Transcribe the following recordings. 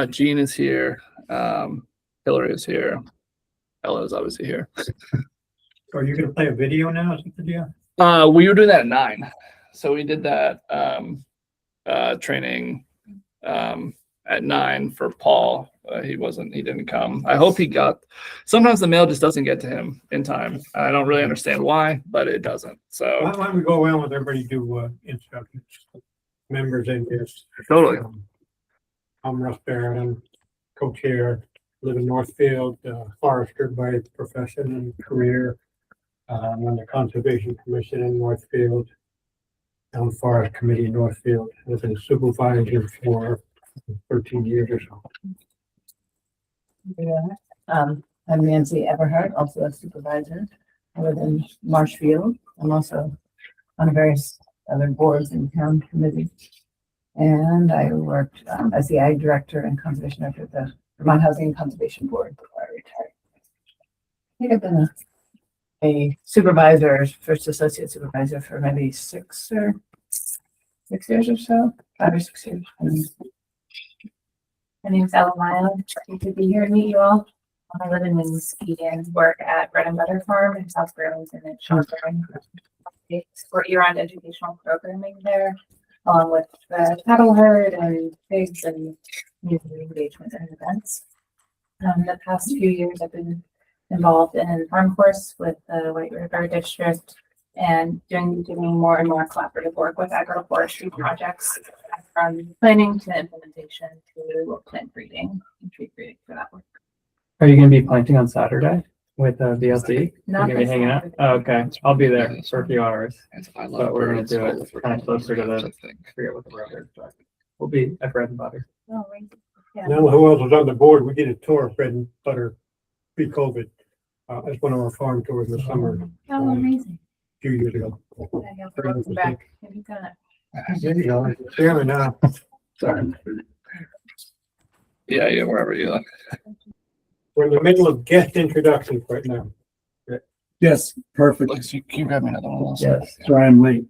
Gene is here. Hillary is here. Ella is obviously here. So are you gonna play a video now? Is that the deal? We were doing that at 9. So we did that training at 9 for Paul. He didn't come. I hope he got. Sometimes the mail just doesn't get to him in time. I don't really understand why, but it doesn't. So Why don't we go around with everybody do introductions, members and guests. Totally. I'm Russ Barrett. I'm co-chair, live in Northfield, forester by profession and career. I'm on the Conservation Commission in Northfield, on Forest Committee in Northfield. I've been a supervisor for 13 years or so. I'm Nancy Everhart, also a supervisor. I live in Marshfield. I'm also on various other boards and town committees. And I worked as the Ag Director and Conservation Director at the Vermont Housing and Conservation Board before I retired. I think I've been a supervisor, first associate supervisor for maybe 6 years or so, 5 or 6 years. My name's Ella Mile. Good to be here to meet you all. I live in Mesquite and work at Bread and Butter Farm in South Burlington and Shawthorne. They support year-round educational programming there, along with the cattle herd and pigs and community engagement and events. The past few years, I've been involved in farm course with the White River District and doing more and more collaborative work with agroforestry projects, from planning to implementation to plant breeding and tree breeding for that work. Are you going to be planting on Saturday with VLD? Not You're going to be this hanging out? Saturday. Oh, okay. I'll be there for a few hours. I But we're going to do birds. it kind of closer to the, I forget what the road is, but we'll be at Bread and Butter. Oh, right. Yeah. Now, who else was on the board? We did a tour of Bread and Butter pre-COVID. As one of our farm tours in the summer Oh, amazing. a few years ago. I have to welcome back. Have you done it? There you go. Chairman now. Sorry. Yeah, wherever you like. We're in the middle of guest introductions right now. Yes, perfect. Lex, can you grab me another one? Yes, sorry I'm late.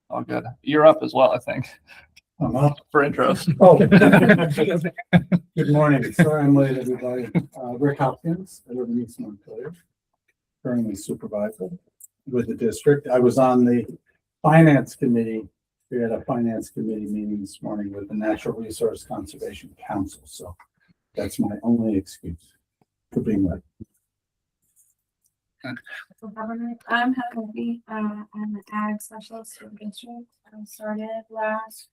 Oh, good. You're up as well, I think, I'm up. for intros. Oh. Good morning. Sorry I'm late, everybody. Rick Hopkins, I live in East Montpelier, currently supervisor with the district. I was on the finance committee. We had a finance committee meeting this morning with the Natural Resource Conservation Council, so that's my only excuse for being late. I'm Heather Murphy. I'm an ag specialist for the district. I started last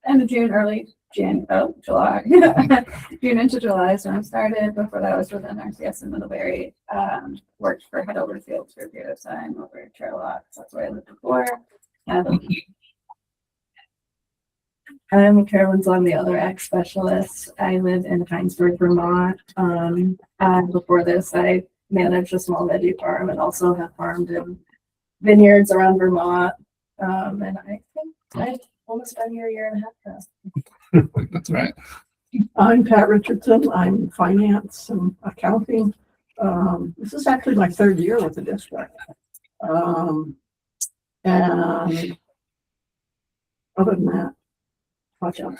end of June, early July. June into July. So I started. Before that, I was with NRCS in Middlebury. Worked for Head Over Fields for a period of time over at Trail Lock. That's where I lived before. I'm Carolyn Zong, the other ag specialist. I live in Heinsberg, Vermont. Before this, I managed a small veggie farm and also have farmed in vineyards around Vermont. And I think I've almost been here a year and a half now. That's right. I'm Pat Richardson. I'm in finance and accounting. This is actually my 3rd year with the district. And other than that, watch out.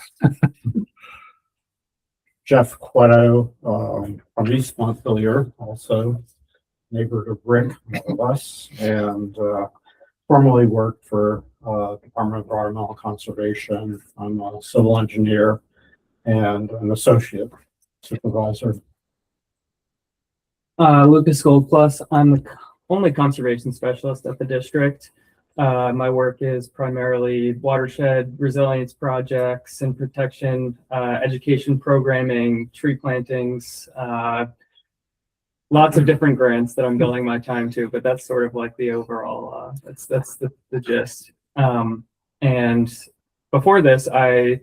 Jeff Quetto, from East Montpelier, also neighbor of Rick, one of us, and formerly worked for Department of Environmental Conservation. I'm a civil engineer and an associate supervisor. Lucas Goldplus. I'm the only conservation specialist at the district. My work is primarily watershed resilience projects and protection, education programming, tree plantings, lots of different grants that I'm billing my time to, but that's sort of like the overall, that's the gist. And before this, I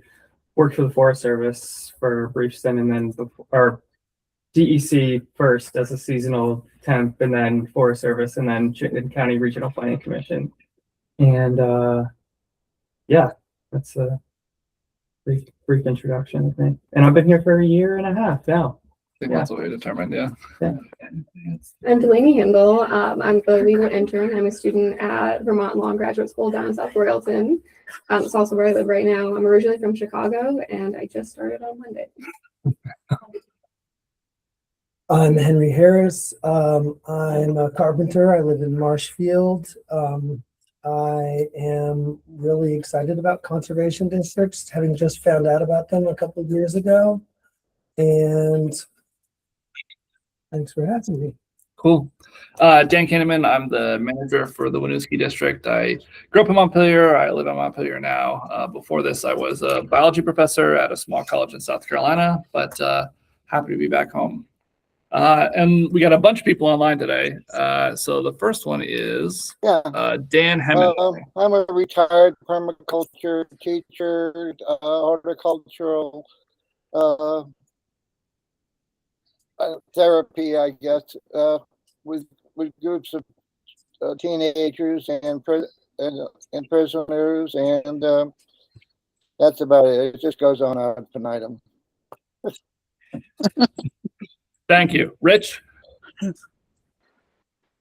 worked for the Forest Service for a brief stint, and then or DEC first as a seasonal temp, and then Forest Service, and then County Regional Planning Commission. And yeah, that's a brief introduction, I think. And I've been here for a year and a half now. think that's what we determined, yeah. I'm Delaney Hindle. I'm the legal intern. I'm a student at Vermont Law and Graduate School down in South Royalton. It's also where I live right now. I'm originally from Chicago, and I just started on Monday. I'm Henry Harris. I'm a carpenter. I live in Marshfield. I am really excited about conservation districts, having just found out about them a couple of years ago. And thanks for having me. Cool. Dan Kinnaman, I'm the manager for the Winooski district. I grew up in Montpelier. I live in Montpelier now. Before this, I was a biology professor at a small college in South Carolina, but happy to be back home. And we got a bunch of people online today. So the first one is Dan Hemming. I'm a retired permaculture teacher, horticultural therapy, I guess, with groups of teenagers and prisoners, and that's about it. It just goes on ad infinitum. Thank you. Rich?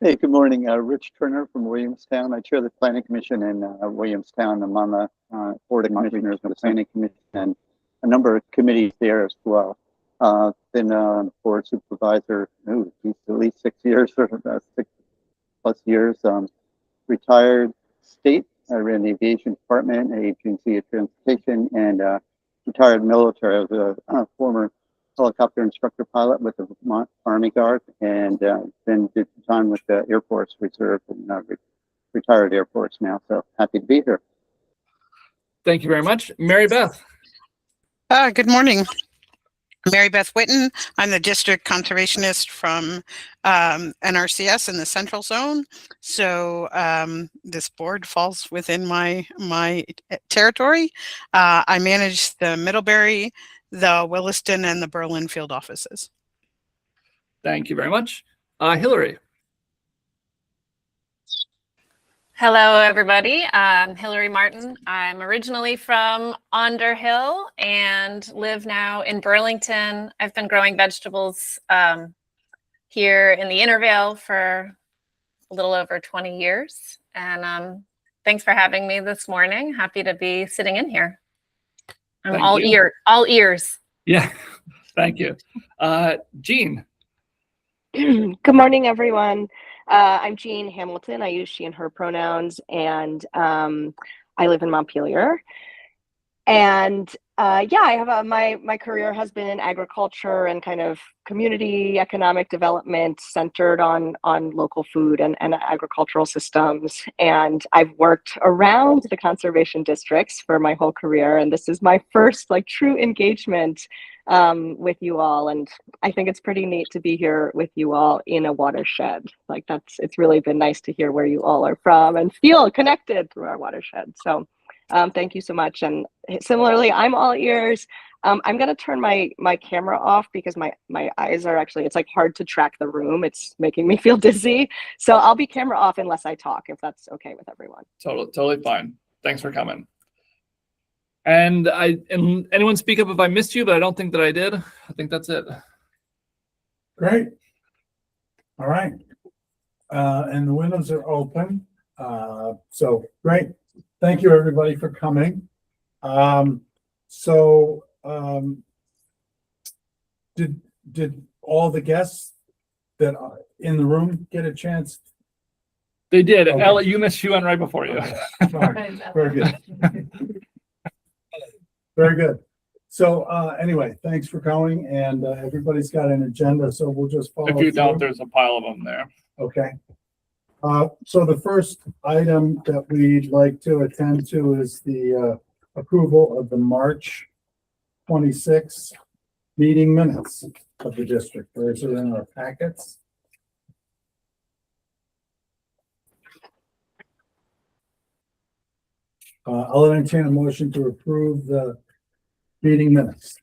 Hey, good morning. Rich Turner from Williamstown. I chair the Planning Commission in Williamstown. I'm on the Board of Commissioners of the Planning Commission and a number of committees there as well. Been board supervisor, at least 6 years, or 6+ years. Retired state. I ran the aviation department, agency of transportation, and retired military. I was a former helicopter instructor pilot with the Vermont Army Guard, and then did time with the Air Force Reserve, and retired Air Force now. So happy to be here. Thank you very much. Mary Beth. Good morning. Mary Beth Witten. I'm the district conservationist from NRCS in the Central Zone. So this board falls within my territory. I manage the Middlebury, the Williston, and the Berlin field offices. Thank you very much. Hillary. Hello, everybody. I'm Hillary Martin. I'm originally from Underhill and live now in Burlington. I've been growing vegetables here in the Intervale for a little over 20 years. And thanks for having me this morning. Happy to be sitting in here. I'm all ears. Yeah, thank you. Jean. Good morning, everyone. I'm Jean Hamilton. I use she and her pronouns, and I live in Montpelier. And I have my career has been in agriculture and kind of community economic development centered on local food and agricultural systems. And I've worked around the conservation districts for my whole career, and this is my first true engagement with you all. And I think it's pretty neat to be here with you all in a watershed. It's really been nice to hear where you all are from and feel connected through our watershed. So thank you so much. And similarly, I'm all ears. I'm going to turn my camera off because my eyes are actually, it's hard to track the room. It's making me feel dizzy. So I'll be camera off unless I talk, if that's okay with everyone. Totally fine. Thanks for coming. And anyone speak up if I missed you, but I don't think that I did. I think that's it. Great. All right. And the windows are open. So great. Thank you, everybody, for coming. Did all the guests that are in the room get a chance? They did. Okay. Ella, you missed. She went right before you. Sorry. Very good. Very good. So anyway, thanks for coming, and everybody's got an agenda, so we'll just follow. If you don't, through. there's a pile of them there. Okay. So the first item that we'd like to attend to is the approval of the March 26th meeting minutes of the district. Those are in our packets. I'll entertain a motion to approve the meeting minutes.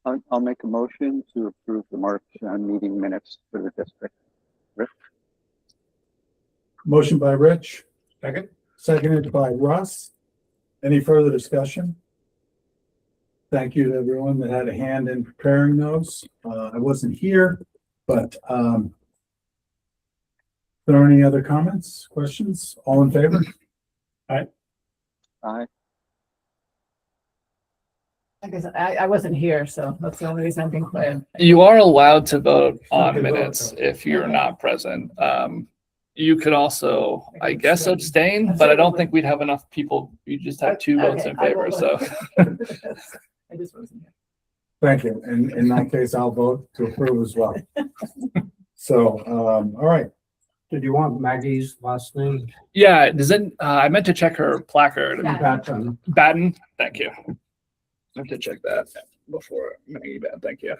I'll make a motion to approve the March meeting minutes for the district. Rick? Motion by Rich. Second. Seconded by Russ. Any further discussion? Thank you to everyone that had a hand in preparing those. I wasn't here, but are there any other comments, questions? All in favor? Aye. Like I said, I wasn't here, so that's the only reason I'm being clear. You are allowed to vote on Okay, vote, minutes okay. if you're not present. You could also, I guess, abstain, but I don't think we'd have enough people. You just have two votes Okay, in I favor, will so. I just wasn't here. Thank you. And in that case, I'll vote to approve as well. So, all right. Did you want Maggie's last name? Yeah, does it, I meant to check her placard. Batten. Batten, thank you. I have to check that before Maggie Batten, thank you.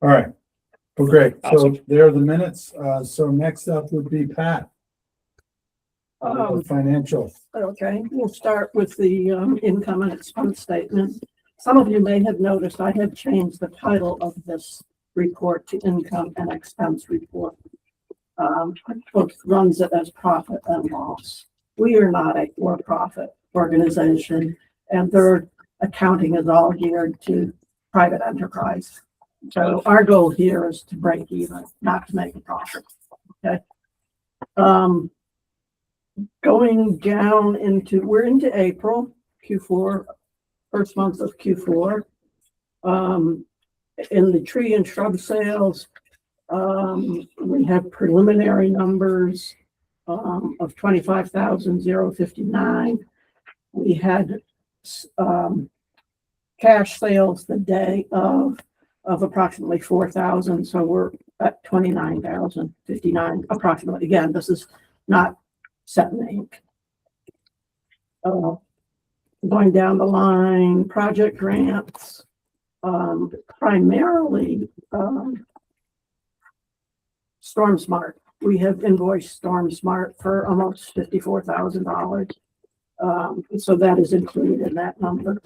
All right. Well, great. So Awesome. there are the minutes. So next up would be Pat. Financial. Okay, we'll start with the income and expense statement. Some of you may have noticed I had changed the title of this report to income and expense report. Book runs it as profit and loss. We are not a for-profit organization, and their accounting is all geared to private enterprise. So our goal here is to break even, not to make a profit. Okay. Going down into, we're into April, Q4, first month of Q4. In the tree and shrub sales, we have preliminary numbers of 25,059. We had cash sales the day of approximately 4,000, so we're at 29,059 approximately. Again, this is not set in ink. Going down the line, project grants, primarily Storm Smart. We have invoiced Storm Smart for almost $54,000. So that is included in that number.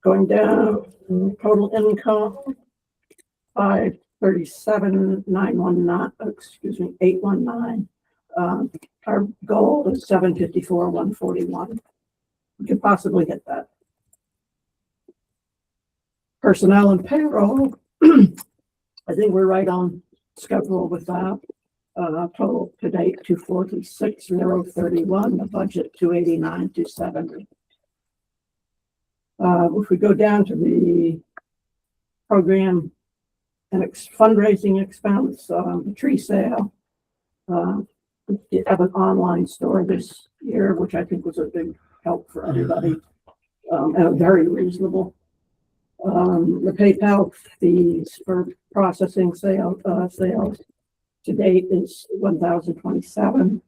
Going down, total income, 819. Our goal is 754,141. We could possibly hit that. Personnel and payroll, I think we're right on schedule with that. Total to date 246,031, the budget 289,270. If we go down to the program and fundraising expense, the tree sale, we have an online store this year, which I think was a big help for everybody, and very reasonable. The PayPal fees for processing sales to date is 1,027.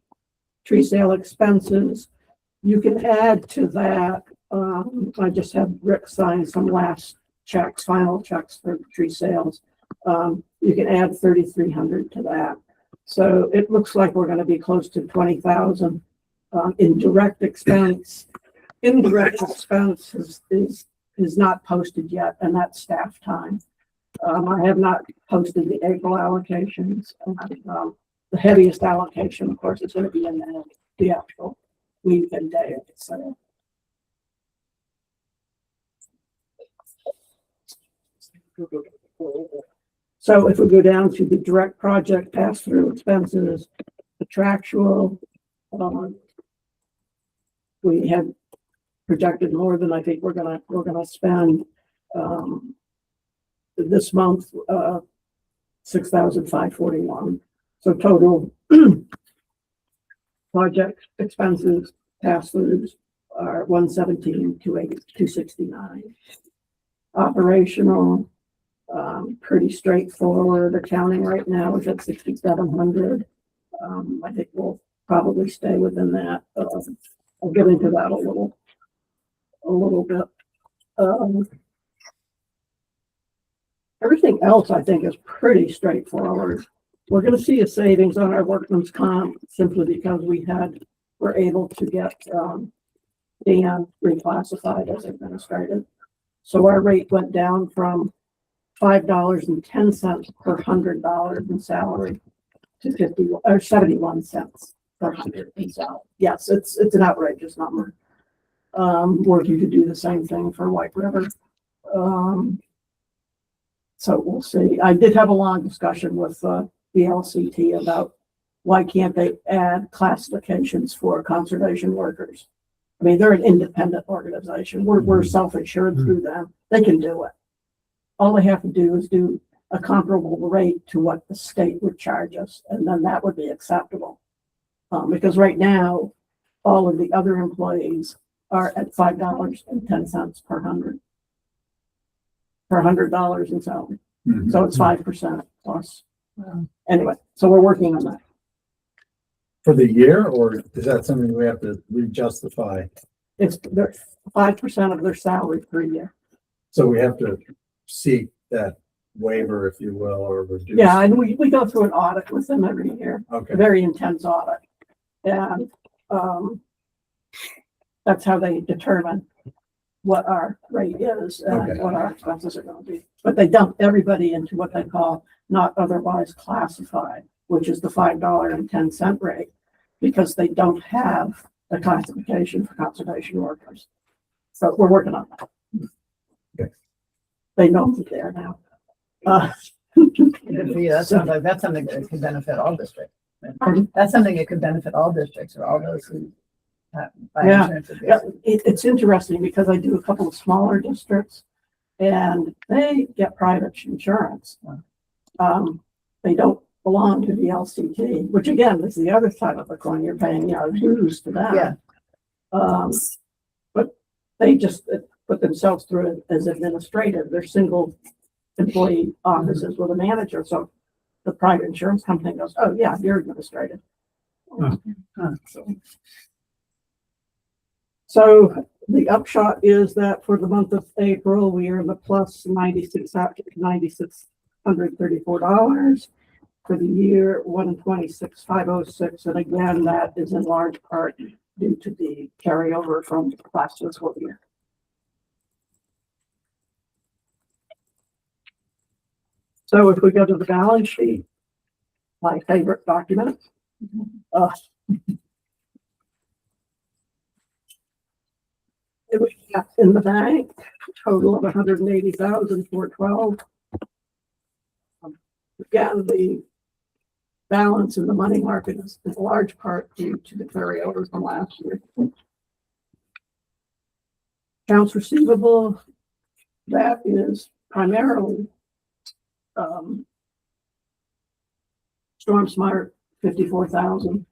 Tree sale expenses, you can add to that. I just had Rick sign some last checks, final checks for tree sales. You can add 3,300 to that. So it looks like we're going to be close to 20,000 in direct expense. Indirect expense is not posted yet, and that's staff time. I have not posted the April allocations. The heaviest allocation, of course, is going to be in the actual week and day of the sale. So if we go down to the direct project pass-through expenses, contractual, we have projected more than I think we're gonna spend this month, 6,541. So total project expenses pass-throughs are 117,269. Operational, pretty straightforward. Accounting right now is at 6,700. I think we'll probably stay within that. I'll get into that a little bit. Everything else I think is pretty straightforward. We're going to see a savings on our workman's comp simply because we're able to get Dan reclassified as administrative. So our rate went down from $5.10 per $100 in salary to 71 cents per 100 in salary. Yes, it's an outrageous number. working to do the same thing for White River. So we'll see. I did have a long discussion with the LCT about why can't they add classifications for conservation workers? I mean, they're an independent organization. We're self-insured through them. They can do it. All they have to do is do a comparable rate to what the state would charge us, and then that would be acceptable. Because right now, all of the other employees are at $5.10 per $100 in salary. So it's 5% plus. Anyway, so we're working on that. For the year, or is that something we have to re-justify? It's their 5% of their salary per year. So we have to seek that waiver, if you will, or reduce? Yeah, and we go through an audit with them every year, Okay. a very intense audit. And that's how they determine what our rate is and Okay. what our expenses are going to be. But they dump everybody into what they call not otherwise classified, which is the $5.10 rate, because they don't have a classification for conservation workers. So we're working on that. Okay. They know that they're now. Good for you. That sounds like that's something that could benefit all districts. That's something that could benefit all districts or all those who buy Yeah. insurance. would be- Yeah, it's interesting because I do a couple of smaller districts and they get private insurance. They don't belong to the LCT, which again is the other side of the coin. You're paying, dues to them. Yeah. But they just put themselves through it as administrative. They're single employee offices with a manager. So the private insurance company goes, oh yeah, you're administrative. So the upshot is that for the month of April, we are in the plus $9,634. For the year, $126,506. And again, that is in large part due to the carryover from last fiscal year. So if we go to the balance sheet, my favorite document. We have in the bank, total of 180,412. Again, the balance in the money market is in large part due to the carryover from last year. Accounts receivable, that is primarily Storm Smart, 54,000.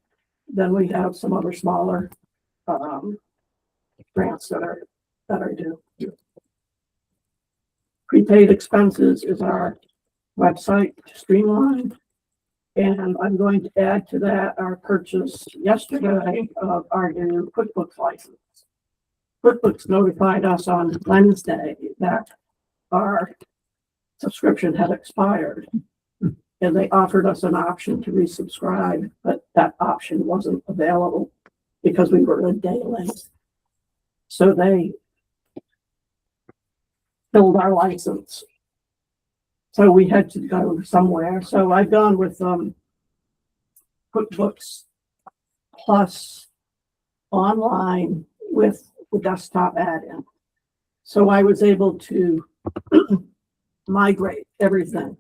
Then we have some other smaller grants that are due. Prepaid expenses is our website streamlined. And I'm going to add to that our purchase yesterday of our new QuickBooks license. QuickBooks notified us on Wednesday that our subscription had expired. And they offered us an option to resubscribe, but that option wasn't available because we were a day late. So they filled our license. So we had to go somewhere. So I've gone with QuickBooks Plus online with the desktop add-in. So I was able to migrate everything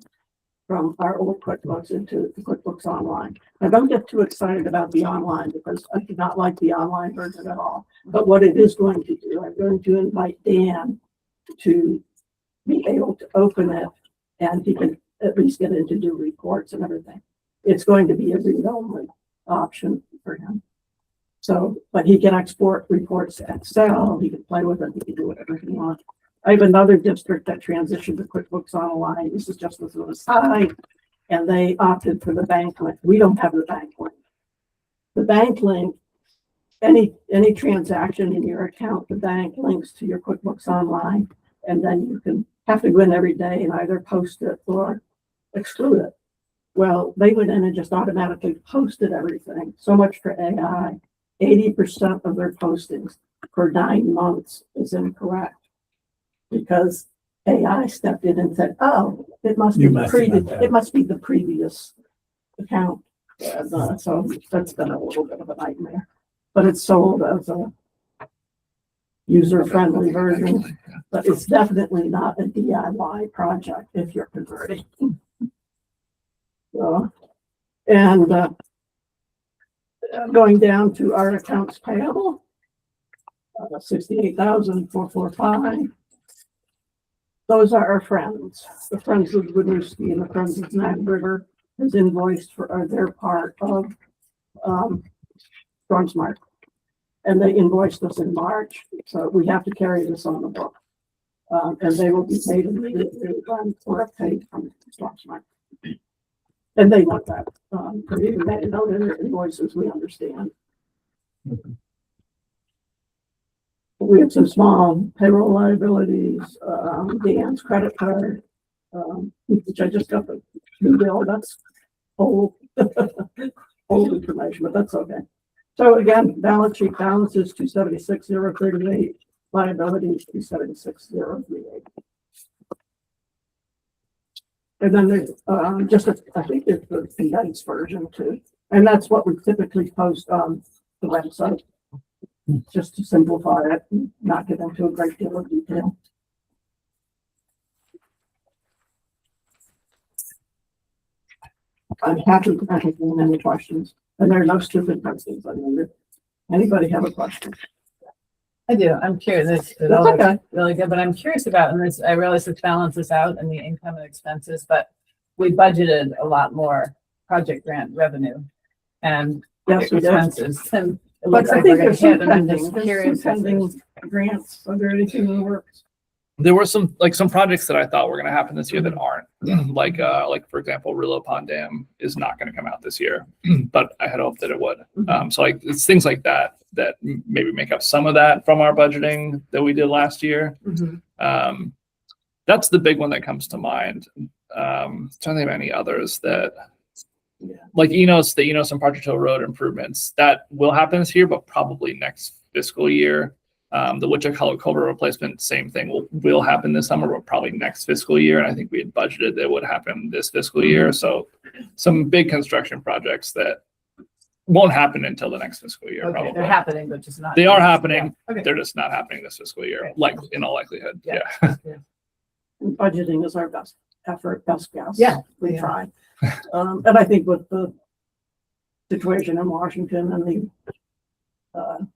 from our old QuickBooks into the QuickBooks Online. I don't get too excited about the online because I do not like the online version at all. But what it is going to do, I'm going to invite Dan to be able to open it and he can at least get in to do reports and everything. It's going to be a read-only option for him. So, but he can export reports to Excel, he can play with it, he can do whatever he wants. I have another district that transitioned to QuickBooks Online. This is just as an aside, and they opted for the bank link. We don't have the bank link. The bank link, any transaction in your account, the bank links to your QuickBooks Online, and then you can have to go in every day and either post it or exclude it. Well, they went in and just automatically posted everything. So much for AI. 80% of their postings for 9 months is incorrect. Because AI stepped in and said, "Oh, it must be the previous account." And, so that's been a little bit of a nightmare. But it's sold as a user-friendly version, but it's definitely not a DIY project if you're converting. So, and going down to our accounts payable, 68,445. Those are our friends, the Friends of Winooski and the Friends of Niagara River is invoiced for their part of Storm Smart. And they invoiced us in March, so we have to carry this on the book. And they will be paid immediately when we're paid from Storm Smart. And they want that, even they know their invoices, we understand. We have some small payroll liabilities, Dan's credit card, which I just got the new bill, that's old, old information, but that's okay. So again, balance sheet balance is 276,038, liabilities 276,038. And then there's just I think it's the condensed version too, and that's what we typically post on the website, just to simplify it, and not get into a great deal of detail. I'm happy to entertain any questions, and there are no stupid questions. I mean, anybody have a question? I do. I'm curious. It all looks really good, but I'm curious about, and this, I realize this balances out in the income and expenses, but we budgeted a lot more project grant revenue and expenses. And it looks like we're going to hit, and I'm just curious. Pending grants, are there anything in the works? There were some projects that I thought were going to happen this year that aren't. Like for example, Rillo Pond Dam is not going to come out this year, but I had hoped that it would. So like it's things like that maybe make up some of that from our budgeting that we did last year. That's the big one that comes to mind. Trying to think of any others that, like the Enos and Partridge Hill Road improvements that will happen this year, but probably next fiscal year. The Wichita Culvert replacement, same thing, will happen this summer, but probably next fiscal year. And I think we had budgeted that would happen this fiscal year. So some big construction projects that won't happen until the next fiscal year. Okay, Probably they're happening, but just not. They are happening. Yeah. Okay. They're just not happening this fiscal year, Okay. like in all likelihood. Yeah. And budgeting is our best effort, best guess. Yeah. We try. And I think with the situation in Washington and the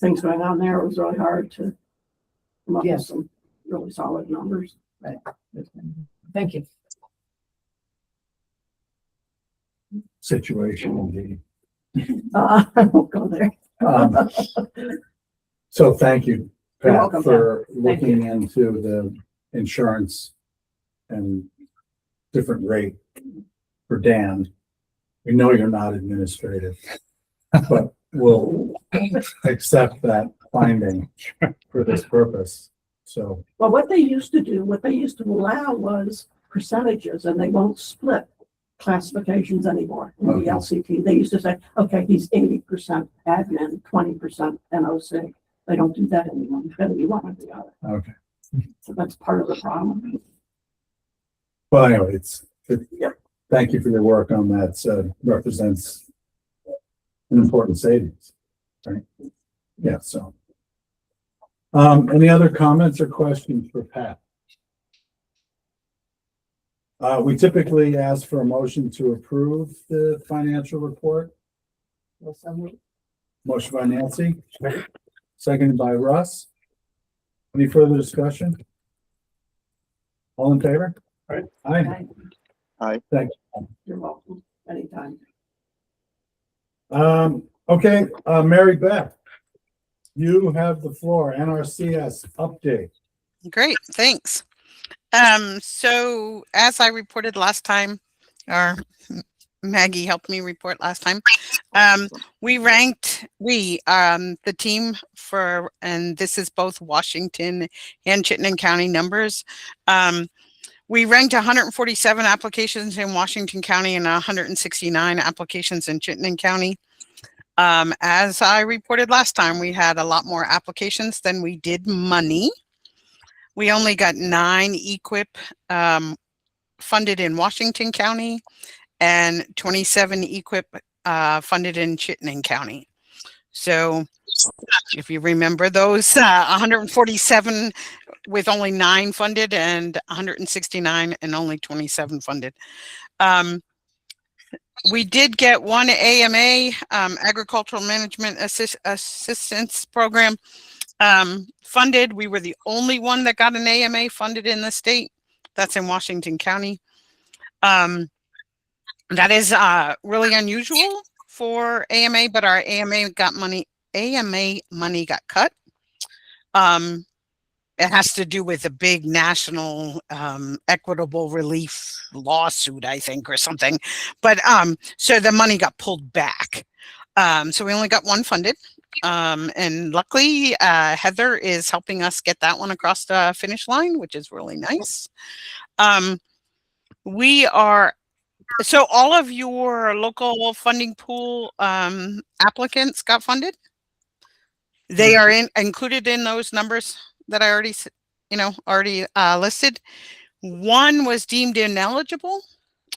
things going on there, it was really hard to come up with some really solid numbers. Right. Thank you. Situation indeed. I won't go there. So thank you, You're Pat, welcome, for Thank looking into the insurance and different rate for Dan. We know you're not administrative, but we'll accept that finding for this purpose. So, Well, what they used to allow was percentages, and they won't split classifications anymore in the Okay. LCT. They used to say, okay, he's 80% admin, 20% NOC. They don't do that anymore. It's gotta be one or the other. okay. So that's part of the problem. Well, anyway, thank you for your work on that. So represents an important savings, right? Yeah, so. Any other comments or questions for Pat? We typically ask for a motion to approve the financial report. Motion by Nancy, seconded by Russ. Any further discussion? All in favor? Aye. Aye. Aye. Thanks. You're welcome, anytime. Okay, Mary Beth, you have the floor, NRCS update. Great, thanks. So as I reported last time, or Maggie helped me report last time, the team for, and this is both Washington and Chittenden County numbers. We ranked 147 applications in Washington County and 169 applications in Chittenden County. As I reported last time, we had a lot more applications than we did money. We only got 9 EQIP funded in Washington County and 27 EQIP funded in Chittenden County. So if you remember those, 147 with only 9 funded and 169 and only 27 funded. We did get one AMA, Agricultural Management Assistance Program, funded. We were the only one that got an AMA funded in the state. That's in Washington County. That is really unusual for AMA, but our AMA money got cut. It has to do with a big national equitable relief lawsuit, I think, or something. But so the money got pulled back. So we only got one funded. And luckily, Heather is helping us get that one across the finish line, which is really nice. So all of your local funding pool applicants got funded. They are included in those numbers that I already, listed. One was deemed ineligible,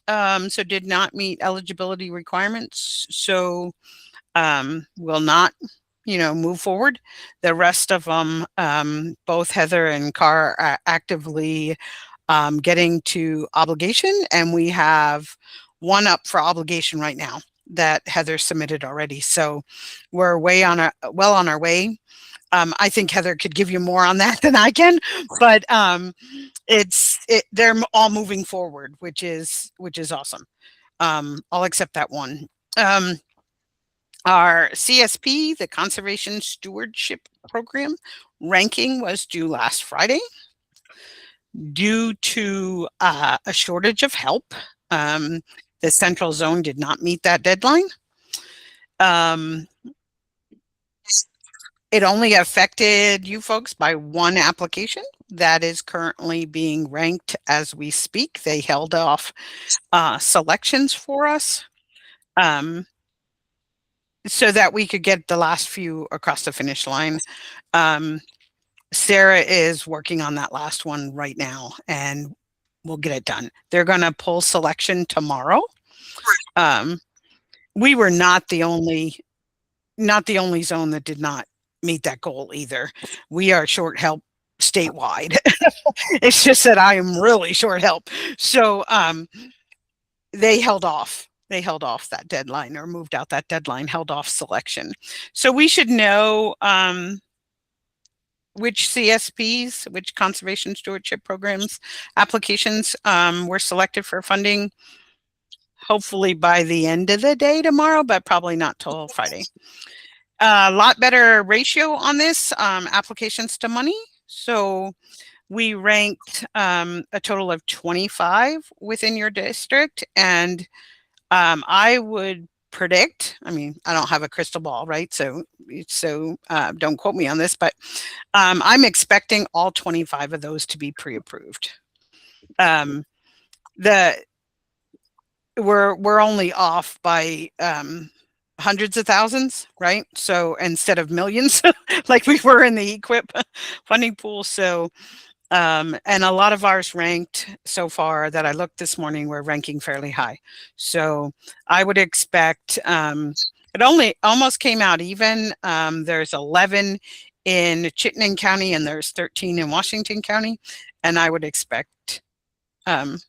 so did not meet eligibility requirements. So will not, move forward. The rest of them, both Heather and Carr are actively getting to obligation, and we have one up for obligation right now that Heather submitted already. So we're well on our way. I think Heather could give you more on that than I can, but they're all moving forward, which is awesome. I'll accept that one. Our CSP, the Conservation Stewardship Program, ranking was due last Friday. Due to a shortage of help, the Central Zone did not meet that deadline. It only affected you folks by one application that is currently being ranked as we speak. They held off selections for us so that we could get the last few across the finish line. Sarah is working on that last one right now, and we'll get it done. They're going to pull selection tomorrow. We were not the only zone that did not meet that goal either. We are short help statewide. It's just that I am really short help. So they held off that deadline, or moved out that deadline, held off selection. So we should know which CSPs, which Conservation Stewardship Programs applications were selected for funding, hopefully by the end of the day tomorrow, but probably not till Friday. A lot better ratio on this, applications to money. So we ranked a total of 25 within your district, and I would predict, I don't have a crystal ball, right? So don't quote me on this, but I'm expecting all 25 of those to be pre-approved. We're only off by hundreds of thousands, right? So instead of millions, like we were in the EQIP funding pool. So and a lot of ours ranked so far that I looked this morning, we're ranking fairly high. So I would expect, it only almost came out even. There's 11 in Chittenden County and there's 13 in Washington County. And I would expect, I'm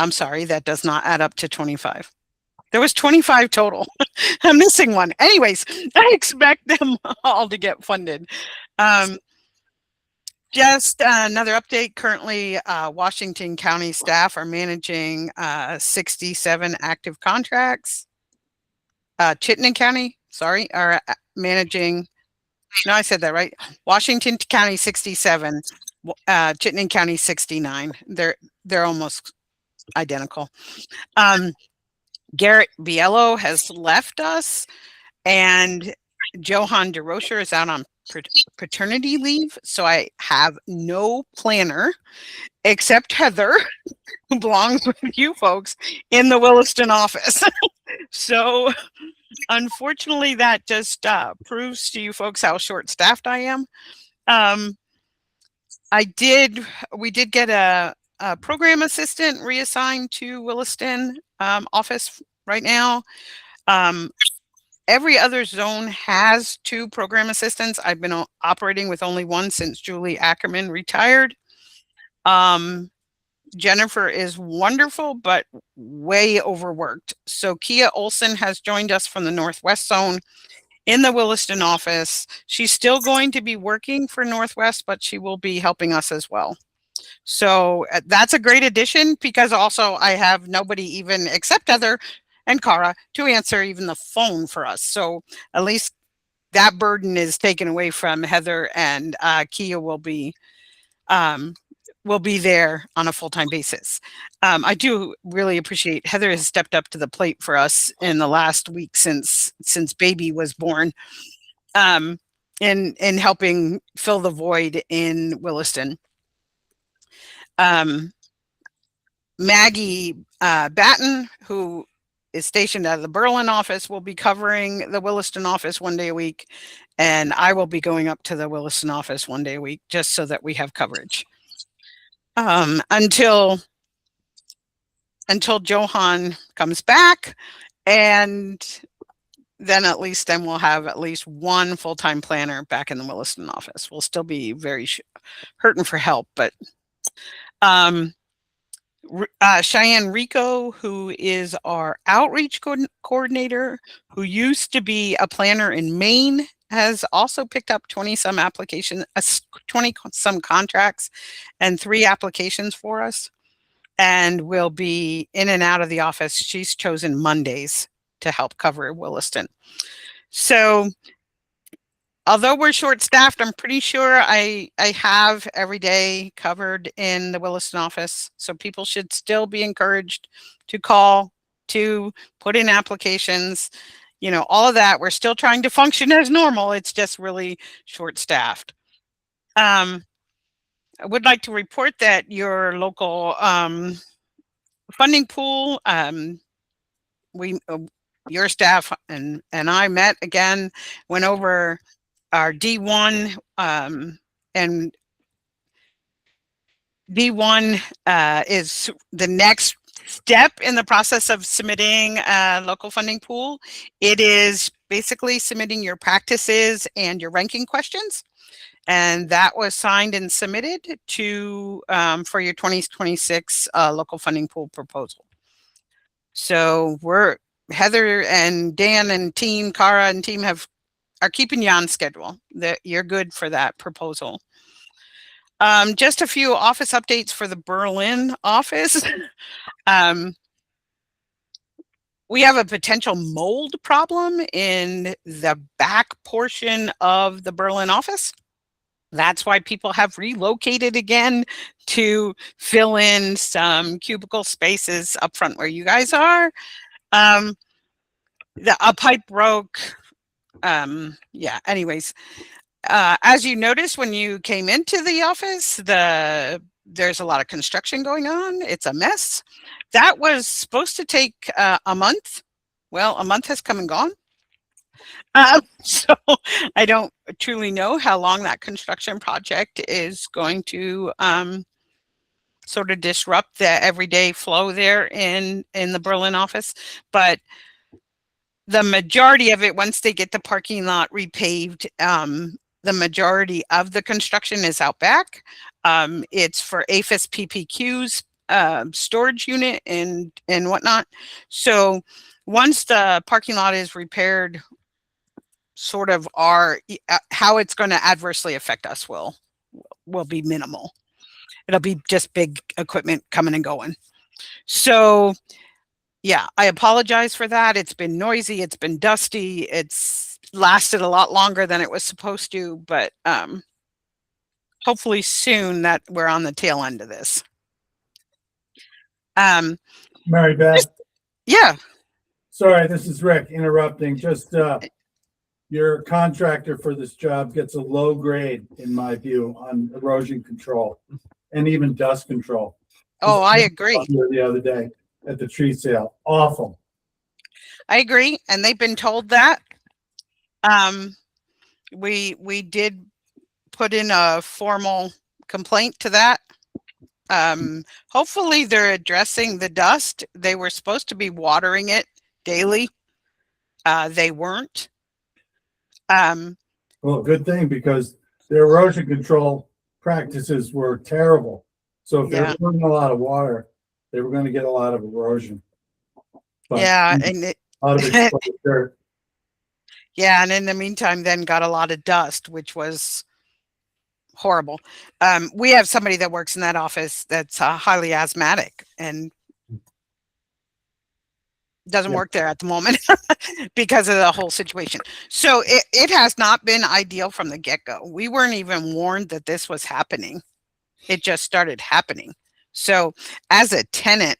sorry, that does not add up to 25. There was 25 total. I'm missing one. Anyways, I expect them all to get funded. Just another update. Currently, Washington County staff are managing 67 active contracts. Chittenden County, are managing, no, I said that right. Washington County 67, Chittenden County 69. They're almost identical. Garrett Biello has left us, and Johan DeRocher is out on paternity leave. So I have no planner except Heather, who belongs with you folks in the Williston office. So unfortunately, that just proves to you folks how short-staffed I am. We did get a program assistant reassigned to Williston office right now. Every other zone has 2 program assistants. I've been operating with only 1 since Julie Ackerman retired. Jennifer is wonderful, but way overworked. So Kia Olson has joined us from the Northwest Zone in the Williston office. She's still going to be working for Northwest, but she will be helping us as well. So that's a great addition, because also I have nobody even except Heather and Cara to answer even the phone for us. So at least that burden is taken away from Heather, and Kia will be there on a full-time basis. I do really appreciate Heather has stepped up to the plate for us in the last week since baby was born, in helping fill the void in Williston. Maggie Batten, who is stationed out of the Berlin office, will be covering the Williston office 1 day a week, and I will be going up to the Williston office 1 day a week just so that we have coverage. Until Johan comes back, and then we'll have at least 1 full-time planner back in the Williston office. We'll still be very hurting for help, but Cheyenne Rico, who is our outreach coordinator, who used to be a planner in Maine, has also picked up 20-some applications, 20-some contracts, and 3 applications for us, and will be in and out of the office. She's chosen Mondays to help cover Williston. So although we're short-staffed, I'm pretty sure I have every day covered in the Williston office. So people should still be encouraged to call, to put in applications. You know, all of that. We're still trying to function as normal. It's just really short-staffed. I would like to report that your local funding pool, your staff and I met again, went over our D1, and D1 is the next step in the process of submitting a local funding pool. It is basically submitting your practices and your ranking questions, and that was signed and submitted to for your 2026 local funding pool proposal. So Heather and Dan and team, Cara and team are keeping you on schedule. That you're good for that proposal. Just a few office updates for the Berlin office. We have a potential mold problem in the back portion of the Berlin office. That's why people have relocated again to fill in some cubicle spaces up front where you guys are. A pipe broke. Yeah, anyways. As you noticed when you came into the office, there's a lot of construction going on. It's a mess. That was supposed to take a month. Well, a month has come and gone. So I don't truly know how long that construction project is going to sort of disrupt the everyday flow there in the Berlin office. But the majority of it, once they get the parking lot repaved, the majority of the construction is out back. It's for APHIS PPQ's storage unit and whatnot. So once the parking lot is repaired, sort of how it's going to adversely affect us will be minimal. It'll be just big equipment coming and going. So yeah, I apologize for that. It's been noisy. It's been dusty. It's lasted a lot longer than it was supposed to, but hopefully soon that we're on the tail end of this. Mary Beth. Yeah. Sorry, this is Rick interrupting. Just your contractor for this job gets a low grade, in my view, on erosion control and even dust control. Oh, I agree. The other day at the tree sale, awful. I agree, and they've been told that. We did put in a formal complaint to that. Hopefully they're addressing the dust. They were supposed to be watering it daily. They weren't. Um, Well, good thing because the erosion control practices were terrible. So if Yeah. they're putting a lot of water, they were gonna get a lot of erosion. But yeah, and a lot of exposed dirt. yeah, and in the meantime, then got a lot of dust, which was horrible. We have somebody that works in that office that's highly asthmatic and doesn't Yeah. work there at the moment because of the whole situation. So it has not been ideal from the get-go. We weren't even warned that this was happening. It just started happening. So as a tenant,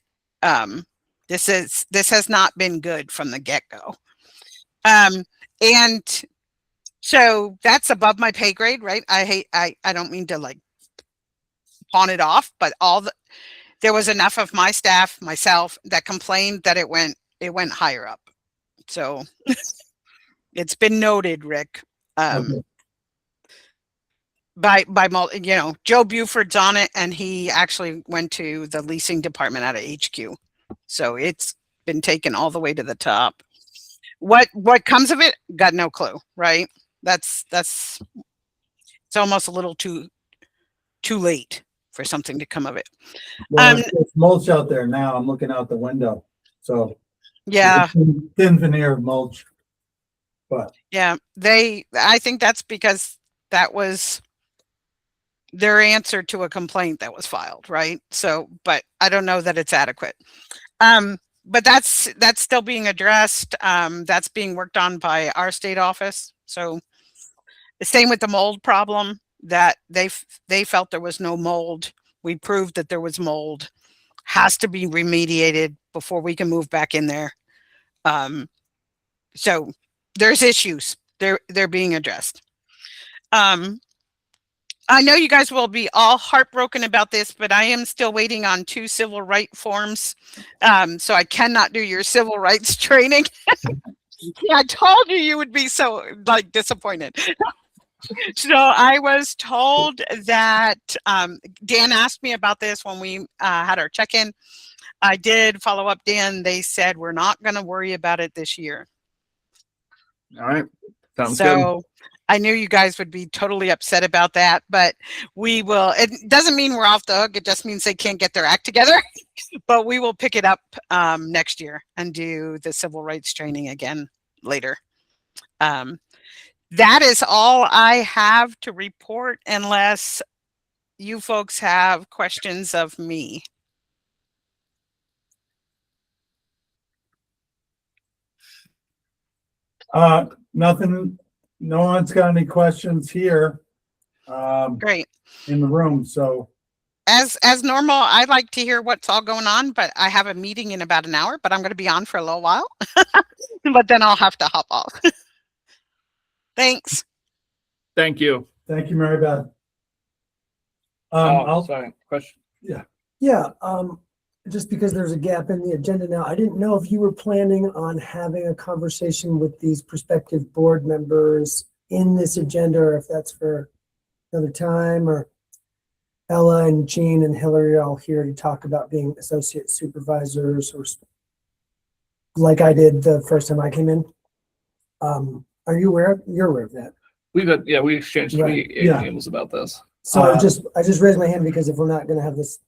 this has not been good from the get-go. And so that's above my pay grade, right? I don't mean to like pawn it off, but there was enough of my staff, myself, that complained that it went higher up. So it's been noted, Rick. Okay. By Joe Buford's on it, and he actually went to the leasing department out of HQ. So it's been taken all the way to the top. What comes of it? Got no clue, right? That's it's almost a little too late for something to come of it. Well, it's mulch out there now. I'm looking out the window. So Yeah. thin veneer of mulch. But Yeah, I think that's because that was their answer to a complaint that was filed, right? So, but I don't know that it's adequate. But that's still being addressed. That's being worked on by our state office. So the same with the mold problem, that they felt there was no mold. We proved that there was mold. Has to be remediated before we can move back in there. So there's issues. They're being addressed. I know you guys will be all heartbroken about this, but I am still waiting on 2 civil rights forms. So I cannot do your civil rights training. Yeah, I told you would be so like disappointed. So I was told that Dan asked me about this when we had our check-in. I did follow up Dan. They said we're not going to worry about it this year. All right. Sounds So I knew you guys would be totally upset about that, but we will. It doesn't mean we're off the hook. It just means they can't get their act together. But we will pick it up next year and do the civil rights training again later. That is all I have to report, unless you folks have questions of me. Nothing, no one's got any questions here. Great. In the room, so. As normal, I'd like to hear what's all going on, but I have a meeting in about an hour, but I'm going to be on for a little while, but then I'll have to hop off. Thanks. Thank you. Thank you, Mary Beth. Sorry. Question. Yeah, just because there's a gap in the agenda now, I didn't know if you were planning on having a conversation with these prospective board members in this agenda, or if that's for another time, or Ella and Jean and Hillary are all here to talk about being associate supervisors, or like I did the first time I came in. Are you aware? You're aware of that? We exchanged Right. emails about this. So I just raised my hand because if we're not gonna have this,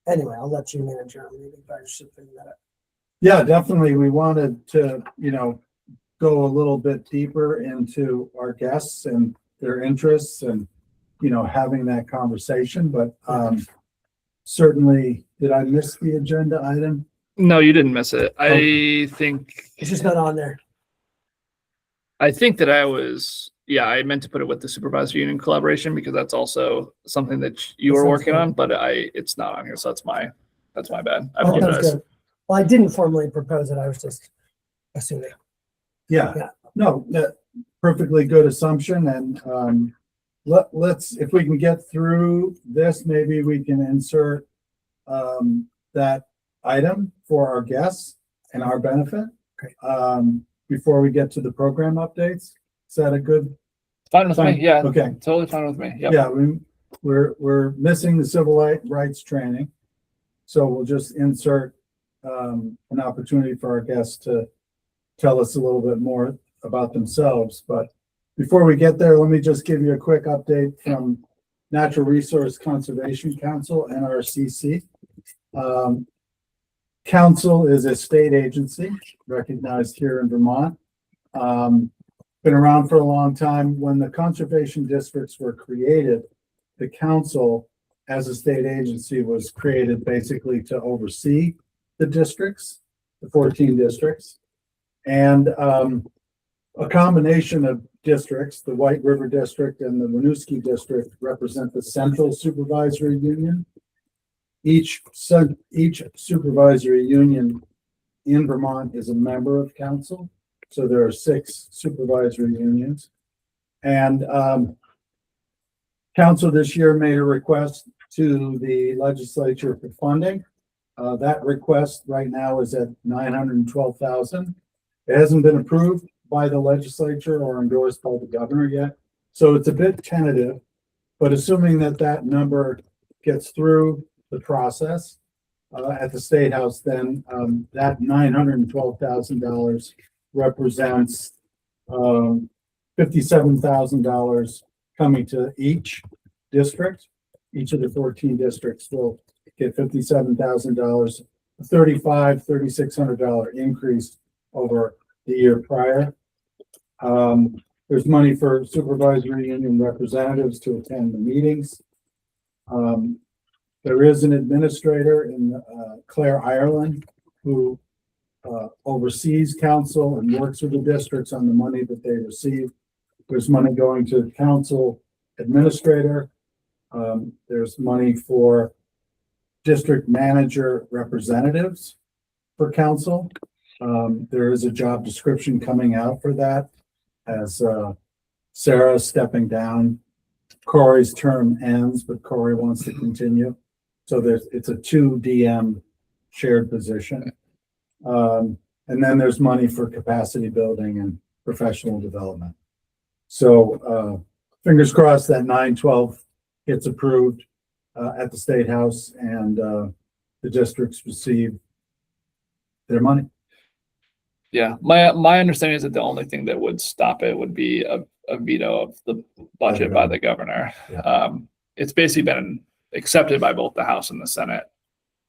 anyway, I'll let you manage your own meeting, but I should figure that out. Yeah, definitely. We wanted to, go a little bit deeper into our guests and their interests and, having that conversation, but, certainly, did I miss the agenda item? No, you didn't miss it. Okay. I think It's just not on there. that I meant to put it with the supervisor union collaboration, because that's also something that you That were sounds working good. on, but it's not on here. So that's my bad. I That sounds apologize. good. Well, I didn't formally propose it. I was just assuming. Yeah, Yeah. no, perfectly good assumption, and, let's, if we can get through this, maybe we can insert, that item for our guests and our benefit. Great. Before we get to the program updates. Is that a good? Fine with me. Yeah. Okay. Totally fine with me. Yep. Yeah, we're missing the civil rights training. So we'll just insert, an opportunity for our guests to tell us a little bit more about themselves. But before we get there, let me just give you a quick update from Natural Resource Conservation Council, NRCC. Council is a state agency recognized here in Vermont. Been around for a long time. When the conservation districts were created, the council as a state agency was created basically to oversee the districts, the 14 districts. And a combination of districts, the White River District and the Winooski District, represent the Central Supervisory Union. Each supervisory union in Vermont is a member of council. So there are 6 supervisory unions. And council this year made a request to the legislature for funding. That request right now is at $912,000. It hasn't been approved by the legislature or endorsed by the governor yet. So it's a bit tentative, but assuming that that number gets through the process at the State House, then that $912,000 represents $57,000 coming to each district. Each of the 14 districts will get $57,000, a $3,600 increase over the year prior. There's money for supervisory union representatives to attend the meetings. There is an administrator in Claire Ireland who oversees council and works with the districts on the money that they receive. There's money going to the council administrator. There's money for district manager representatives for council. There is a job description coming out for that as Sarah stepping down. Corey's term ends, but Corey wants to continue. So it's a 2 DM shared position. And then there's money for capacity building and professional development. So fingers crossed that 912 gets approved at the State House and the districts receive their money. Yeah, my understanding is that the only thing that would stop it would be a veto of the budget by the governor. Yeah. It's basically been accepted by both the House and the Senate.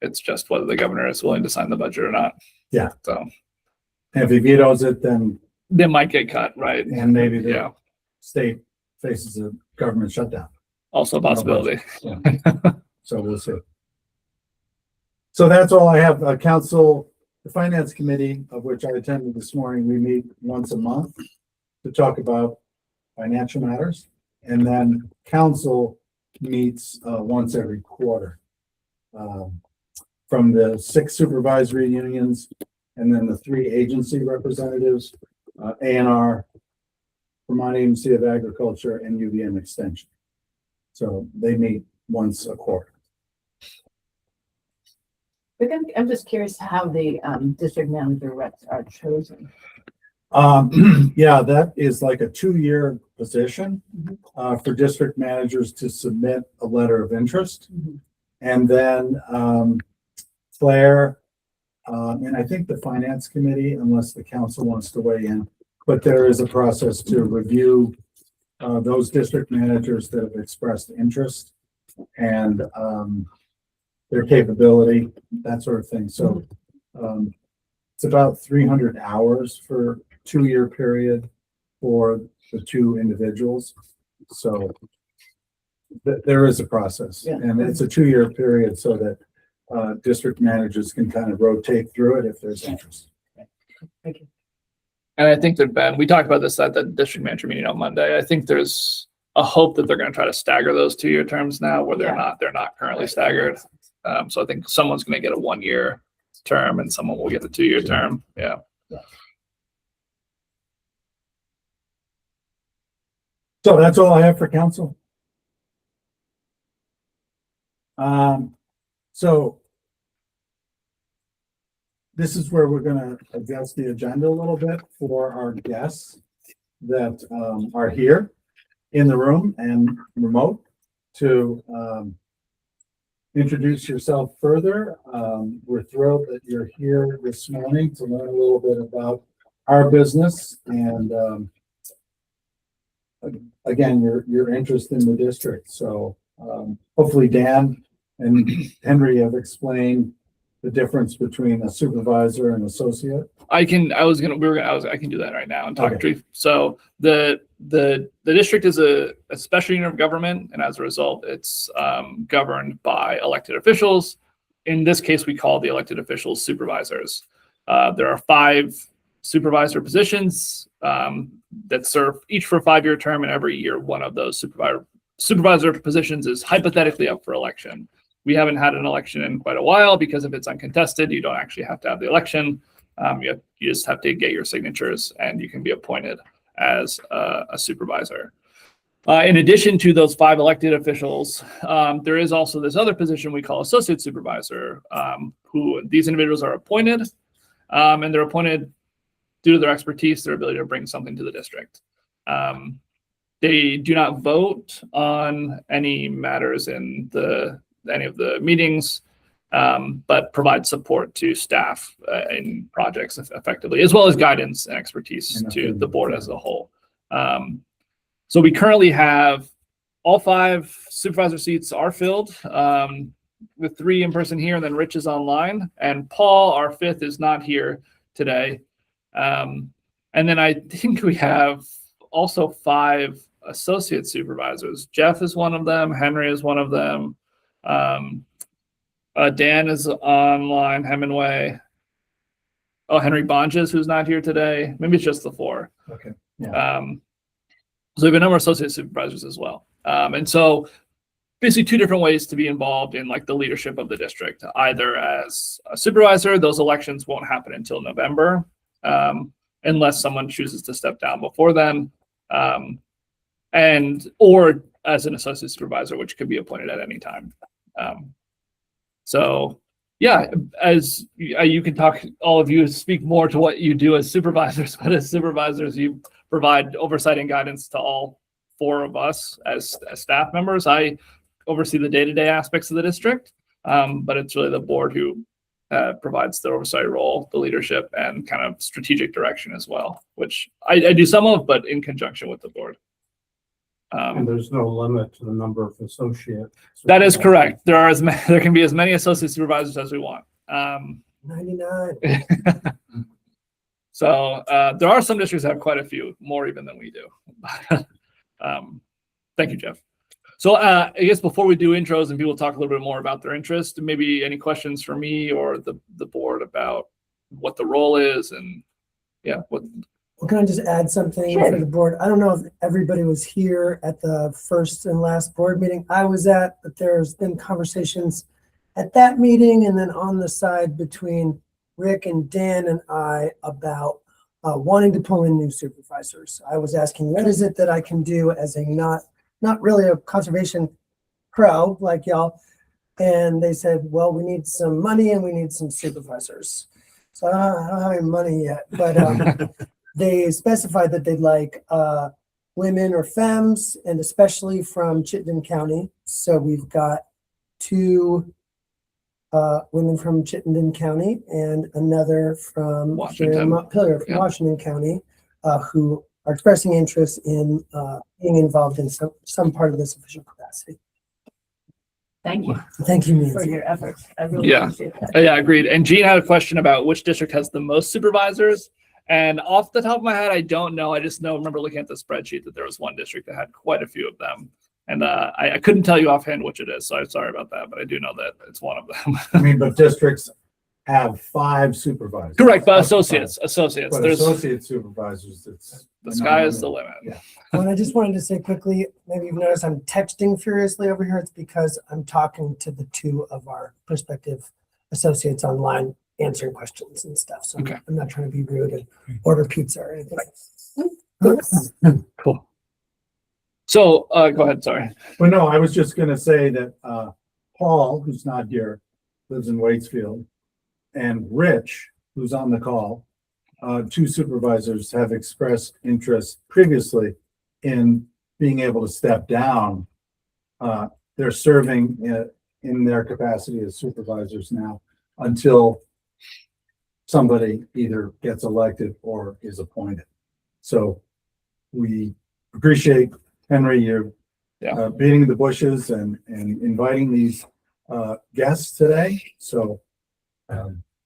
It's just whether the governor is willing to sign the budget or not. Yeah. So if he vetoes it, then they might get cut, right? And maybe the state faces a government shutdown. Also a possibility. Yeah. So we'll see. So that's all I have. Council, the Finance Committee, of which I attended this morning, we meet once a month to talk about financial matters. And then council meets once every quarter. From the 6 supervisory unions and then the 3 agency representatives, ANR, Vermont Agency of Agriculture, and UVM Extension. So they meet once a quarter. But I'm just curious how the district manager reps are chosen. Yeah, that is like a 2-year position for district managers to submit a letter of interest. And then Claire, and I think the Finance Committee, unless the council wants to weigh in, but there is a process to review those district managers that have expressed interest and their capability, that sort of thing. So it's about 300 hours for 2-year period for the 2 individuals. So there is a process, and it's a 2-year period so that district managers can kind of rotate through it if there's interest. Thank you. And I think that Ben, we talked about this at the district manager meeting on Monday. I think there's a hope that they're going to try to stagger those 2-year terms now where they're not currently staggered. So I think someone's going to get a 1-year term and someone will get the 2-year term. Yeah. So that's all I have for council. So this is where we're going to adjust the agenda a little bit for our guests that are here in the room and remote to introduce yourself further. We're thrilled that you're here this morning to learn a little bit about our business and, again, your interest in the district. So, hopefully Dan and Henry have explained the difference between a supervisor and associate. I can do that right now and talk Okay. to. So the district is a special unit of government, and as a result, it's governed by elected officials. In this case, we call the elected officials supervisors. There are 5 supervisor positions that serve each for a 5-year term, and every year one of those supervisor positions is hypothetically up for election. We haven't had an election in quite a while because if it's uncontested, you don't actually have to have the election. You just have to get your signatures and you can be appointed as a supervisor. In addition to those 5 elected officials, there is also this other position we call associate supervisor, who these individuals are appointed, and they're appointed due to their expertise, their ability to bring something to the district. They do not vote on any matters in any of the meetings, but provide support to staff in projects effectively, as well as guidance and expertise to the board as a whole. So we currently have all 5 supervisor seats are filled, with 3 in person here, and then Rich is online, and Paul, our 5th, is not here today. And then I think we have also 5 associate supervisors. Jeff is one of them. Henry is one of them. Dan is online. Hemingway. Oh, Henry Bonges, who's not here today. Maybe it's just the 4. Okay. Yeah. So we have a number of associate supervisors as well. And so basically 2 different ways to be involved in like the leadership of the district, either as a supervisor. Those elections won't happen until November, unless someone chooses to step down before then, or as an associate supervisor, which could be appointed at any time. So yeah, as you can talk, all of you speak more to what you do as supervisors, but as supervisors, you provide oversight and guidance to all 4 of us as staff members. I oversee the day-to-day aspects of the district, but it's really the board who provides the oversight role, the leadership, and kind of strategic direction as well, which I do some of, but in conjunction with the board. And there's no limit to the number of associates. That is correct. There can be as many associate supervisors as we want. 99. So there are some districts that have quite a few, more even than we do. Thank you, Jeff. So I guess before we do intros and people talk a little bit more about their interest, maybe any questions for me or the board about what the role is and what. Well, can I just add something Sure. for the board? I don't know if everybody was here at the first and last board meeting I was at, but there's been conversations at that meeting and then on the side between Rick and Dan and I about wanting to pull in new supervisors. I was asking, what is it that I can do as a not really a conservation pro like y'all? And they said, well, we need some money and we need some supervisors. So I don't have any money yet, but they specified that they'd like women or femmes, and especially from Chittenden County. So we've got 2 women from Chittenden County and another from Washington. Montpelier, from Washington County, who are expressing interest in being involved in some part of this official capacity. Thank you Thank you, for Nancy. your efforts. I really Yeah. appreciate that. Yeah, agreed. And Gene had a question about which district has the most supervisors. And off the top of my head, I don't know. I just remember looking at the spreadsheet that there was one district that had quite a few of them. And I couldn't tell you offhand which it is, so I'm sorry about that, but I do know that it's one of them. I mean, but districts have 5 supervisors. Correct, but Up to 5. associates. But There's associate supervisors, it's. the sky is the limit. Yeah. And I just wanted to say quickly, maybe you've noticed I'm texting furiously over here. It's because I'm talking to the 2 of our prospective associates online, answering questions and stuff. So Okay. I'm not trying to be rude and order pizza or anything. Cool. So go ahead, sorry. Well, no, I was just gonna say that Paul, who's not here, lives in Waitsfield, and Rich, who's on the call, 2 supervisors have expressed interest previously in being able to step down. They're serving in their capacity as supervisors now until somebody either gets elected or is appointed. So we appreciate, Henry, you beating the bushes and inviting these guests today. So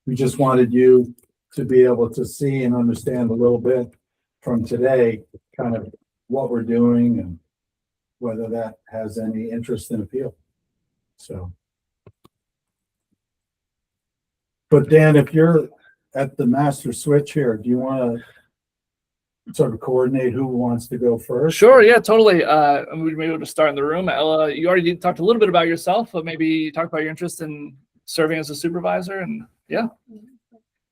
we just wanted you to be able to see and understand a little bit from today, kind of what we're doing and whether that has any interest and appeal. So, but Dan, if you're at the master switch here, do you want to sort of coordinate who wants to go first? Sure, yeah, totally. And we'd be able to start in the room. Ella, you already talked a little bit about yourself, but maybe talk about your interest in serving as a supervisor, and yeah.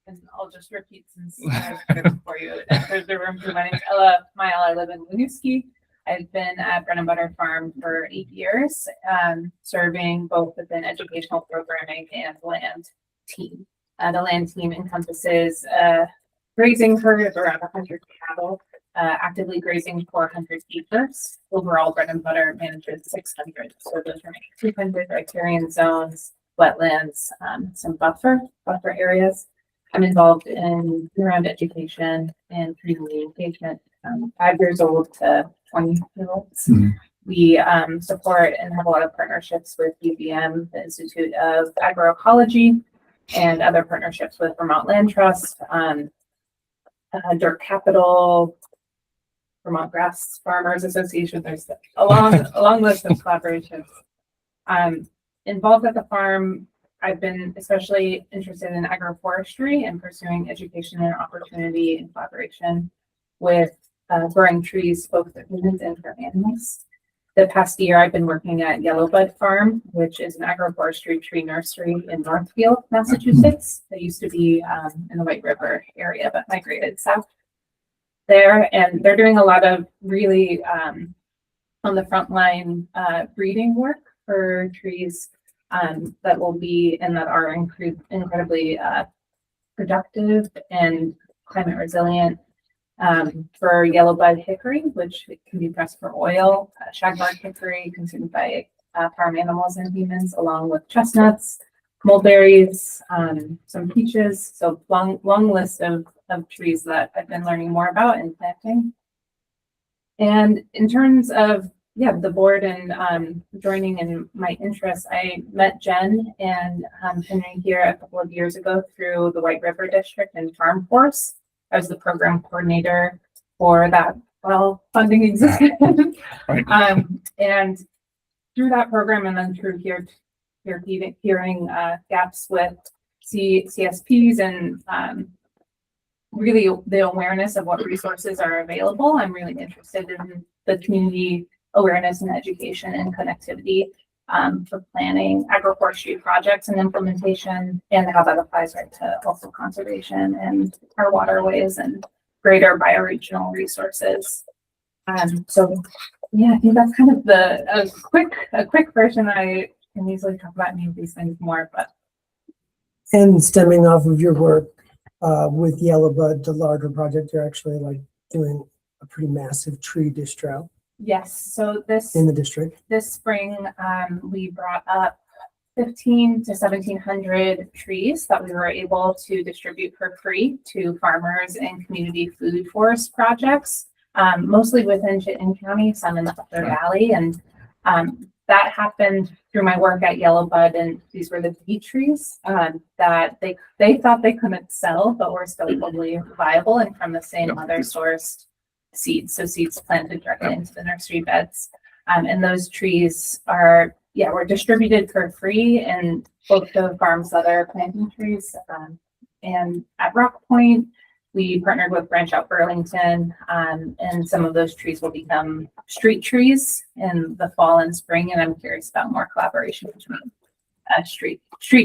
And I'll just repeat since I've been before you entered the room. My name is Ella Mayal. I live in Winooski. I've been at Bread and Butter Farm for 8 years, serving both within educational programming and land team. The land team encompasses grazing herd of around 100 cattle, actively grazing 400 acres. Overall, Bread and Butter manages 600. So those are 200 riparian zones, wetlands, some buffer areas. I'm involved in year-round education and community engagement, 5 years old to 20-year-olds. We support and have a lot of partnerships with UVM, the Institute of Agroecology, and other partnerships with Vermont Land Trust, Dirt Capital, Vermont Grass Farmers Association. There's a long list of collaborations. Involved at the farm, I've been especially interested in agroforestry and pursuing education and opportunity in collaboration with growing trees, both for humans and for animals. The past year, I've been working at Yellowbud Farm, which is an agroforestry tree nursery in Northfield, Massachusetts. They used to be in the White River area, but migrated south there. And they're doing a lot of really on the front line breeding work for trees that will be and that are incredibly productive and climate resilient. For yellowbud hickory, which can be pressed for oil, shagbark hickory consumed by farm animals and humans, along with chestnuts, mulberries, some peaches. So long list of trees that I've been learning more about and planting. And in terms of the board and joining in my interests, I met Jen and Henry here a couple of years ago through the White River District and Farm Force. I was the program coordinator for that while funding existed. And through that program and then through hearing gaps with CSPs and really the awareness of what resources are available, I'm really interested in the community awareness and education and connectivity for planning agroforestry projects and implementation, and how that applies right to also conservation and our waterways and greater bioregional resources. So yeah, I think that's kind of a quick version. I can easily talk about any of these things more, but. And stemming off of your work with Yellowbud, the larger project, you're actually like doing a pretty massive tree distro. Yes, so in the district. This spring, we brought up 1,500 to 1,700 trees that we were able to distribute for free to farmers and community food forest projects, mostly within Chittenden County, some in the Upper Valley. And that happened through my work at Yellowbud, and these were the bee trees that they thought they couldn't sell, but were still totally viable and from the same mother sourced seeds. So seeds planted directly into the nursery beds. And those trees were distributed for free in both the farms that are planting trees. And at Rock Point, we partnered with Branch Out Burlington, and some of those trees will become street trees in the fall and spring. And I'm curious about more collaboration between street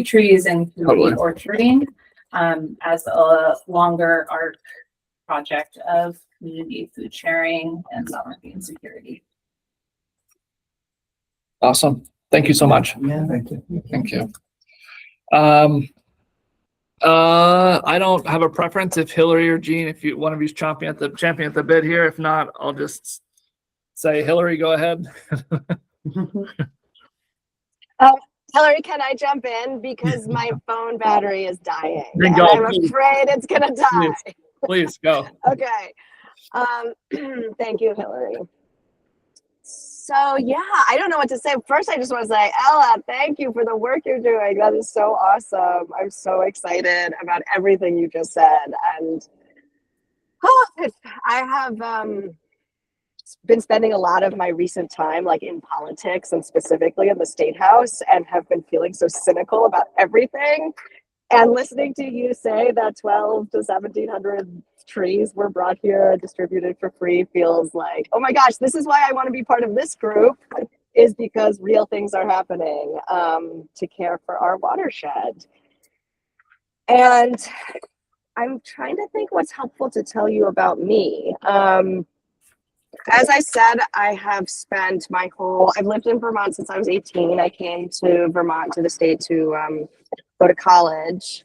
trees and community orcharding as a longer arc project of community food sharing and sovereignty and security. Awesome. Thank you so much. Yeah, Thank you. Thank you. I don't have a preference if Hillary or Jean, if one of you's champion at the bit here. If not, I'll just say Hillary, go ahead. Hillary, can I jump in because my phone battery is dying? Then And go, I'm please. afraid it's gonna die. Please go. Okay. Thank you, Hillary. So yeah, I don't know what to say. First, I just want to say, Ella, thank you for the work you're doing. That is so awesome. I'm so excited about everything you just said. And I have been spending a lot of my recent time like in politics and specifically in the state house, and have been feeling so cynical about everything. And listening to you say that 12 to 1700 trees were brought here and distributed for free feels like, oh my gosh, this is why I want to be part of this group, is because real things are happening to care for our watershed. And I'm trying to think what's helpful to tell you about me. As I said, I have spent I've lived in Vermont since I was 18. I came to Vermont, to the state, to go to college.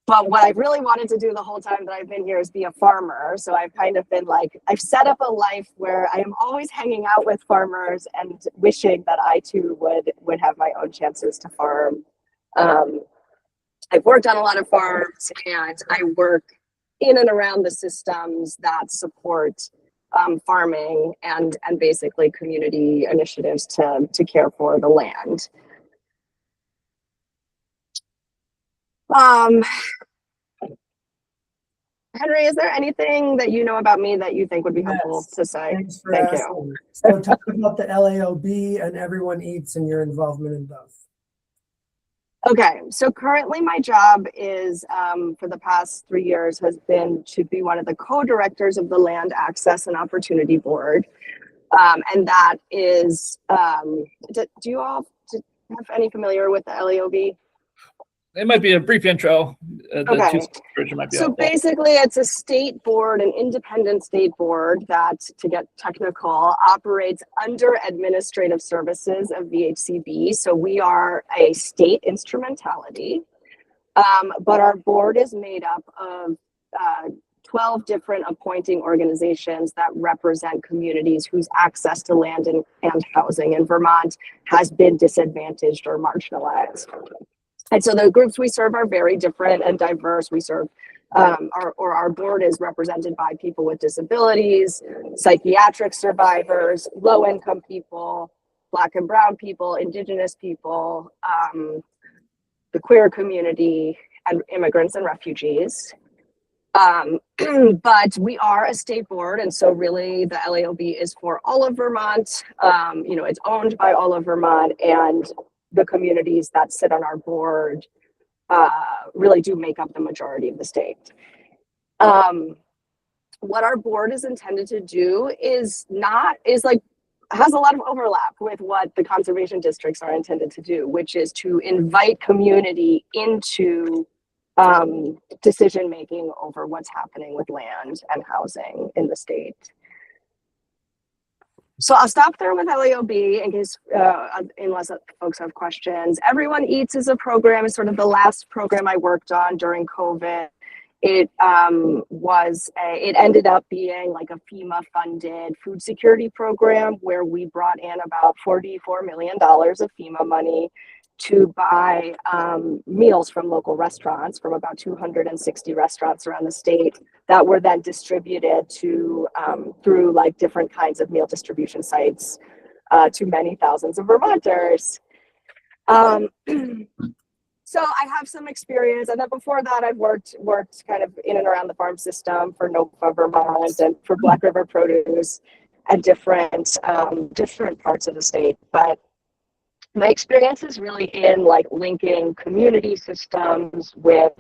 But what I've really wanted to do the whole time that I've been here is be a farmer. So I've kind of been like, I've set up a life where I am always hanging out with farmers and wishing that I too would have my own chances to farm. I've worked on a lot of farms, and I work in and around the systems that support farming and basically community initiatives to care for the land. Henry, is there anything that you know about me that you think would be helpful to say? Thanks for Thank asking. you. So talk about the LAOB and Everyone Eats and your involvement in both. Okay, so currently my job is, for the past 3 years, has been to be one of the co-directors of the Land Access and Opportunity Board. And that is, do you all have any familiar with the LAOB? It might be a brief intro. The Okay. version might be So helpful. basically, it's a state board, an independent state board that, to get technical, operates under administrative services of VHCB. So we are a state instrumentality, but our board is made up of 12 different appointing organizations that represent communities whose access to land and housing in Vermont has been disadvantaged or marginalized. And so the groups we serve are very different and diverse. We serve, our board is represented by people with disabilities, psychiatric survivors, low-income people, Black and Brown people, Indigenous people, the queer community, and immigrants and refugees. But we are a state board, and so really the LAOB is for all of Vermont. It's owned by all of Vermont, and the communities that sit on our board really do make up the majority of the state. What our board is intended to do has a lot of overlap with what the conservation districts are intended to do, which is to invite community into decision-making over what's happening with land and housing in the state. So I'll stop there with LAOB in case, unless folks have questions. Everyone Eats is a program, is sort of the last program I worked on during COVID. It ended up being like a FEMA-funded food security program where we brought in about $44 million of FEMA money to buy meals from local restaurants, from about 260 restaurants around the state, that were then distributed to through like different kinds of meal distribution sites to many thousands of Vermonters. So I have some experience, and then before that, I've worked kind of in and around the farm system for NOFA Vermont and for Black River Produce and different parts of the state. But my experience is really in like linking community systems with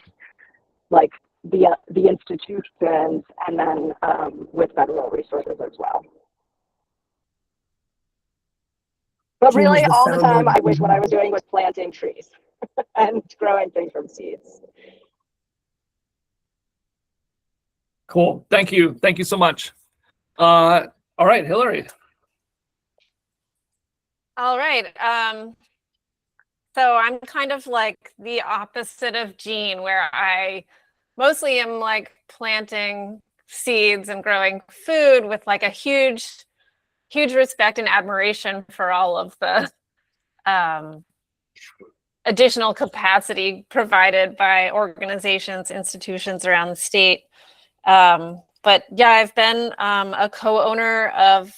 like the institutions, and then with federal resources as well. But really, all the time, I wish what I was doing was planting trees and growing things from seeds. Cool. Thank you. Thank you so much. All right, Hillary. All right. So I'm kind of like the opposite of Jean, where I mostly am like planting seeds and growing food with like a huge respect and admiration for all of the additional capacity provided by organizations, institutions around the state. But yeah, I've been a co-owner of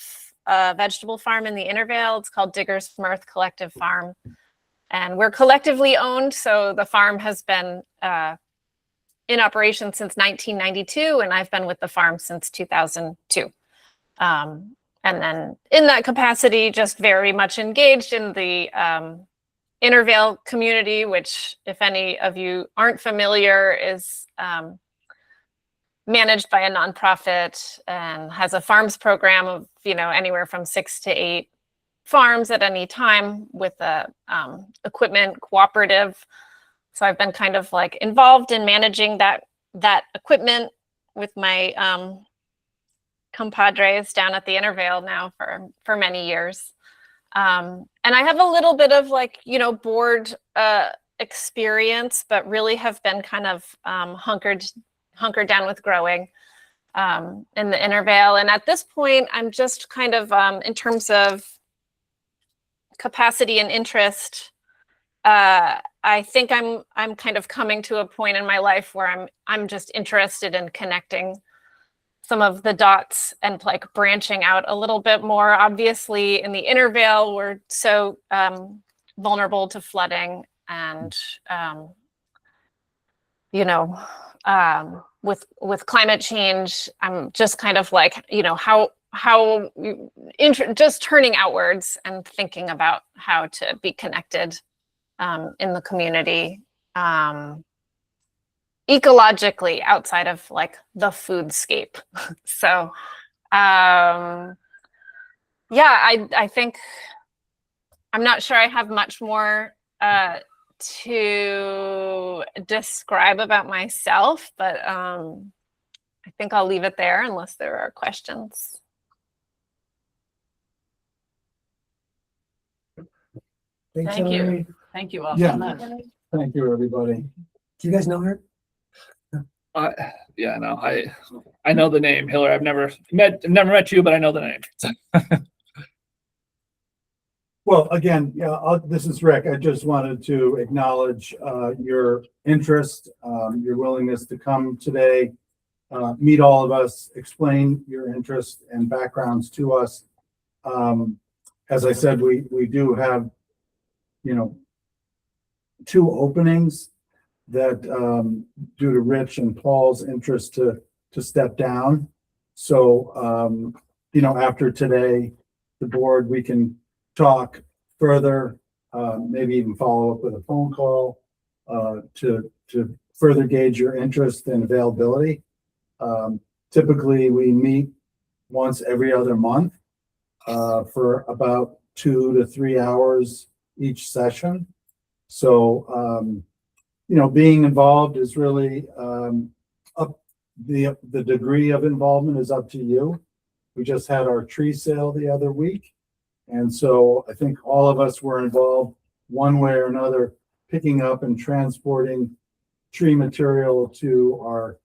a vegetable farm in the Intervale. It's called Diggers Mirth Collective Farm. And we're collectively owned, so the farm has been in operation since 1992, and I've been with the farm since 2002. And then in that capacity, just very much engaged in the Intervale community, which, if any of you aren't familiar, is managed by a nonprofit and has a farms program of, anywhere from 6 to 8 farms at any time with a equipment cooperative. So I've been kind of like involved in managing that equipment with my compadres down at the Intervale now for many years. And I have a little bit of board experience, but really have been kind of hunkered down with growing in the Intervale. And at this point, I'm just kind of in terms of capacity and interest, I think I'm kind of coming to a point in my life where I'm just interested in connecting some of the dots and like branching out a little bit more. Obviously, in the Intervale, we're so vulnerable to flooding, and with climate change, I'm just kind of like, just turning outwards and thinking about how to be connected in the community, ecologically, outside of like the foodscape. So I think I'm not sure I have much more to describe about myself, but I think I'll leave it there unless there are questions. Thanks, Thank you. Hillary. Thank you all Yeah. so much. Thank you, everybody. Do you guys know her? Yeah, no, I know the name Hillary. I've never met you, but I know the name. Well, again, this is Rick. I just wanted to acknowledge your interest, your willingness to come today, meet all of us, explain your interest and backgrounds to us. As I said, we do have, 2 openings that, due to Rich and Paul's interest to step down. So, after today, the board, we can talk further, maybe even follow up with a phone call to further gauge your interest and availability. Typically, we meet once every other month for about 2 to 3 hours each session. So, being involved is really up. The degree of involvement is up to you. We just had our tree sale the other week. And so I think all of us were involved one way or another, picking up and transporting tree material to our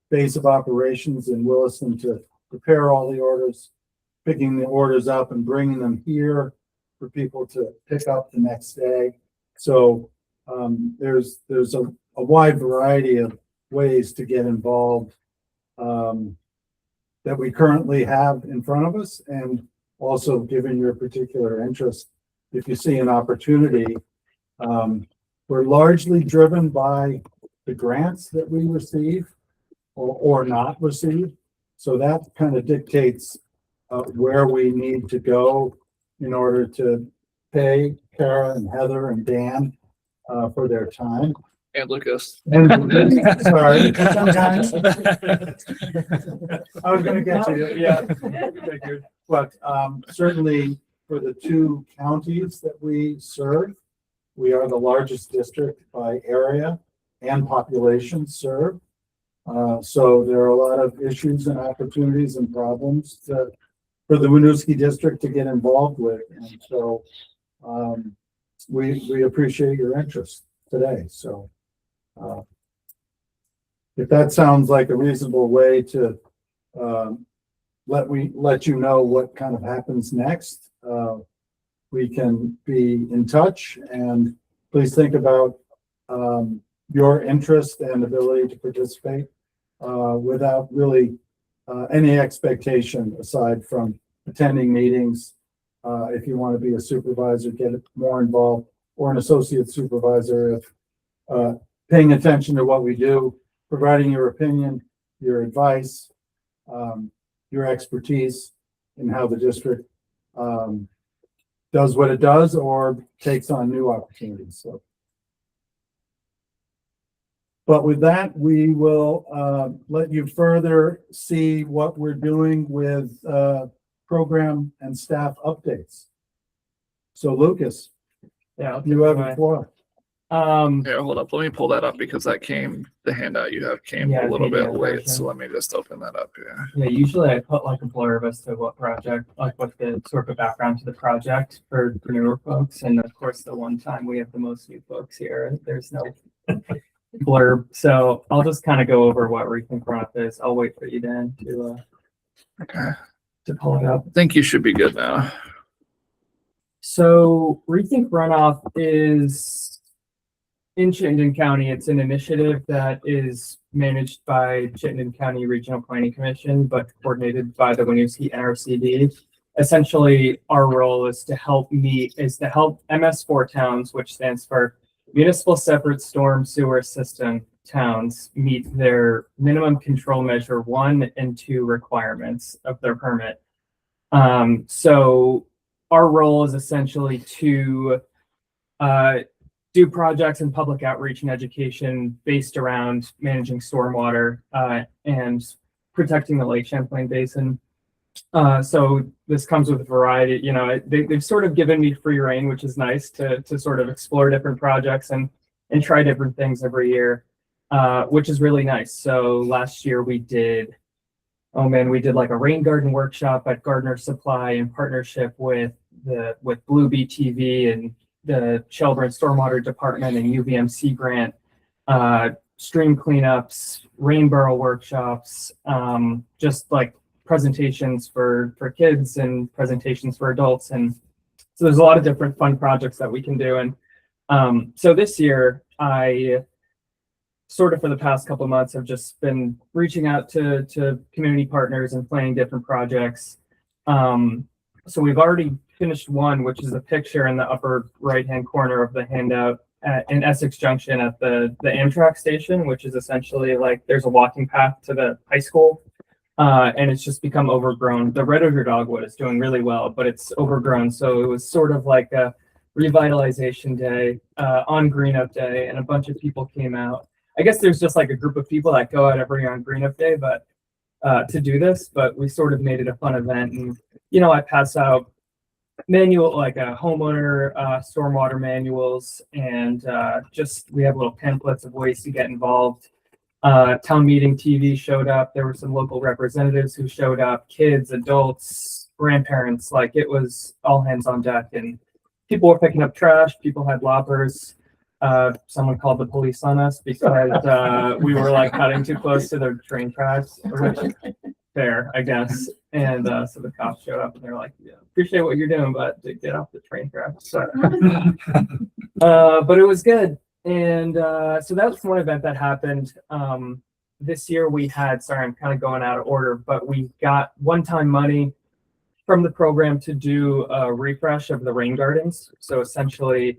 base of operations in Williston to prepare all the orders, picking the orders up and bringing them here for people to pick up the next day. So there's a wide variety of ways to get involved that we currently have in front of us. And also, given your particular interest, if you see an opportunity, we're largely driven by the grants that we receive or not receive. So that kind of dictates where we need to go in order to pay Kara and Heather and Dan for their time. And Lucas. And sorry. Sometimes. I was gonna get to you, yeah. Figured. But certainly for the 2 counties that we serve, we are the largest district by area and population served. So there are a lot of issues and opportunities and problems for the Winooski district to get involved with. And so we appreciate your interest today. So if that sounds like a reasonable way to let you know what kind of happens next, we can be in touch and please think about your interest and ability to participate without really any expectation aside from attending meetings. If you want to be a supervisor, get more involved, or an associate supervisor, if paying attention to what we do, providing your opinion, your advice, your expertise in how the district does what it does or takes on new opportunities. So, but with that, we will let you further see what we're doing with program and staff updates. So Lucas, Yeah. you have the floor. Here, hold up. Let me pull that up because the handout you have came Yeah, a little bit PDF late. version. So let me just open that up here. Yeah, usually I put like a blurb as to what project, like what the sort of background to the project for newer folks. And of course, the one time we have the most new folks here, there's no blurb. So I'll just kind of go over what Rethink Runoff is. I'll wait for you, Dan, to pull it up. I think you should be good now. So Rethink Runoff is in Chittenden County. It's an initiative that is managed by Chittenden County Regional Planning Commission, but coordinated by the Winooski NRCD. Essentially, our role is to help MS4 towns, which stands for Municipal Separate Storm Sewer System towns, meet their minimum control measure 1 and 2 requirements of their permit. So our role is essentially to do projects and public outreach and education based around managing stormwater and protecting the Lake Champlain Basin. So this comes with a variety, they've sort of given me free reign, which is nice to sort of explore different projects and try different things every year, which is really nice. So last year we did like a rain garden workshop at Gardner Supply in partnership with Blue Bee TV and the Shelburne Stormwater Department and UVMC grant, stream cleanups, rain barrel workshops, just like presentations for kids and presentations for adults. And so there's a lot of different fun projects that we can do. And so this year, I sort of for the past couple of months have just been reaching out to community partners and planning different projects. So we've already finished one, which is a picture in the upper right-hand corner of the handout in Essex Junction at the Amtrak station, which is essentially like there's a walking path to the high school, and it's just become overgrown. The Red Oak Dogwood is doing really well, but it's overgrown. So it was sort of like a revitalization day on Green Up Day, and a bunch of people came out. I guess there's just like a group of people that go out every year on Green Up Day, but to do this, but we sort of made it a fun event. And, I pass out like a homeowner stormwater manuals, and we have little pamphlets of ways to get involved. Town meeting TV showed up. There were some local representatives who showed up, kids, adults, grandparents, like it was all hands on deck, and people were picking up trash. People had loppers. Someone called the police on us because we were like cutting too close to their train tracks, which fair, I guess. And so the cops showed up and they're like, yeah, appreciate what you're doing, but to get off the train tracks. So, but it was good. And so that was one event that happened. This year we had, sorry, I'm kind of going out of order, but we got one-time money from the program to do a refresh of the rain gardens. So essentially,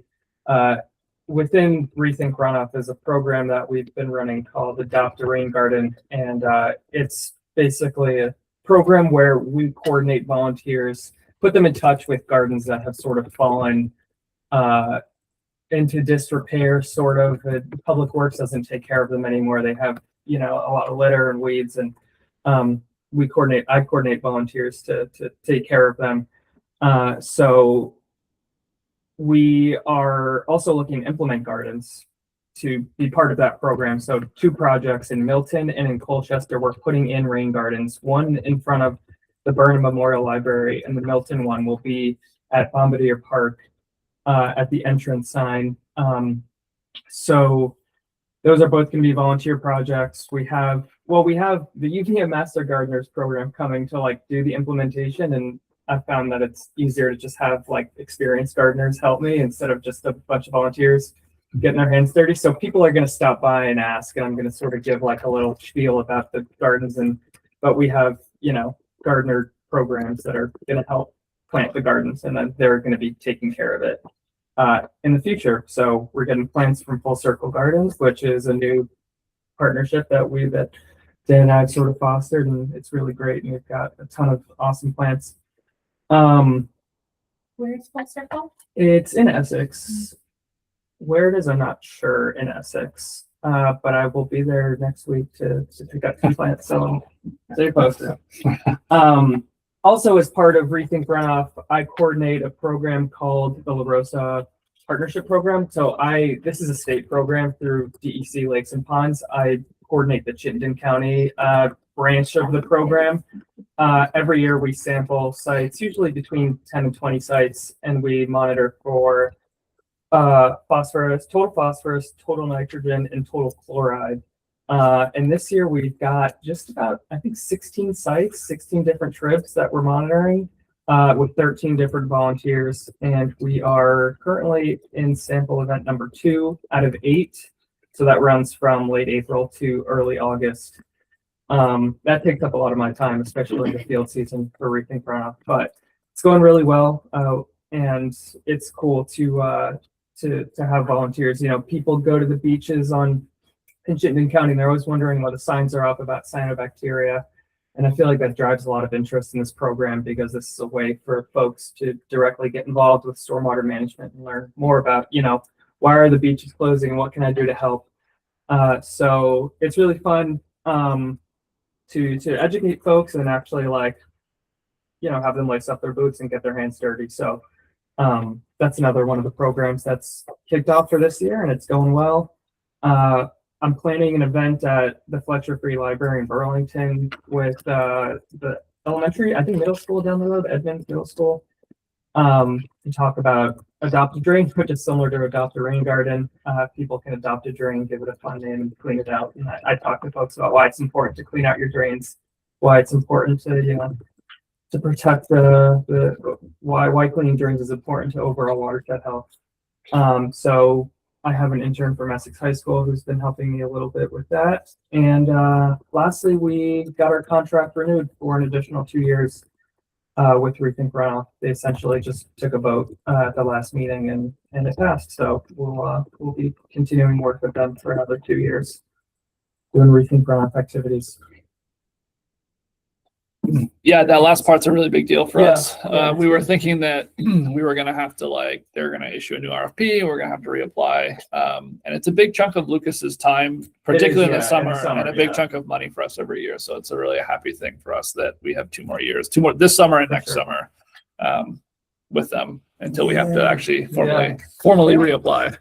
within Rethink Runoff is a program that we've been running called Adopt a Rain Garden. And it's basically a program where we coordinate volunteers, put them in touch with gardens that have sort of fallen into disrepair, sort of. Public Works doesn't take care of them anymore. They have, a lot of litter and weeds, and I coordinate volunteers to take care of them. So we are also looking to implement gardens to be part of that program. So 2 projects in Milton and in Colchester, we're putting in rain gardens, one in front of the Burnham Memorial Library, and the Milton one will be at Bombardier Park at the entrance sign. So those are both going to be volunteer projects. We have the UVM Master Gardeners program coming to do the implementation, and I found that it's easier to just have experienced gardeners help me instead of just a bunch of volunteers. getting their hands dirty. So people are going to stop by and ask, and I'm going to sort of give like a little spiel about the gardens. But we have, gardener programs that are going to help plant the gardens, and then they're going to be taking care of it in the future. So we're getting plants from Full Circle Gardens, which is a new partnership that Dan and I have sort of fostered, and it's really great. And we've got a ton of awesome plants. Where's Full Circle? It's in Essex. Where it is, I'm not sure in Essex. But I will be there next week to pick up some plants. So stay posted. Also, as part of Rethink Runoff, I coordinate a program called the La Rosa Partnership Program. So this is a state program through DEC Lakes and Ponds. I coordinate the Chittenden County branch of the program. Every year we sample sites, usually between 10 and 20 sites, and we monitor for phosphorus, total nitrogen, and total chloride. And this year we've got just about, I think, 16 sites, 16 different trips that we're monitoring with 13 different volunteers. And we are currently in sample event number 2 out of 8. So that runs from late April to early August. That takes up a lot of my time, especially in the field season for Rethink Runoff, but it's going really well. And it's cool to have volunteers. People go to the beaches in Chittenden County, and they're always wondering why the signs are up about cyanobacteria. And I feel like that drives a lot of interest in this program, because this is a way for folks to directly get involved with stormwater management and learn more about, why are the beaches closing and what can I do to help? So it's really fun to educate folks and actually have them lace up their boots and get their hands dirty. So that's another one of the programs that's kicked off for this year, and it's going well. I'm planning an event at the Fletcher Free Library in Burlington with the elementary, I think middle school down the road, Edmonds Middle School, to talk about Adopt a Drain, which is similar to Adopt a Rain Garden. People can adopt a drain, give it a fun name, and clean it out. And I talk to folks about why it's important to clean out your drains, why it's important to protect why cleaning drains is important to overall watershed health. So I have an intern from Essex High School who's been helping me a little bit with that. And lastly, we got our contract renewed for an additional 2 years with Rethink Runoff. They essentially just took a vote at the last meeting and it passed. So we'll be continuing work with them for another 2 years doing Rethink Runoff activities. Yeah, that last part's a really big deal for Yeah, us. yeah, We were thinking that we were going to have to they're going to issue a new RFP. We're going to have to reapply. And it's a big chunk of Lucas's time, particularly in the summer, and a big chunk of money for us every year. So it's a really happy thing for us that we have 2 more years, 2 more this summer and next summer with them until we have to actually formally reapply.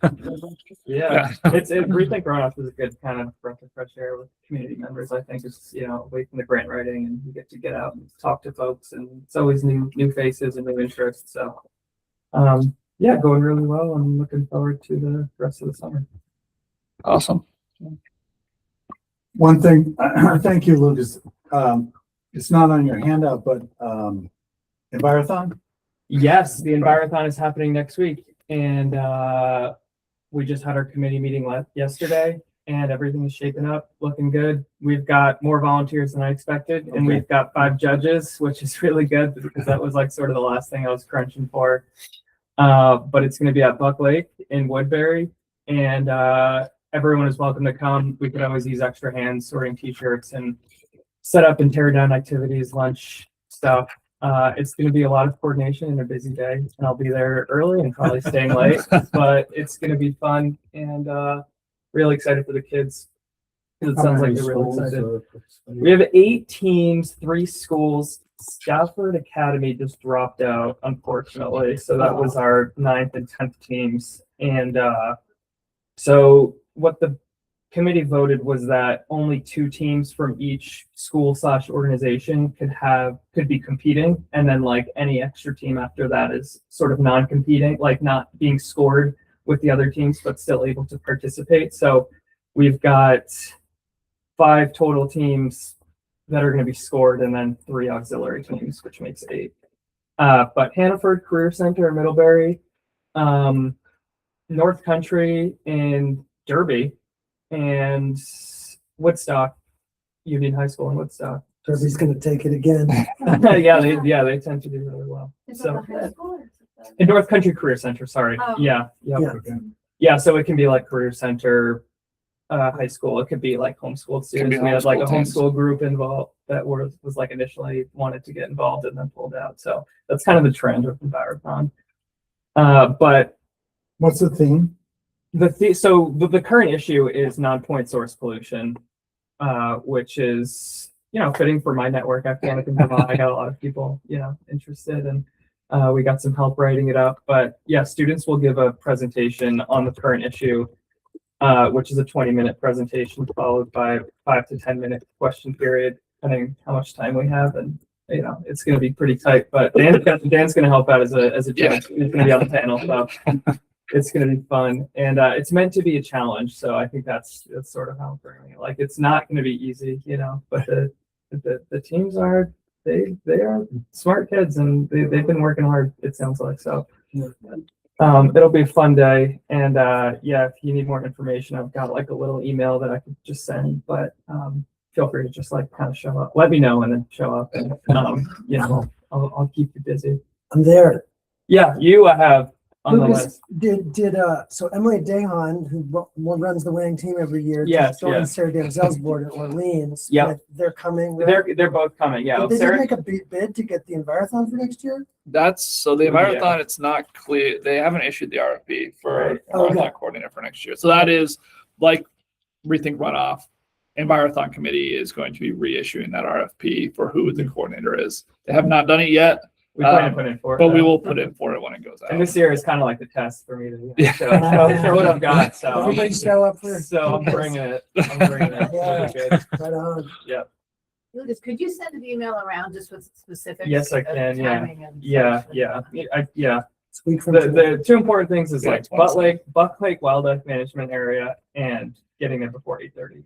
Yeah, it's Rethink Runoff is a good kind of breath of fresh air with community members. I think it's away from the grant writing, and you get out and talk to folks, and it's always new faces and new interests. So going really well. I'm looking forward to the rest of the summer. Awesome. One thing, thank you, Lucas. It's not on your handout, but Envirothon? Yes, the Envirothon is happening next week, and we just had our committee meeting yesterday, and everything is shaping up, looking good. We've got more volunteers than I expected, and we've got 5 judges, which is really good because that was sort of the last thing I was crunching for. But it's going to be at Buck Lake in Woodbury, and everyone is welcome to come. We could always use extra hands sorting t-shirts and set up and tear down activities, lunch stuff. It's going to be a lot of coordination and a busy day, and I'll be there early and probably staying late, but it's going to be fun, and really excited for the kids. It sounds like they're really excited. We have 8 teams, 3 schools. Stafford Academy just dropped out, unfortunately. So that was our 9th and 10th teams. And so what the committee voted was that only 2 teams from each school/organization could be competing, and then any extra team after that is sort of non-competing, not being scored with the other teams, but still able to participate. So we've got 5 total teams that are going to be scored, and then 3 auxiliary teams, which makes 8. But Hannaford Career Center in Middlebury, North Country in Derby and Woodstock, Union High School in Woodstock. Derby's gonna take it again. They tend to do really well. Is So that the high school or is it the? in North Country Career Center, sorry. Oh. Yeah. So it can be like Career Center, high school. It could be like homeschooled students. We had like a homeschool teams. homeschool group involved that was like initially wanted to get involved and then pulled out. So that's kind of the trend with Envirothon. But What's the theme? so the current issue is non-point source pollution, which is, fitting for my network. I feel like in Vermont, I got a lot of people, interested, and we got some help writing it up. But yeah, students will give a presentation on the current issue, which is a 20-minute presentation followed by 5 to 10-minute question period, depending how much time we have. And it's going to be pretty tight. But Dan's going to help out as a judge. He's going to be on the panel, so it's going to be fun. And it's meant to be a challenge. So I think that's sort of how I'm framing it. Like, it's not going to be easy, but the teams are, they are smart kids, and they've been working hard, it sounds like. So it'll be a fun day. And if you need more information, I've got like a little email that I could just send, but feel free to just like kind of show up. Let me know and then show up, and I'll keep you busy. I'm there. Yeah, you have on the Lucas, list. so Emily Dahan, who runs the winning team every year, Yes, just joined yes. Sarah Danzel's board in Orleans. Yep. They're coming. Right? They're both coming. Yeah, Did they Sarah- make a bid to get the Envirothon for next year? That's so the Yeah. Envirothon, it's not clear. They haven't issued the RFP for Right. Envirothon coordinator for next year. So that is like Rethink Runoff. Envirothon committee is going to be reissuing that RFP for who the coordinator is. They have not done it yet, we plan to put in for it, but we though. will put in for it when it goes out. And this year is kind of like the test for me to Yeah. show what I've got. So Everybody show up for. I'm bringing it. I'm bringing it. Yeah. Really good. Right on. Yep. Lucas, could you send an email around just with specifics? Yes, I of can, yeah. timing and Yeah. such? Yeah. It's a week from The today. 2 important things is Yeah, like it's Wednesday. Buck Lake Wildlife Management Area and getting there before 8:30.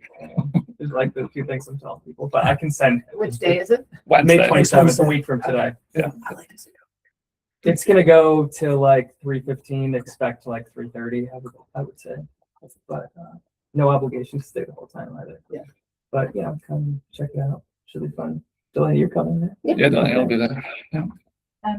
Is like the 2 things I'm telling people. But I can send Which day is it? Wednesday. May 27th, a week from today. I like to see. It's gonna go to like 3:15. Expect like 3:30. I would say, but no obligation to stay the whole time either. Yeah. But yeah, come check it out. Should be fun. Delaney, you're coming there. Yeah, I'll do that. Yeah.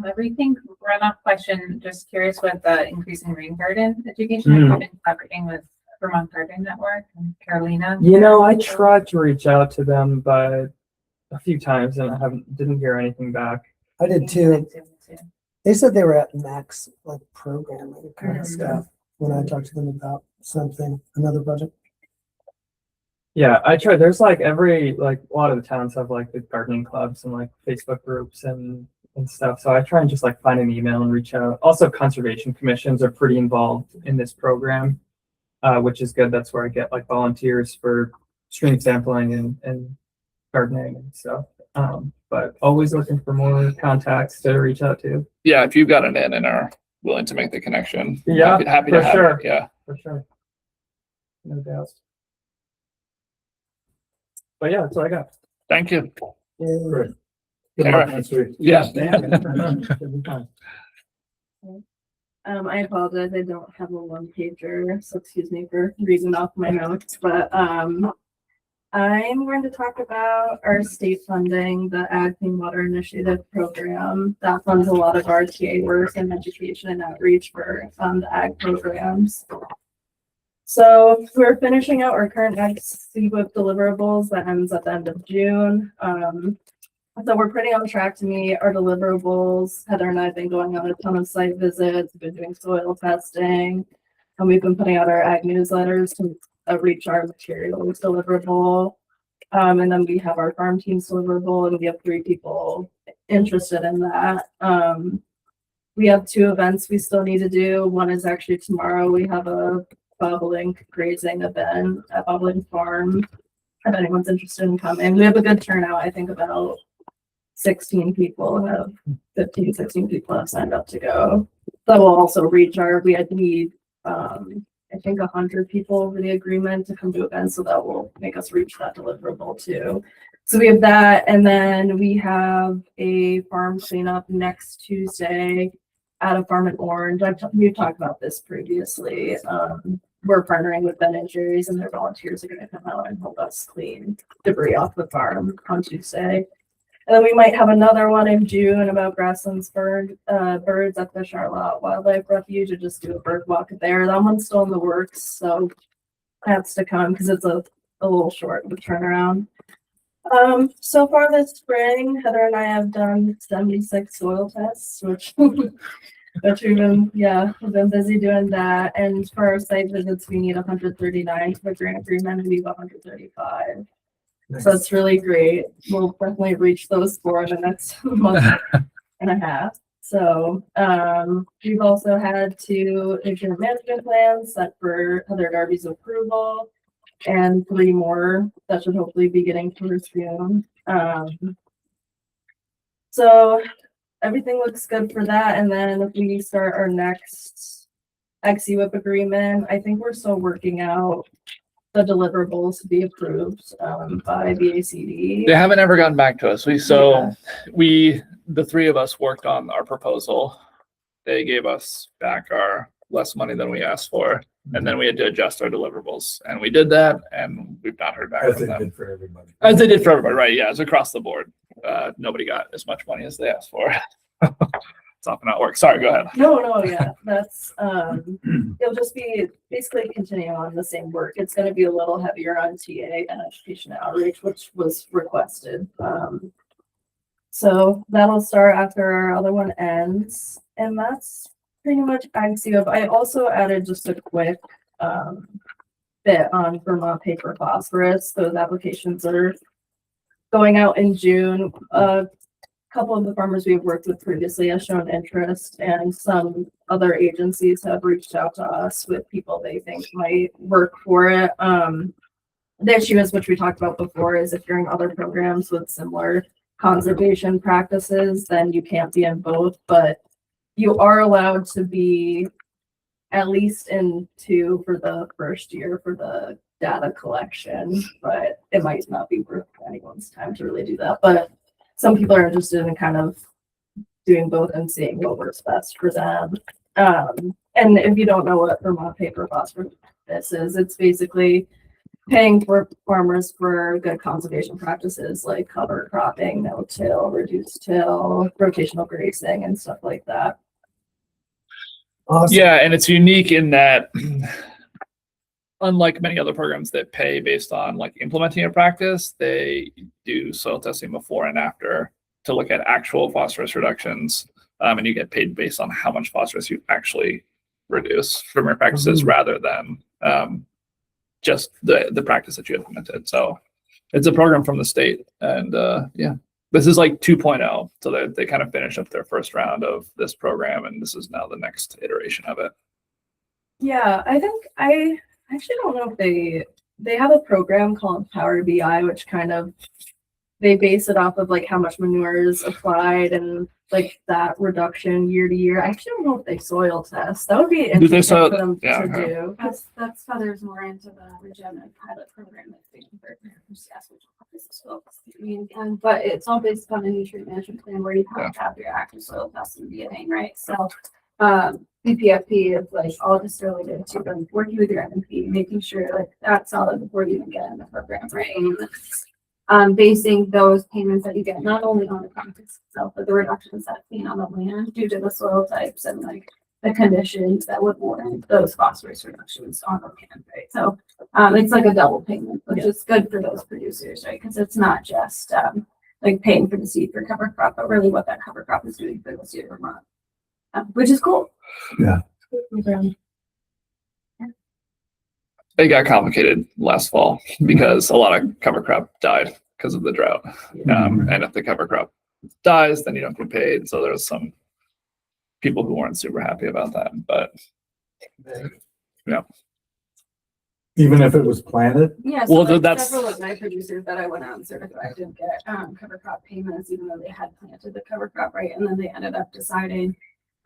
Everything runoff question, just curious with the increasing rain garden education, Mm. I've been collaborating with Vermont Garden Network and Carolina. I tried to reach out to them, but a few times, and I didn't hear anything back. I did too. They said they were at max like programming kind of Mhm. stuff when I talked to them about another budget. Yeah, I tried. There's like a lot of the towns have like the gardening clubs and like Facebook groups and stuff. So I try and just like find an email and reach out. Also, conservation commissions are pretty involved in this program, which is good. That's where I get like volunteers for stream sampling and gardening and stuff. But always looking for more contacts to reach out to. Yeah, if you've got an in and are willing to make the connection, Yeah, happy for to have sure. it. Yeah. For sure. No doubt. But yeah, that's all I got. Thank you. Great. Good Good luck luck next week. Yeah. I apologize, I don't have a one pager, so excuse me for reading off my notes, but I'm going to talk about our state funding, the Ag Clean Water Initiative program. That funds a lot of our TA work and education and outreach for the ag programs. So we're finishing out our current ag CWIP deliverables that ends at the end of June. So we're pretty on track to meet our deliverables. Heather and I have been going on a ton of site visits, been doing soil testing, and we've been putting out our ag newsletters to reach our materials deliverable. And then we have our farm teams deliverable, and we have 3 people interested in that. We have 2 events we still need to do. One is actually tomorrow. We have a bobolink grazing event at Bobolink Farm. If anyone's interested in coming, we have a good turnout. I think about 16 people have 15, 16 people have signed up to go. That will also reach we had need, I think 100 people over the agreement to come to events, so that will make us reach that deliverable too. So we have that, and then we have a farm cleanup next Tuesday at a farm in Orange. We've talked about this previously. We're partnering with Ben and Jerry's, and their volunteers are going to come out and help us clean debris off the farm on Tuesday. And then we might have another one in June about grasslands birds at the Charlotte Wildlife Refuge, or just do a bird walk there. That one's still in the works, so that's to come because it's a little short of a turnaround. So far this spring, Heather and I have done 76 soil tests, which we've been busy doing that. And for our site visits, we need 139 for the grant agreement, and we have 135. Nice. So it's really great. We'll definitely reach those for the next month and a half. So we've also had 2 incident management plans set for Heather Darby's approval, and 3 more that should hopefully be getting to her soon. So everything looks good for that. And then if we start our next XUIP agreement, I think we're still working out the deliverables to be approved by VACD. They haven't ever gotten back to us. The 3 of us worked on our proposal. They gave us back our less money than we asked for, and then we had to adjust our deliverables, and we did that, and we've not heard back from them. for everybody. As they did for everybody, right? Yeah, it's across the board. Nobody got as much money as they asked for. It's often not work. Sorry, go ahead. No, yeah, that's it'll just be basically continuing on the same work. It's going to be a little heavier on TA and education outreach, which was requested. So that'll start after our other one ends, and that's pretty much XUIP. I also added just a quick bit on Vermont paper phosphorus. Those applications are going out in June. Couple of the farmers we've worked with previously have shown interest, and some other agencies have reached out to us with people they think might work for it. The issue is, which we talked about before, is if you're in other programs with similar conservation practices, then you can't be in both, but you are allowed to be at least in 2 for the first year for the data collection, but it might not be worth anyone's time to really do that. But some people are interested in kind of doing both and seeing what works best for them. And if you don't know what Vermont paper phosphorus is, it's basically paying for farmers for good conservation practices like cover cropping, no-till, reduced till, rotational grazing, and stuff like that. Awesome. Yeah, and it's unique in that unlike many other programs that pay based on like implementing a practice, they do soil testing before and after to look at actual phosphorus reductions. And you get paid based on how much phosphorus you actually reduce from your practices rather than just the practice that you implemented. So it's a program from the state, and yeah, this is like 2.0. So they kind of finish up their first round of this program, and this is now the next iteration of it. Yeah, I think I actually don't know if they have a program called Power BI, which kind of they base it off of like how much manure is applied and like that reduction year to year. I actually don't know if they soil test. That would be interesting for them to do. That's feathers more into the regenerative pilot program that's being for soil testing. But it's all based upon a nutrient management plan where you have to have your active soil testing DNA, right? So BPFP is like all just related to them working with your NMP, making sure like that's solid before you even get in the program, right? And basing those payments that you get not only on the practice itself, but the reductions that seen on the land due to the soil types and like the conditions that would warrant those phosphorus reductions on the land, right? So it's like a double payment, which is good for those producers, right? Because it's not just like paying for the seed for cover crop, but really what that cover crop is doing for the state of Vermont, which is cool. Yeah. It got complicated last fall because a lot of cover crop died because of the drought. And if the cover crop dies, then you don't get paid. So there's some people who weren't super happy about that, but yeah. Even if it was planted? Yeah, so Well, like that's several of my producers that I went out and certified did get cover crop payments, even though they had planted the cover crop, right? And then they ended up deciding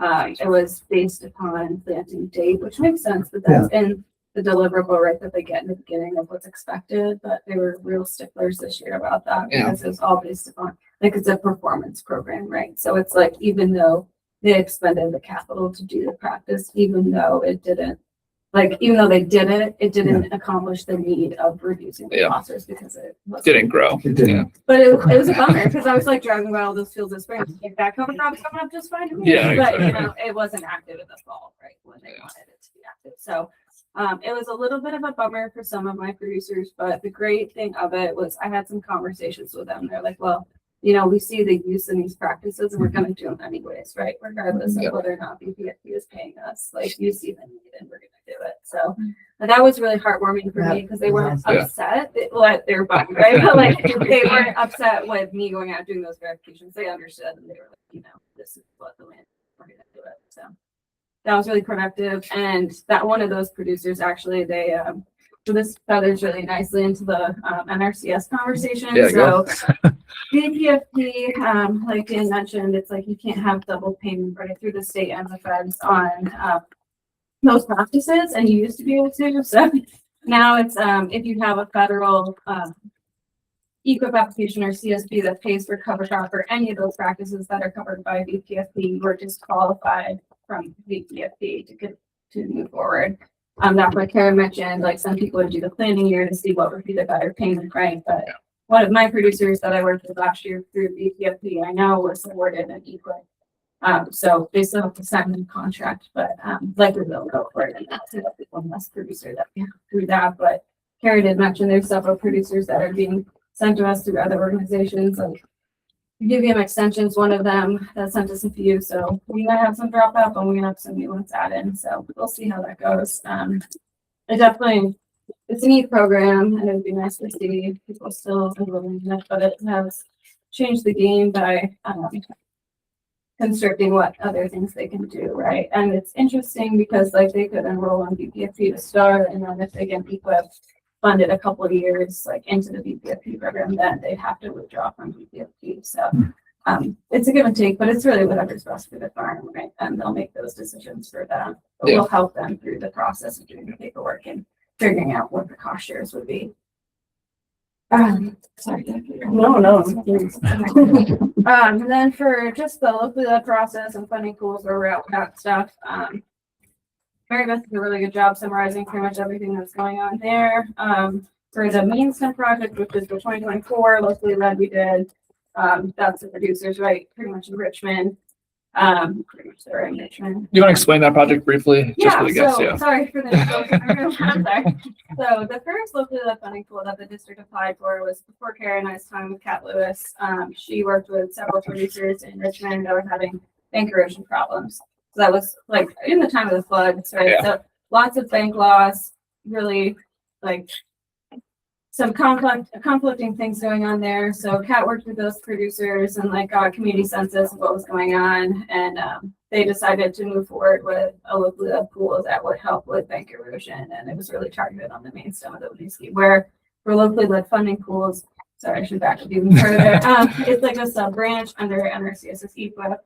it was based upon planting date, which makes sense, but that's in the deliverable, right, that they get in the beginning of what's expected. But they were real sticklers this year about that because it was all based upon, like, it's a performance program, right? So it's like, even though they expended the capital to do the practice, even though it didn't, like, even though they did it, it didn't accomplish the need of reducing the Yeah. phosphorus because it wasn't. Didn't grow. It didn't. But it was a bummer because I was like driving by all those fields this spring. Like, that cover crop's coming up just fine. to me. Yeah, But you exactly. know, it wasn't active in the fall, right? When they wanted it to be active. So it was a little bit of a bummer for some of my producers, but the great thing of it was I had some conversations with them. They're like, well, you know, we see the use in these practices and we're going to do them anyways, right? Regardless of whether or not BPFP is paying us, like you see the need and we're going to do it. So and that was really heartwarming for me because they weren't upset. They were bummed, right? But like they weren't upset with me going out doing those verifications. They understood and they were like, you know, this is what the land, we're going to do it. So that was really productive. And that one of those producers actually, they so this feathers really nicely into the NRCS conversation. Yeah, so BPFP, like Dan mentioned, it's like you can't have double payment right through the state and the feds on those practices, and you used to be able to. So now it's if you have a federal EQIP application or CSP that pays for cover crop or any of those practices that are covered by BPFP, you're disqualified from BPFP to move forward. That's what Kara mentioned, like some people would do the planning year to see what would be the better payment, right? But one of my producers that I worked with last year through BPFP, I know was awarded an EQIP. So they still have to sign the contract, but likely they'll go for it. And that's one less producer that we have through that. But Kara did mention there's several producers that are being sent to us through other organizations. Like UVM Extensions, one of them that sent us a few. So we might have some drop out, but we might have some new ones add in. So we'll see how that goes. It definitely, it's a neat program and it would be nice to see people still enrolling in it, but it has changed the game by constricting what other things they can do, right? And it's interesting because like they could enroll on BPFP to start, and then if they get EQIP funded a couple of years like into the BPFP program, then they'd have to withdraw from BPFP. So it's a give and take, but it's really whatever's best for the farm, right? And they'll make those decisions for them. But we'll help them through the process of doing the paperwork and figuring out what the cost shares would be. Sorry. No. And then for just the locally led process and funding pools where we're at with that stuff, Mary Beth did a really good job summarizing pretty much everything that's going on there. For the Main STEM project, which is the 2024 locally led, we did, that's the producers, right? Pretty much in Richmond. Pretty much they're in Richmond. You want to explain that project briefly? Just for the guests, so sorry for the I'm sorry. So the first locally led funding pool that the district applied for was before Kara and I's time with Kat Lewis. She worked with several producers in Richmond that were having bank erosion problems. So that was like in the time of the floods, right? Yeah. So lots of bank loss, really like some conflicting things going on there. So Kat worked with those producers and like got a community census of what was going on. And they decided to move forward with a locally led pool that would help with bank erosion. And it was really targeted on the main stem of the Winooski, where for locally led funding pools, sorry, I should back up even further. It's like a sub branch under NRCS's EQIP.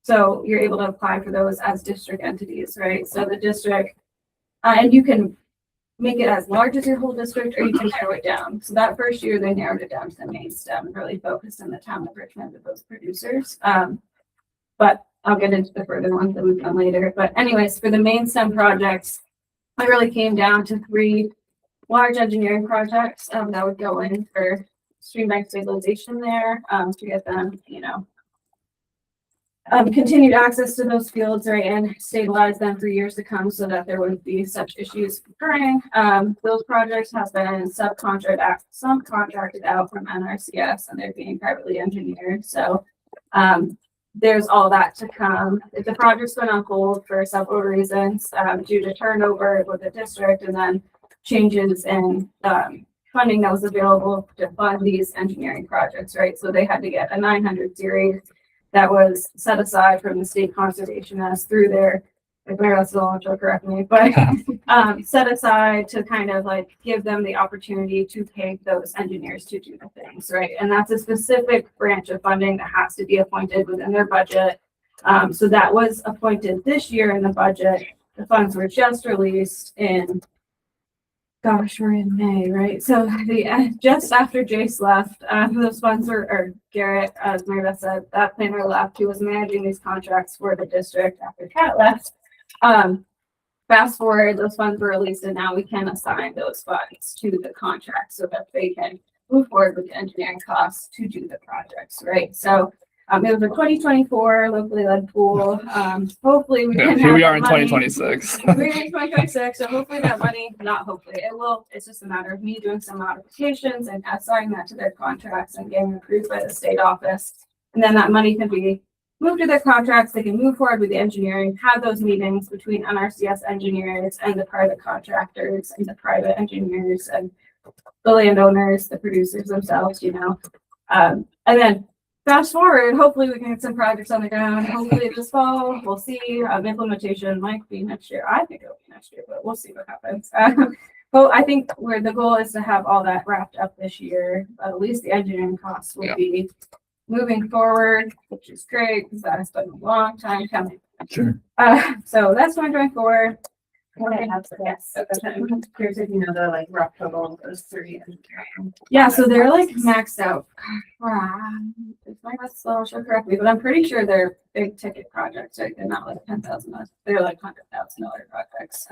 So you're able to apply for those as district entities, right? So the district, and you can make it as large as your whole district, or you can narrow it down. So that first year, they narrowed it down to the main stem and really focused in the town of Richmond with those producers. But I'll get into the further ones that we've done later. But anyways, for the main stem projects, it really came down to 3 large engineering projects that would go in for stream bank stabilization there to get them, you know, continued access to those fields, right, and stabilize them for years to come so that there wouldn't be such issues occurring. Those projects have been subcontracted out from NRCS, and they're being privately engineered. So there's all that to come. The project's been on hold for several reasons due to turnover with the district and then changes in funding that was available to fund these engineering projects, right? So they had to get a 900 series that was set aside from the state conservationists through their, if Mary will correct me, but set aside to kind of like give them the opportunity to pay those engineers to do the things, right? And that's a specific branch of funding that has to be appointed within their budget. So that was appointed this year in the budget. The funds were just released in gosh, we're in May, right? So the just after Jace left, the sponsor or Garrett, as Mary Beth said, that planner left, who was managing these contracts for the district after Kat left. Fast forward, those funds were released, and now we can assign those funds to the contract so that they can move forward with the engineering costs to do the projects, right? So it was a 2024 locally led pool. Hopefully we Yeah, can. here we have are in that money. 2026. We're in 2026, so hopefully that money, not hopefully, it will. It's just a matter of me doing some modifications and assigning that to their contracts and getting approved by the state office. And then that money can be moved to their contracts. They can move forward with the engineering, have those meetings between NRCS engineers and the private contractors and the private engineers and the landowners, the producers themselves, you know. And then fast forward, hopefully we can get some projects on the ground. Hopefully this fall, we'll see. Implementation might be next year. I think it'll be next year, but we'll see what happens. Well, I think where the goal is to have all that wrapped up this year. At least the engineering costs will be moving forward, which is great because that has been a long time coming. Sure. So that's 2024. Yes. Here's if you know the like rough total of those three. Yeah, so they're like maxed out. If my math's slow, she'll correct me, but I'm pretty sure they're big ticket projects, right? They're not like $10,000. They're like $100,000 projects.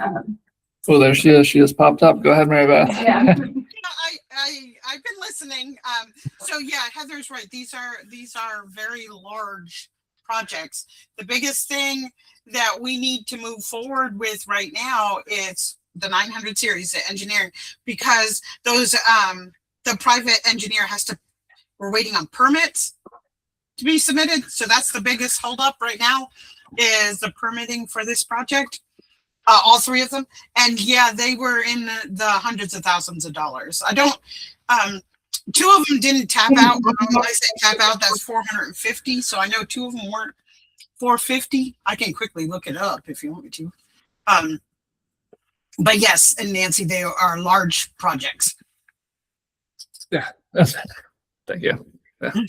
Oh, there she is. She just popped up. Go ahead, Mary Beth. Yeah. I've been listening. So yeah, Heather's right. These are very large projects. The biggest thing that we need to move forward with right now is the 900 series, the engineering, because those the private engineer we're waiting on permits to be submitted. So that's the biggest holdup right now is the permitting for this project. All three of them. And yeah, they were in the hundreds of thousands of dollars. I don't, two of them didn't tap out. When I say tap out, that's 450. So I know two of them weren't 450. I can quickly look it up if you want me to. But yes, and Nancy, they are large projects. Yeah. Thank you.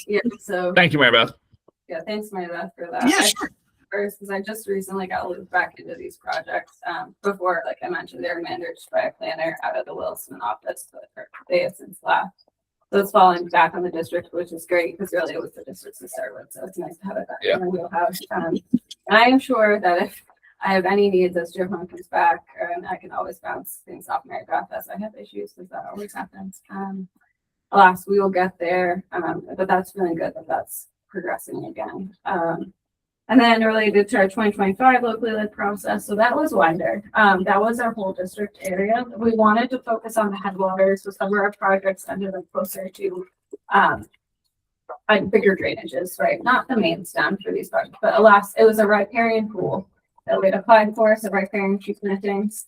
Yeah. So Thank you, Mary Beth. yeah, thanks, Mary Beth, for that. Yeah, sure. First, because I just recently got looped back into these projects. Before, like I mentioned, they're managed by a planner out of the Wilson office, but they have since left. So it's falling back on the district, which is great because really it was the district's to start with. So it's nice to have it back in the wheelhouse. And I am sure that if I have any needs as Johan comes back, and I can always bounce things off Mary Beth as I have issues, because that always happens. Alas, we will get there. But that's really good that that's progressing again. And then related to our 2025 locally led process, so that was wider. That was our whole district area. We wanted to focus on the headwaters, so some of our projects ended up closer to bigger drainages, right? Not the main stem for these projects, but alas, it was a riparian pool that we had applied for, so riparian tree plantings.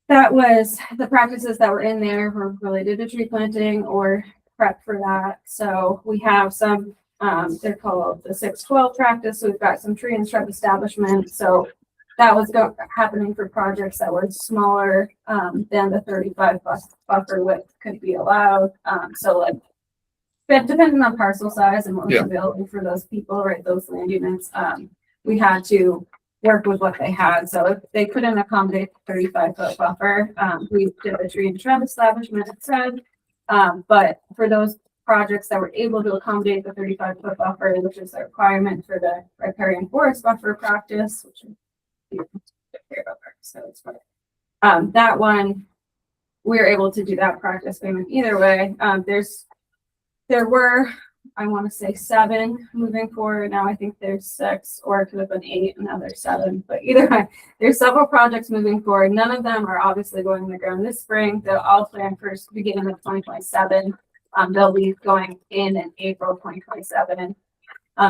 That was the practices that were in there were related to tree planting or prep for that. So we have some they're called the 612 practice. So we've got some tree and shrub establishment. So that was happening for projects that were smaller than the 35 buffer width could be allowed. So like, depending on parcel size and what was available for those people, right? Those land units, we had to work with what they had. So if they couldn't accommodate the 35-foot buffer, we did a tree and shrub establishment instead. But for those projects that were able to accommodate the 35-foot buffer, which is a requirement for the riparian forest buffer practice, which so it's fine. That one, we were able to do that practice payment either way. There were, I want to say 7 moving forward. Now I think there's 6, or it could have been 8, and now there's 7. But either way, there's several projects moving forward. None of them are obviously going in the ground this spring. They'll all plan for beginning of 2027. They'll be going in April 2027.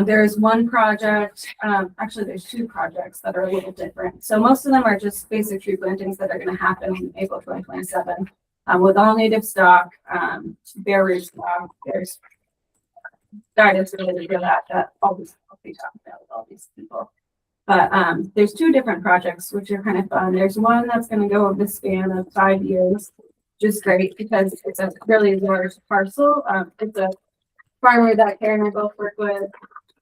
There is one project, actually there's 2 projects that are a little different. So most of them are just basic tree plantings that are going to happen in April 2027 with all native stock, bare root stock. There's guidance related to that I'll be talking about with all these people. But there's 2 different projects which are kind of fun. There's one that's going to go over the span of 5 years. Which is great because it's a really large parcel. It's a farmer that Karen and I both work with,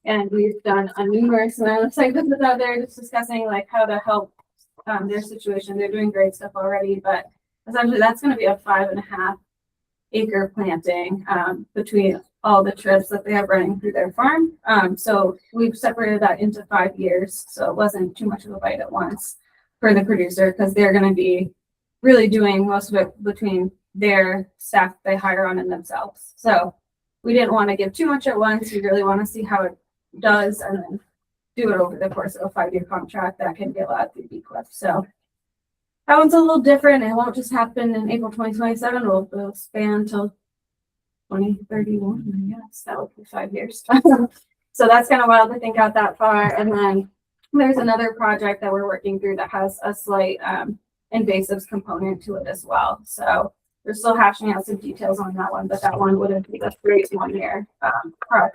and we've done a numerous amount of site visits out there just discussing like how to help their situation. They're doing great stuff already, but essentially that's going to be a 5.5 acre planting between all the trips that they have running through their farm. So we've separated that into 5 years. So it wasn't too much of a bite at once for the producer because they're going to be really doing most of it between their staff they hire on and themselves. So we didn't want to give too much at once. We really want to see how it does and then do it over the course of a 5-year contract that can be allowed through BQIP. So that one's a little different. It won't just happen in April 2027. It'll span till 2031. Yes, that would be 5 years. So that's kind of wild to think out that far. And then there's another project that we're working through that has a slight invasives component to it as well. So we're still hashing out some details on that one, but that one wouldn't be the first 1 year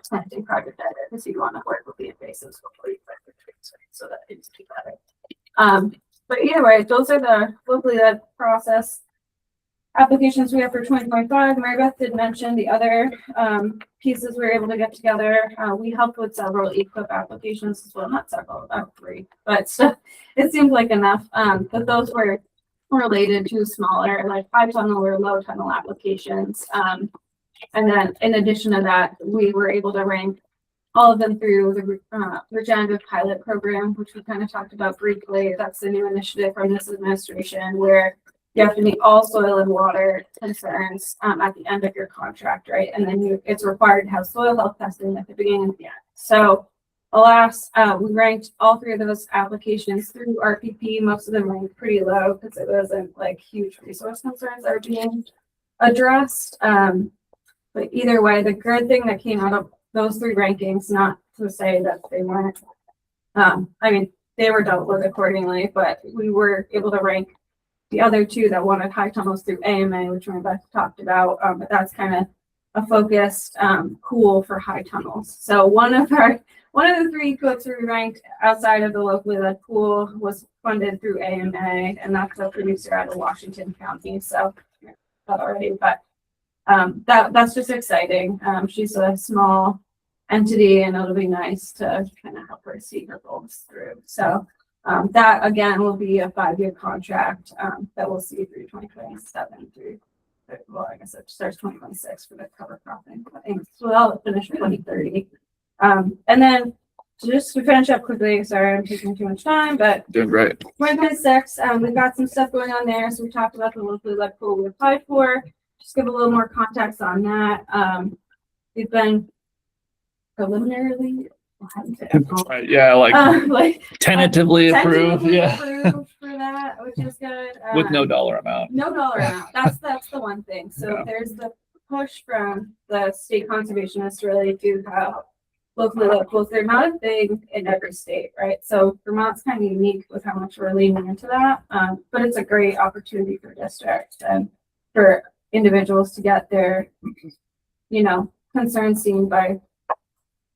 planting project either, because you want to work with the invasives before you plant the trees, right? So that it's better. But either way, those are the locally led process applications we have for 2025. Mary Beth did mention the other pieces we were able to get together. We helped with several EQIP applications as well, not several, about 3, but still, it seemed like enough. But those were related to smaller, like 5 tunnel or low tunnel applications. And then in addition to that, we were able to rank all of them through the regenerative pilot program, which we kind of talked about briefly. That's the new initiative from this administration where you have to meet all soil and water concerns at the end of your contract, right? And then it's required to have soil health testing at the beginning and the end. So alas, we ranked all 3 of those applications through RPP. Most of them ranked pretty low because it wasn't like huge resource concerns that are being addressed. But either way, the good thing that came out of those 3 rankings, not to say that they weren't, I mean, they were dealt with accordingly, but we were able to rank the other 2 that wanted high tunnels through AMA, which Rebecca talked about, but that's kind of a focused pool for high tunnels. So one of the 3 quotes we ranked outside of the locally led pool was funded through AMA, and that's a producer out of Washington County. So that already, but that's just exciting. She's a small entity, and it'll be nice to kind of help her see her goals through. So that again will be a 5-year contract that we'll see through 2027 through. Well, I guess it starts 2026 for the cover cropping. So that'll finish 2030. And then just to finish up quickly, sorry I'm taking too much time, but Doing great. 2026, we've got some stuff going on there. So we talked about the locally led pool we applied for. Just give a little more context on that. We've been preliminarily, Right, yeah, like tentatively approved, yeah. approved for that, which is good. With no dollar amount. No dollar amount. That's the one thing. So Yeah. there's the push from the state conservationists to really do have locally led pools. They're not a thing in every state, right? So Vermont's kind of unique with how much we're leaning into that. But it's a great opportunity for districts and for individuals to get their, concerns seen by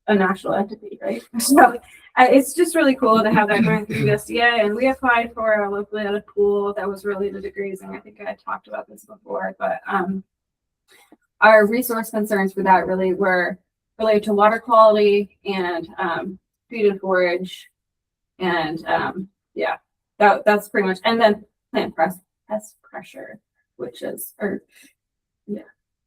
a national entity, right? So it's just really cool to have that going through the USDA. And we applied for a locally led pool that was related to grazing. I think I had talked about this before, but our resource concerns for that really were related to water quality and feed and forage, and that's pretty much. And then plant pest pressure, which is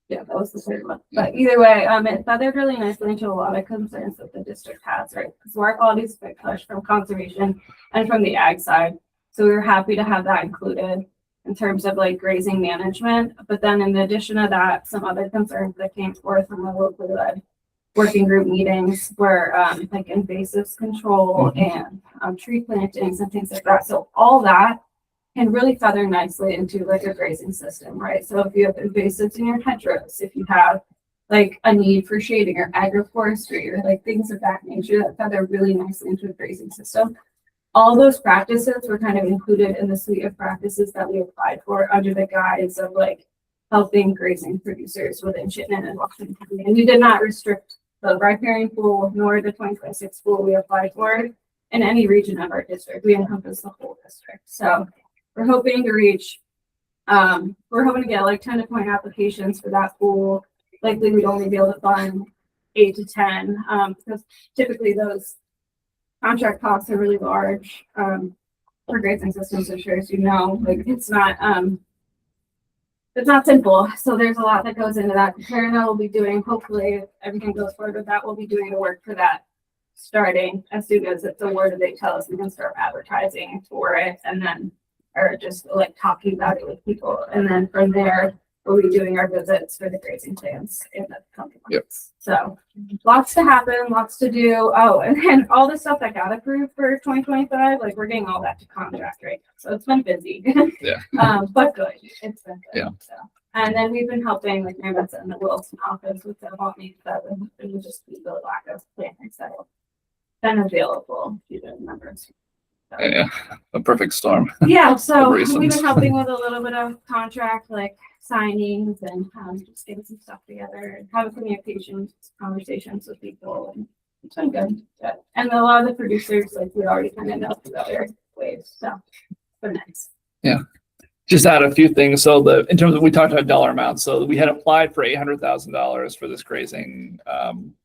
that was the third one. But either way, it feathered really nicely into a lot of concerns that the district has, right? Because water quality is a big push from conservation and from the ag side. So we were happy to have that included in terms of like grazing management. But then in addition to that, some other concerns that came forth from the locally led working group meetings were like invasives control and tree plantings and things like that. So all that can really feather nicely into like a grazing system, right? So if you have invasives in your hedgerows, if you have like a need for shading or agroforestry or like things of that nature that feather really nicely into a grazing system, all those practices were kind of included in the suite of practices that we applied for under the guise of like helping grazing producers within Chittenden and Washington County. And we did not restrict the riparian pool nor the 2026 pool we applied for in any region of our district. We encompass the whole district. So we're hoping to reach, we're hoping to get like 10 to 20 applications for that pool. Likely we'd only be able to fund 8 to 10 because typically those contract costs are really large for grazing systems. I'm sure as you know, like it's not it's not simple. So there's a lot that goes into that. Karen and I will be doing, hopefully, if everything goes forward with that, we'll be doing the work for that starting as soon as it's awarded. They tell us we can start advertising for it, and then, or just like talking about it with people. And then from there, we'll be doing our visits for the grazing plans in the coming months. So lots to happen, lots to do. Oh, and then all the stuff that got approved for 2025, like we're getting all that to contract right now. So it's been busy. Yeah. But good. It's been good. Yeah. So, and then we've been helping like Mary Beth in the Wilson office with the about me stuff, and it would just be the lack of planners that have been available to the members. So, Yeah, a perfect storm. yeah, so Of we've reasons. been helping with a little bit of contract like signings and just getting some stuff together and having communications, conversations with people, and it's been good. Yeah. And a lot of the producers, like we already kind of know through other ways, so it's been nice. Yeah. Just add a few things. So in terms of, we talked about dollar amounts. So we had applied for $800,000 for this grazing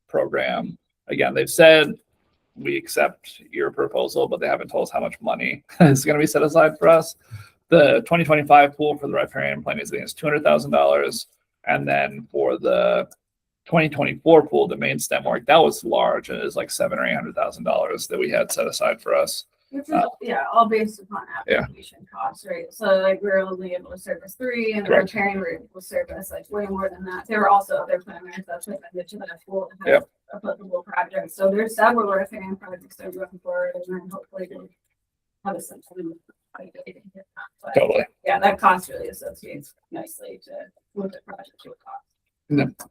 program. Again, they've said we accept your proposal, but they haven't told us how much money is going to be set aside for us. The 2025 pool for the riparian planting is $200,000. And then for the 2024 pool, the main stem work, that was large. And it was like $700,000 or $800,000 that we had set aside for us. Which is, all based upon application costs, right? So like we were only able to service 3 and the Correct. riparian were able to service like way more than that. There were also other planners that took advantage of that pool to have applicable projects. So there's several riparian projects that are going forward, and then hopefully we'll have a sense of but, Totally. yeah, that cost really associates nicely to what the project would cost. Yeah.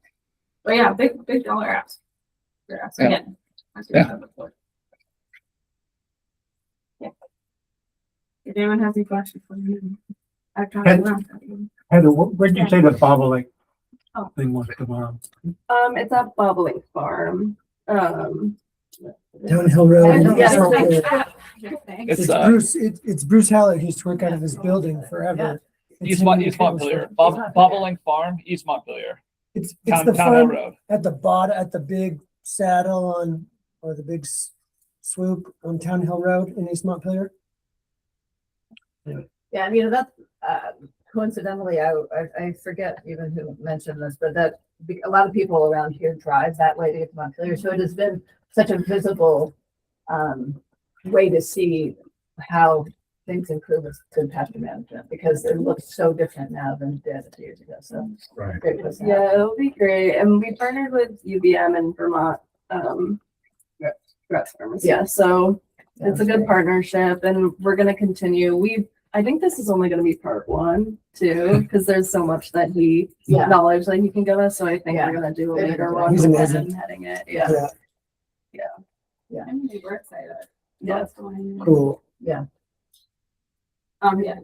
But yeah, big dollar apps. Yeah. Yeah. Again, as we Yeah. said before. Yeah. If anyone has any questions for me, I've tried to learn. Heather, what did you say the bobbling Oh. thing was tomorrow? It's a bubbling farm. Down Hill Road. in Yeah, East Montpelier. thanks. It's It's Bruce Hallett. He used to work out of his building forever. It's East him and East the Montpelier. Cable Bobbling Farm, East Montpelier. It's Town the Hill farm Road. at the bottom, at the big saddle on, or the big swoop on Town Hill Road in East Montpelier. Yeah, and that's coincidentally, I forget even who mentioned this, but that a lot of people around here drive that way to get to Montpelier. So it has been such a visible way to see how things improve with good pasture management, because it looks so different now than it did a few years ago. So Right. great place to have. Yeah, it'll be great. And we partnered with UVM in Vermont, Reps Pharmacy. Yeah. So it's a good great. partnership, and we're gonna continue. I think this is only gonna be part 1 too, because there's so much that Yeah. knowledge that he can give us. So I think Yeah. we're gonna do a Very later good. one He's with amazing. him heading it. Yeah. Yeah. And we're excited. Yeah. Cool. Yeah,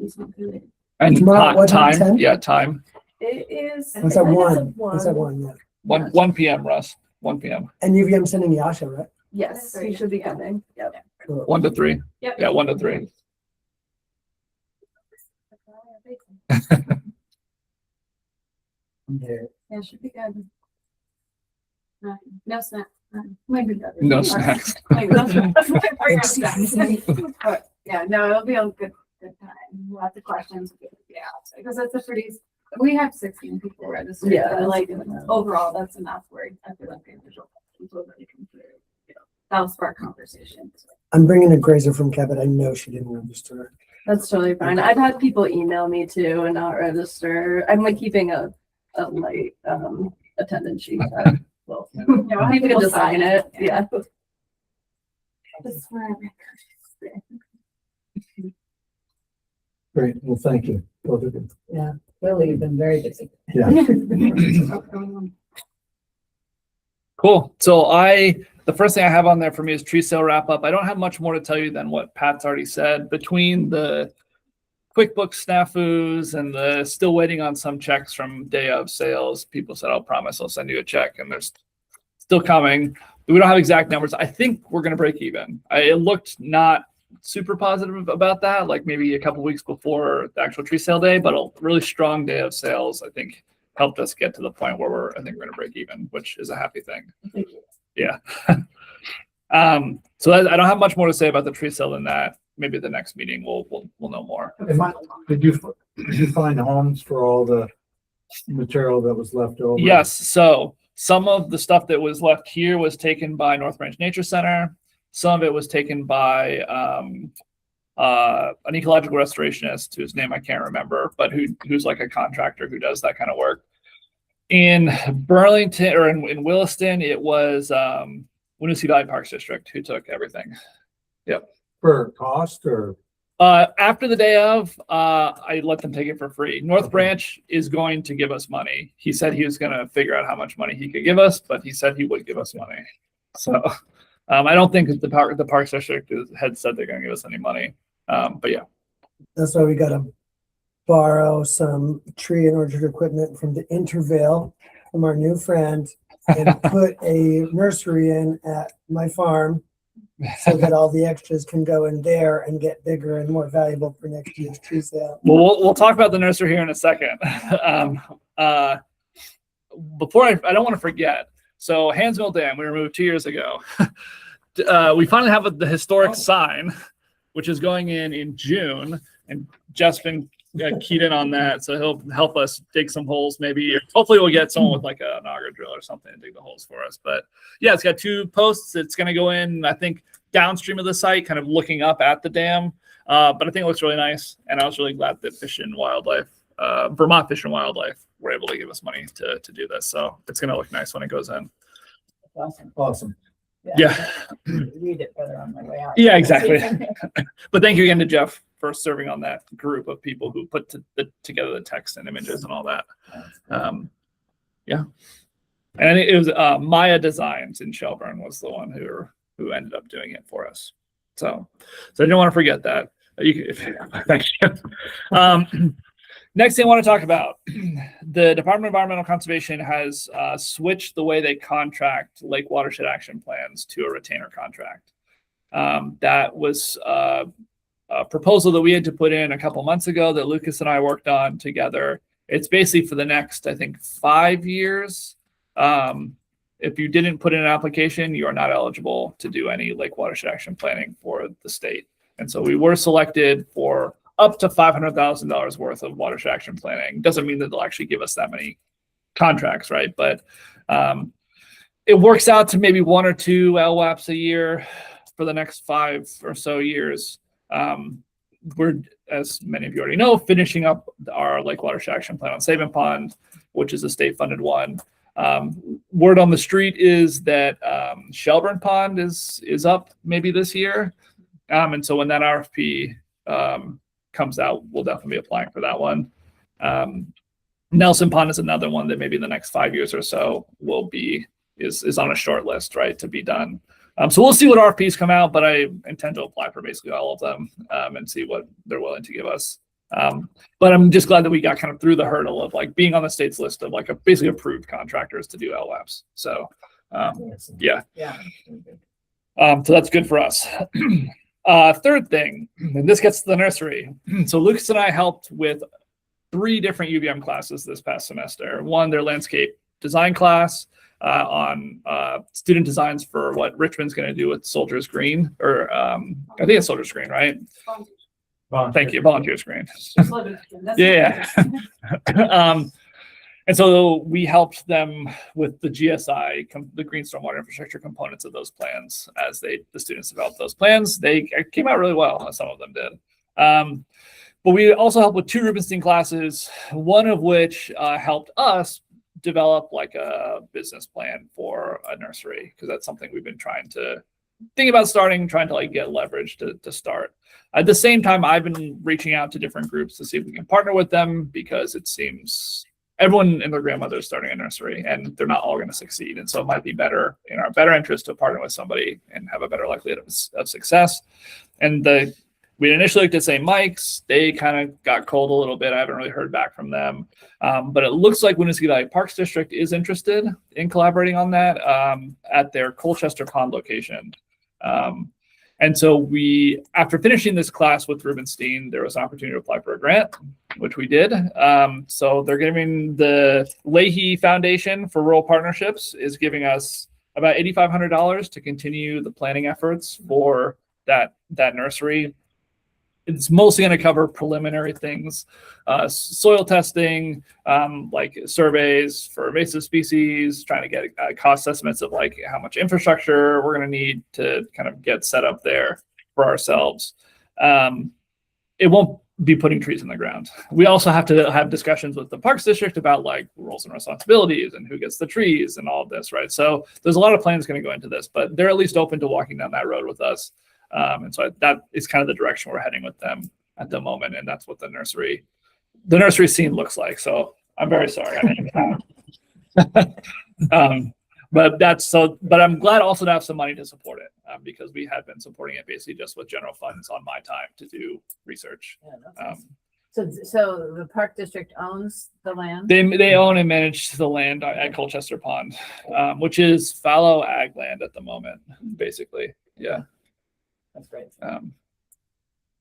he's not good. And Tomorrow, what time, time, 10? yeah, time. It is. It's I at think 1. it's It's at 1, yeah. 1 p.m. Russ. 1 p.m. And UVM sending Yasha, right? Yes, he should be coming. Yep. Cool. 1 to 3. Yep. Yeah, 1 to 3. Yeah. Yeah, should be good. No snack. Maybe good. No snacks. Maybe no snacks. But, yeah, no, it'll be a good time. Lots of questions. Yeah, because that's a pretty. We have 16 people registered. Yeah, but, like that's- overall, that's enough. Where I feel like the individual questions will really come through. That'll spark conversation. I'm bringing a grazer from Cabot. I know she didn't register. That's totally fine. I've had people email me too and not register. I'm like keeping a light attendance sheet. Well, you can just sign it. Yeah. Great. Well, thank you. Both of you. Yeah, Lily, you've been very busy. Yeah. Cool. So the first thing I have on there for me is tree sale wrap up. I don't have much more to tell you than what Pat's already said. Between the QuickBooks snafus and the still waiting on some checks from day of sales, people said, I'll promise I'll send you a check, and there's still coming. We don't have exact numbers. I think we're going to break even. It looked not super positive about that, like maybe a couple weeks before the actual tree sale day, but a really strong day of sales, I think, helped us get to the point where I think we're going to break even, which is a happy thing. Yeah. So I don't have much more to say about the tree sale than that. Maybe at the next meeting we'll know more. Did you find homes for all the material that was left over? Yes. So some of the stuff that was left here was taken by North Branch Nature Center. Some of it was taken by an ecological restorationist whose name I can't remember, but who's like a contractor who does that kind of work. In Burlington or in Williston, it was Winooski Valley Parks District who took everything. Yep. For cost or? After the day of, I let them take it for free. North Branch is going to give us money. He said he was going to figure out how much money he could give us, but he said he would give us money. So I don't think the Parks District had said they're going to give us any money. But yeah. That's why we got to borrow some tree and orchard equipment from the Intervale from our new friend and put a nursery in at my farm so that all the extras can go in there and get bigger and more valuable for next year's tree sale. Well, we'll talk about the nursery here in a second. Before I don't want to forget. So Hansmill Dam, we removed 2 years ago. We finally have the historic sign, which is going in June, and Jeff's been keyed in on that, so he'll help us dig some holes. Maybe hopefully we'll get someone with like an auger drill or something to dig the holes for us. But yeah, it's got 2 posts. It's going to go in, I think, downstream of the site, kind of looking up at the dam. But I think it looks really nice, and I was really glad that Fish and Wildlife, Vermont Fish and Wildlife, were able to give us money to do this. So it's going to look nice when it goes in. Awesome. Yeah. Read it better on my way out. Yeah, exactly. But thank you again to Jeff for serving on that group of people who put together the text and images and all that. Yeah. And I think it was Maya Designs in Shelburne was the one who ended up doing it for us. So I didn't want to forget that. Thank you. Next thing I want to talk about, the Department of Environmental Conservation has switched the way they contract lake watershed action plans to a retainer contract. That was a proposal that we had to put in a couple months ago that Lucas and I worked on together. It's basically for the next, I think, 5 years. If you didn't put in an application, you are not eligible to do any lake watershed action planning for the state. And so we were selected for up to $500,000 worth of watershed action planning. Doesn't mean that they'll actually give us that many contracts, right? But it works out to maybe 1 or 2 LWAPs a year for the next 5 or so years. We're, as many of you already know, finishing up our lake watershed action plan on Sabin Pond, which is a state-funded one. Word on the street is that Shelburne Pond is up maybe this year. And so when that RFP comes out, we'll definitely be applying for that one. Nelson Pond is another one that maybe in the next 5 years or so is on a short list, right, to be done. So we'll see what RFPs come out, but I intend to apply for basically all of them and see what they're willing to give us. But I'm just glad that we got kind of through the hurdle of like being on the state's list of like basically approved contractors to do LWAPs. So yeah. So that's good for us. Third thing, and this gets to the nursery. So Lucas and I helped with 3 different UVM classes this past semester. One, their landscape design class on student designs for what Richmond's going to do with Soldiers Green, or I think it's Soldiers Green, right? Thank you, Volunteers Green. Yeah. And so we helped them with the GSI, the Green Stormwater Infrastructure components of those plans as the students developed those plans. They came out really well, some of them did. But we also helped with 2 Rubenstein classes, one of which helped us develop like a business plan for a nursery, because that's something we've been trying to think about starting, trying to like get leverage to start. At the same time, I've been reaching out to different groups to see if we can partner with them, because it seems everyone and their grandmother is starting a nursery and they're not all going to succeed. And so it might be better in our better interest to partner with somebody and have a better likelihood of success. And we initially looked at St. Mike's. They kind of got cold a little bit. I haven't really heard back from them. But it looks like Winooski Valley Parks District is interested in collaborating on that at their Colchester Pond location. And so after finishing this class with Rubenstein, there was an opportunity to apply for a grant, which we did. So they're giving the Leahy Foundation for Rural Partnerships is giving us about $8,500 to continue the planning efforts for that nursery. it's mostly going to cover preliminary things, soil testing, like surveys for invasive species, trying to get cost estimates of like how much infrastructure we're going to need to kind of get set up there for ourselves. It won't be putting trees in the ground. We also have to have discussions with the Parks District about like roles and responsibilities and who gets the trees and all of this, right? So there's a lot of plans going to go into this, but they're at least open to walking down that road with us. And so that is kind of the direction we're heading with them at the moment. And that's what the nursery scene looks like. So I'm very sorry. But I'm glad also to have some money to support it, because we had been supporting it basically just with general funds on my time to do research. So the Park District owns the land? They own and manage the land at Colchester Pond, which is fallow ag land at the moment, basically. Yeah. That's great.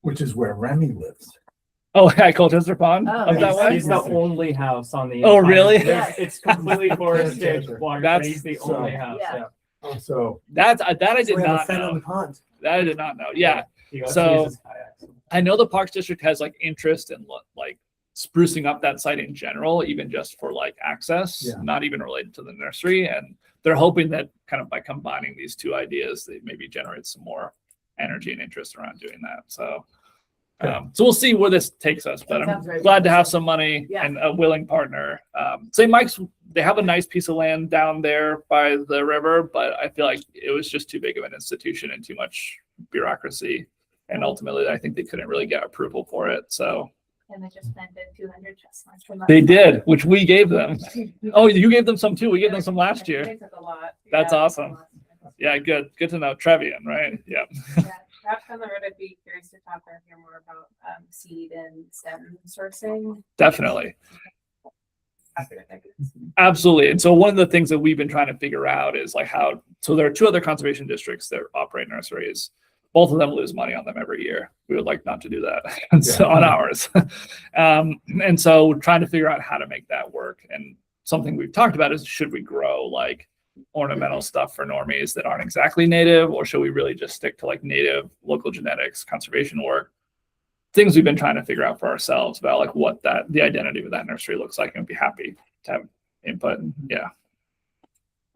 Which is where Remy lives. Oh, at Colchester Pond? Oh, Up that way? He's the only house on the. Oh, entire- really? There's- It's completely forested water, but That's- he's the only house, Yeah. yeah. So that I did We have a not fan on know. the pond. That I did not know. Yeah. He goes So- to use his kayaks. I know the Parks District has like interest in like sprucing up that site in general, even just for like access, Yeah. not even related to the nursery. And they're hoping that kind of by combining these two ideas, they maybe generate some more energy and interest around doing that. So, so we'll see where this takes us, but That I'm sounds very glad to have promising. some money Yeah. and a willing partner. St. Mike's, they have a nice piece of land down there by the river, but I feel like it was just too big of an institution and too much bureaucracy. And ultimately, I think they couldn't really get approval for it. So And they just planted 200 chestnuts from that. they did, which we gave them. Oh, you gave them some too. We gave them some last year. They took a lot. That's Yeah, awesome. Yeah, good. Good to know. Trevian, right? Yeah. Yeah, perhaps on the road, I'd be curious to talk or hear more about seed and stem sourcing. Definitely. Happy to take it. Absolutely. And so one of the things that we've been trying to figure out is like how, so there are two other conservation districts that operate nurseries. Both of them lose money on them every year. We would like not to do that and so on ours. And so we're trying to figure out how to make that work. And something we've talked about is, should we grow like ornamental stuff for normies that aren't exactly native, or should we really just stick to like native local genetics conservation work? Things we've been trying to figure out for ourselves about like what the identity of that nursery looks like, and be happy to have input. Yeah.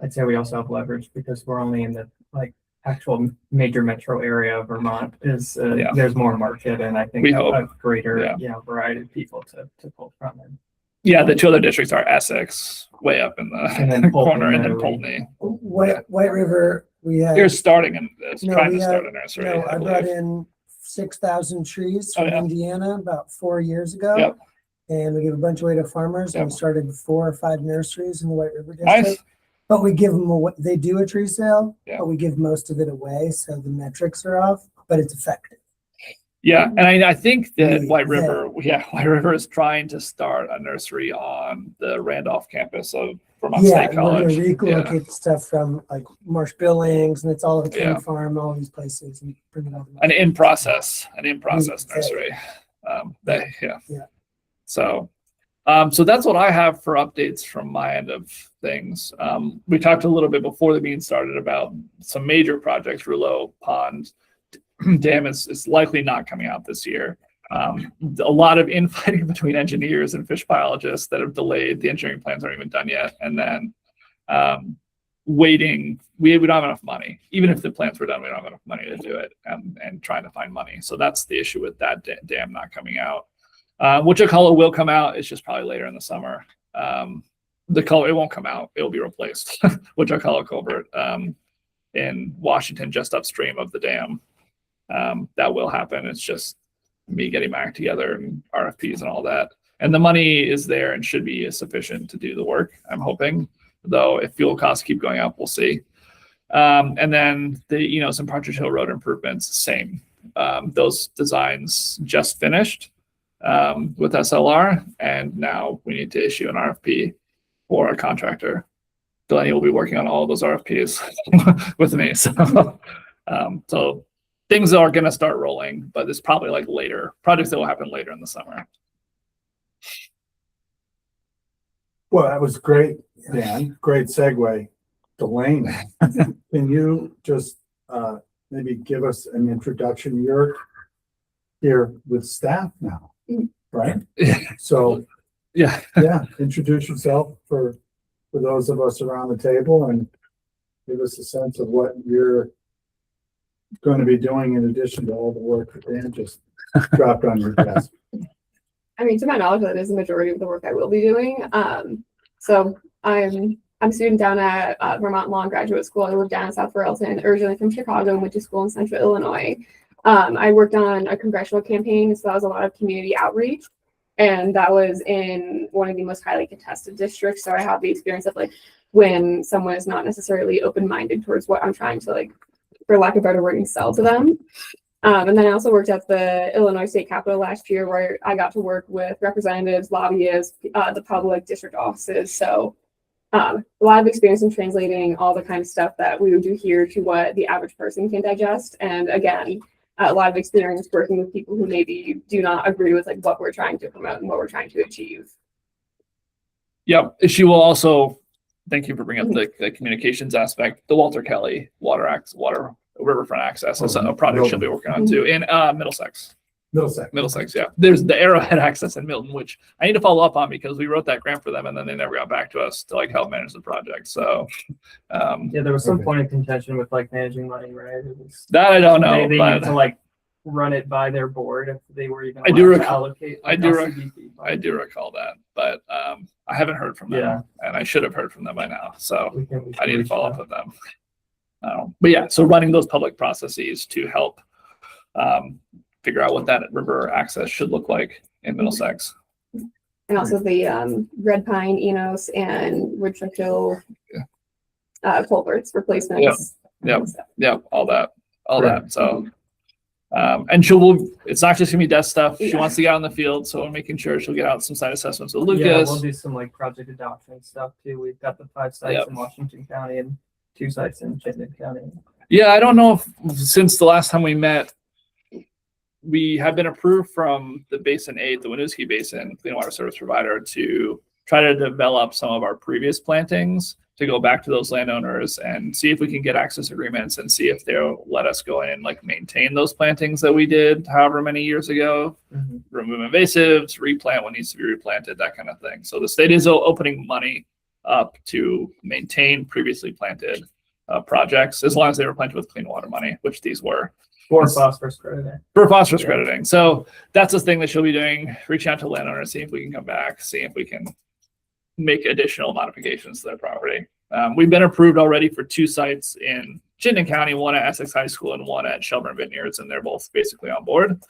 I'd say we also have leverage because we're only in the like actual major metro area of Vermont. Is Yeah. There's more market, and I think We hope. a greater Yeah. variety of people to pull from. And Yeah, the two other districts are Essex, way up in And the then Polkney, corner, and then Meadowy. Polkney. White River, we had. You're starting in this, No, trying we to start have- a nursery. No, I I brought believe. in 6,000 trees Oh, from yeah. Indiana about 4 years ago. Yep. And we gave a bunch away to farmers, and we Yep. started 4 or 5 nurseries in the White River Nice. District. But we give them away, they do a tree sale, Yeah. but we give most of it away, so the metrics are off, but it's effective. Yeah, and I think that Yeah. White River is trying to start a nursery on the Randolph campus of Vermont Yeah, State and we're gonna College. relocate stuff from like Marsh Billings, and it's all of the Yeah. King Farm, all these places, and bring it all. to An in process Yeah. nursery. Yeah. Yeah. So that's what I have for updates from my end of things. We talked a little bit before the meeting started about some major projects. Rouleau Pond Dam is likely not coming out this year. A lot of infighting between engineers and fish biologists that have delayed. The engineering plans aren't even done yet. And then waiting, we don't have enough money. Even if the plans were done, we don't have enough money to do it, and trying to find money. So that's the issue with that dam not coming out. Wichita will come out. It's just probably later in the summer. It won't come out. It'll be replaced. Wichita Culvert in Washington, just upstream of the dam. That will happen. It's just me getting my act together and RFPs and all that. And the money is there and should be sufficient to do the work, I'm hoping. Though if fuel costs keep going up, we'll see. And then some Partridge Hill Road improvements, same. Those designs just finished with SLR, and now we need to issue an RFP for a contractor. Delaney will be working on all of those RFPs with me. So things are going to start rolling, but it's probably like later projects that will happen later in the summer. Well, that was great, Dan. Great segue. Delaney, can you just maybe give us an introduction? You're here with staff now, Mhm. right? So, Yeah. yeah, introduce yourself for those of us around the table and give us a sense of what you're going to be doing in addition to all the work that Dan just dropped on your desk. I mean, to my knowledge, that is the majority of the work I will be doing. So I'm a student down at Vermont Law and Graduate School. I live down in South Royalton, originally from Chicago, and went to school in Central Illinois. I worked on a congressional campaign, so that was a lot of community outreach. And that was in one of the most highly contested districts. So I have the experience of like when someone is not necessarily open-minded towards what I'm trying to, like, for lack of better wording, sell to them. And then I also worked at the Illinois State Capitol last year, where I got to work with representatives, lobbyists, the public, district offices. So a lot of experience in translating all the kind of stuff that we would do here to what the average person can digest. And again, a lot of experience working with people who maybe do not agree with like what we're trying to promote and what we're trying to achieve. Yep. She will also, thank you for bringing up the communications aspect. The Walter Kelly water riverfront access is a project she'll be working on too in Middlesex. Middlesex, yeah. There's the Arrowhead access in Milton, which I need to follow up on because we wrote that grant for them and then they never got back to us to like help manage the project. So Yeah, there was some point of contention with like managing money, right? It was, that I don't know. they but needed to like run it by their board if they were even I do allowed to recall- allocate. I like, do LCDP I do recall that, but I haven't heard from them, Yeah. and I should have heard from them by now. So We can I need to reach follow out. up with them. But yeah, so running those public processes to help figure out what that river access should look like in Middlesex. And also the Red Pine, Enos, and Richard Hill culverts replacements. Yep, all that. Right. So, and it's not just gonna be desk stuff. She wants to get out in the field, so we're making sure she'll get out some site assessments with Lucas. Yeah, we'll do some like project adoption stuff too. We've got the 5 sites Yep. in Washington County and 2 sites in Chittenden County. Yeah, I don't know if since the last time we met, we have been approved from the Basin 8, the Winooski Basin Clean Water Service Provider, to try to develop some of our previous plantings to go back to those landowners and see if we can get access agreements and see if they'll let us go in and like maintain those plantings that we did however many years ago, remove invasives, replant what needs to be replanted, that kind of thing. So the state is opening money up to maintain previously planted projects as long as they were planted with clean water money, which these were. For phosphorus crediting. For phosphorus crediting. So that's the thing that she'll be doing, reaching out to landowners, see if we can come back, see if we can make additional modifications to their property. We've been approved already for 2 sites in Chittenden County, one at Essex High School and one at Shelburne Vineyards, and they're both basically on board.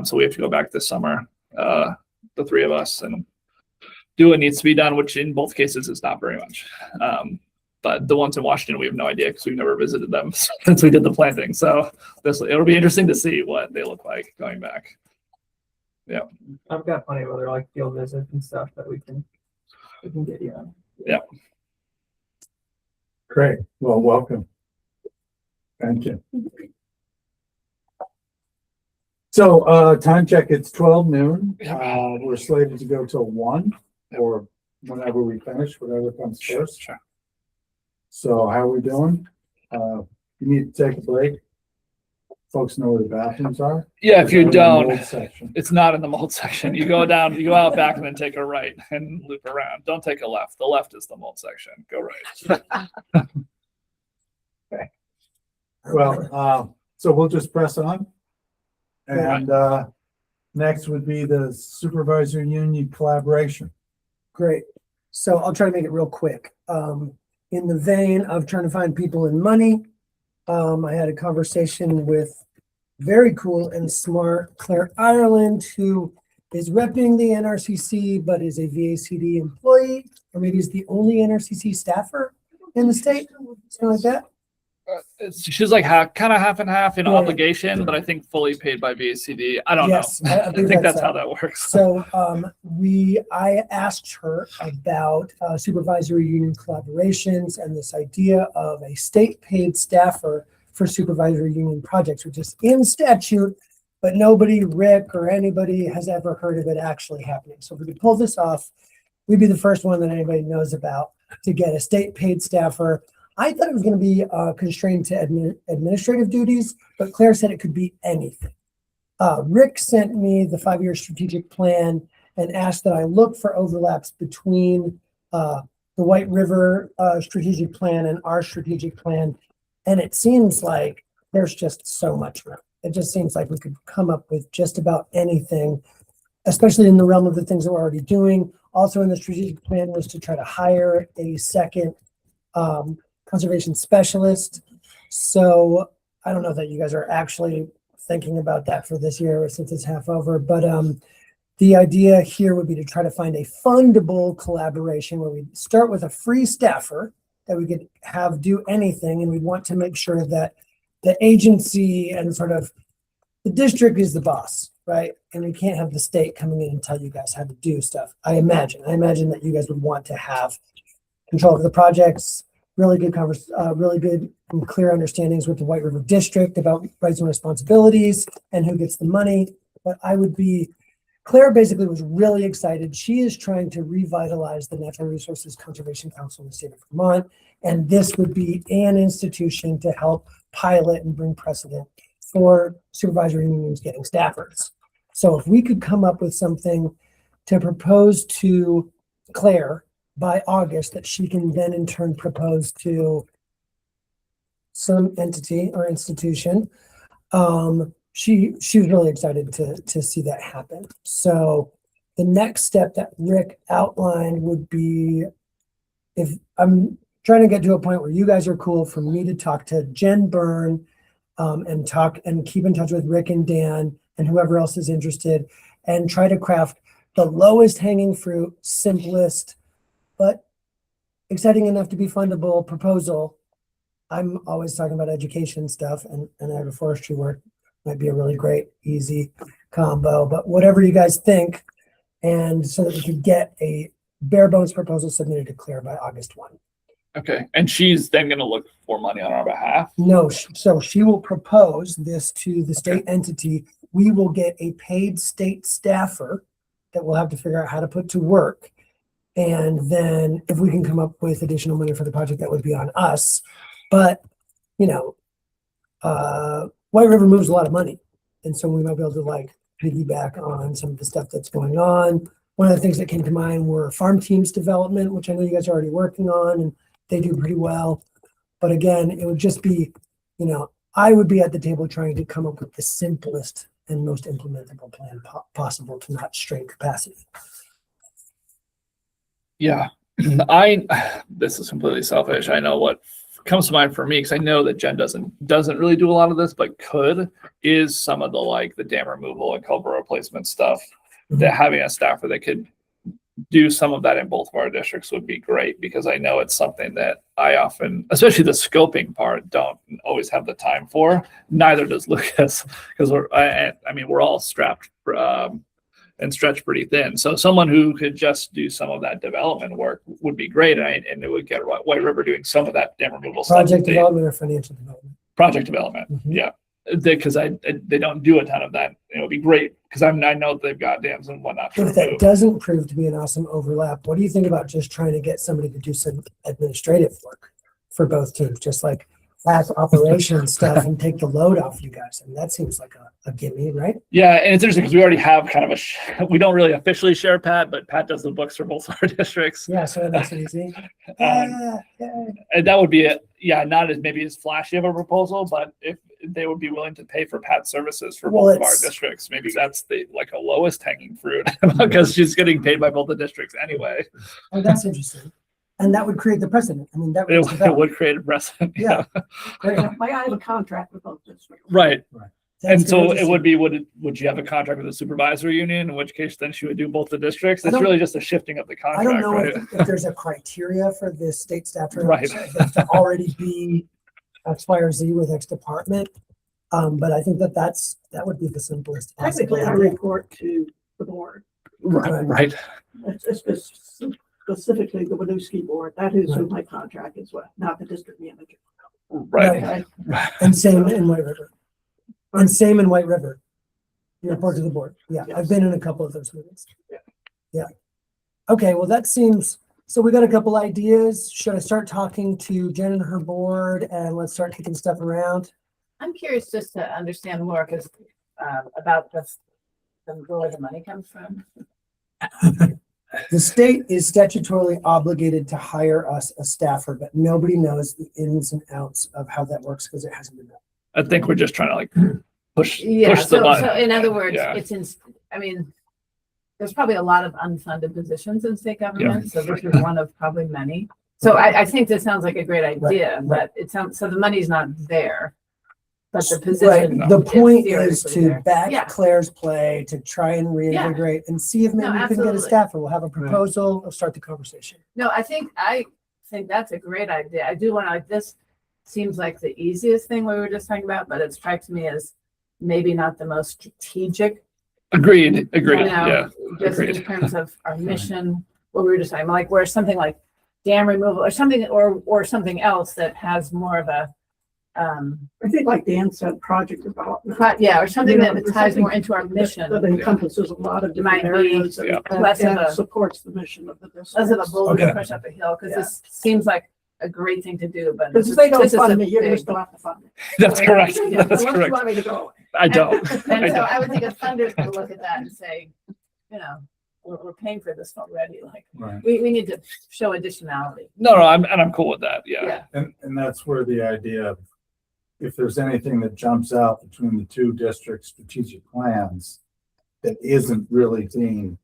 So we have to go back this summer, the 3 of us, and do what needs to be done, which in both cases is not very much. But the ones in Washington, we have no idea because we've never visited them since we did the planting. So it'll be interesting to see what they look like going back. Yeah. I've got plenty of other like field visits and stuff that we can get you on. Yeah. Great. Well, welcome. Thank you. So time check, it's 12 noon. We're slated to go till 1 or whenever we finish, whatever comes first. Sure. So how are we doing? You need to take a break. Folks know where the bathrooms are. Yeah, if you They're in the don't, mold section. it's not in the mold section. You go down, you go out back and then take a right and loop around. Don't take a left. The left is the mold section. Go right. Well, so we'll just press on. And next would be the supervisor union collaboration. Great. So I'll try to make it real quick. In the vein of trying to find people and money, I had a conversation with very cool and smart Claire Ireland, who is repping the NRCC, but is a VACD employee, or maybe is the only NRCC staffer in the state, something like that. She's like kind of half and half in Yeah. obligation, but I think fully paid by VACD. I don't Yes, know. I I believe think that's that's how that. that works. So I asked her about supervisory union collaborations and this idea of a state paid staffer for supervisory union projects, which is in statute, but nobody, Rick or anybody, has ever heard of it actually happening. So if we could pull this off, we'd be the first one that anybody knows about to get a state paid staffer. I thought it was going to be constrained to administrative duties, but Claire said it could be anything. Rick sent me the 5-year strategic plan and asked that I look for overlaps between the White River strategic plan and our strategic plan. And it seems like there's just so much room. It just seems like we could come up with just about anything, especially in the realm of the things that we're already doing. Also in the strategic plan was to try to hire a second conservation specialist. So I don't know that you guys are actually thinking about that for this year since it's half over, but the idea here would be to try to find a fundable collaboration where we start with a free staffer that we could have do anything, and we want to make sure that the agency and sort of the district is the boss, right? And we can't have the state coming in and tell you guys how to do stuff. I imagine that you guys would want to have control of the projects, really good and clear understandings with the White River District about rights and responsibilities and who gets the money. But Claire basically was really excited. She is trying to revitalize the Natural Resources Conservation Council in the state of Vermont. And this would be an institution to help pilot and bring precedent for supervisory unions getting staffers. So if we could come up with something to propose to Claire by August that she can then in turn propose to some entity or institution, she was really excited to see that happen. So the next step that Rick outlined would be, if I'm trying to get to a point where you guys are cool, for me to talk to Jen Byrne and keep in touch with Rick and Dan and whoever else is interested, and try to craft the lowest hanging fruit, simplest, but exciting enough to be fundable proposal. I'm always talking about education stuff, and agroforestry work might be a really great, easy combo, but whatever you guys think, and so that we could get a bare bones proposal submitted to Claire by August 1. Okay, and she's then going to look for money on our behalf? No, so she will propose this to the state entity. We will get a paid state staffer that we'll have to figure out how to put to work. And then if we can come up with additional money for the project, that would be on us. But, White River moves a lot of money. And so we might be able to piggyback on some of the stuff that's going on. One of the things that came to mind were farm teams development, which I know you guys are already working on, and they do pretty well. But again, it would just be, I would be at the table trying to come up with the simplest and most implementable plan possible to not strain capacity. Yeah, this is completely selfish. I know what comes to mind for me, because I know that Jen doesn't really do a lot of this, but is some of the dam removal and culvert replacement stuff. That having a staffer that could do some of that in both of our districts would be great, because I know it's something that I often, especially the scoping part, don't always have the time for. Neither does Lucas, because we're all strapped and stretched pretty thin. So someone who could just do some of that development work would be great, and it would get White River doing some of that dam removal Project stuff. development or financial development? Project development, yeah. Because they don't do a ton of that. It would be great, because I know that they've got dams and whatnot to If that remove. doesn't prove to be an awesome overlap, what do you think about just trying to get somebody to do some administrative work for both teams, just like pass operation stuff and take the load off you guys? And that seems like a gimme, right? Yeah, and it's interesting because we already have kind of we don't really officially share Pat, but Pat does the books for both our districts. Yeah, so that's easy. And that would be not as maybe as flashy of a proposal, but if they would be willing to pay for Pat's services for both of our districts, maybe that's the a lowest hanging fruit, because she's getting paid by both the districts anyway. Oh, that's interesting. And that would create the precedent. I mean, that would, it would create a precedent. Yeah. Great. I have a contract with both districts. Right. That's and so interesting. it would be, would you have a contract with the supervisory union, in which case then she would do both the districts? I It's don't- really just a shifting of the I contract, don't know right? if there's a criteria for this state staff to Right. to already be X, Y, or Z with X department. But I think that would be the simplest. Technically, I possible. report to the board. Right. It's specifically the Winooski board. That is who my contract is with, not the district manager. Right. And same in White River. And same in White River. You report to the board. Yeah, I've been in a couple of those meetings. Yeah. Okay, well, that seems, so we got a couple ideas. Should I start talking to Jen and her board and let's start kicking stuff around? I'm curious just to understand more, because about where the money comes from? The state is statutorily obligated to hire us a staffer, but nobody knows the ins and outs of how that works because it hasn't been done. I think we're just trying to like push Yeah, push the so button. in other words, Yeah. it's in, I mean, there's probably a lot of unfunded positions in state government, so this is one of probably many. So I think this sounds like a great idea, but it sounds, so the money's not there. But the position. Right. The point is theoretically to there. back Yeah. Claire's play, to try and reinvigorate and see if maybe No, we can get a absolutely. staffer. We'll have a proposal, we'll start the conversation. No, I think that's a great idea. I do want to, this seems like the easiest thing we were just talking about, but it strikes me as maybe not the most strategic. Agreed. You know, Yeah. just in Agreed. terms of our mission, what we were just talking, like where something like dam removal or something, or something else that has more of a, I think like Dan said, project development. yeah, or something You know, that ties something more into our mission. That encompasses a lot of different Might be, areas and less of and a- supports the mission of the district. Less of a bullet to Okay. push up a hill, because this seems like a great thing to do, but. Because if they don't this is fund a me, you're gonna big- still have to fund me. That's correct. Yeah, That's Unless you correct. want me to go. I don't. And I so don't. I would think a funder's gonna look at that and say, you know, we're paying for this already, like, Right. we need to show additionality. No, I'm cool with that. Yeah. And that's where the idea of, if there's anything that jumps out between the two district strategic plans that isn't really being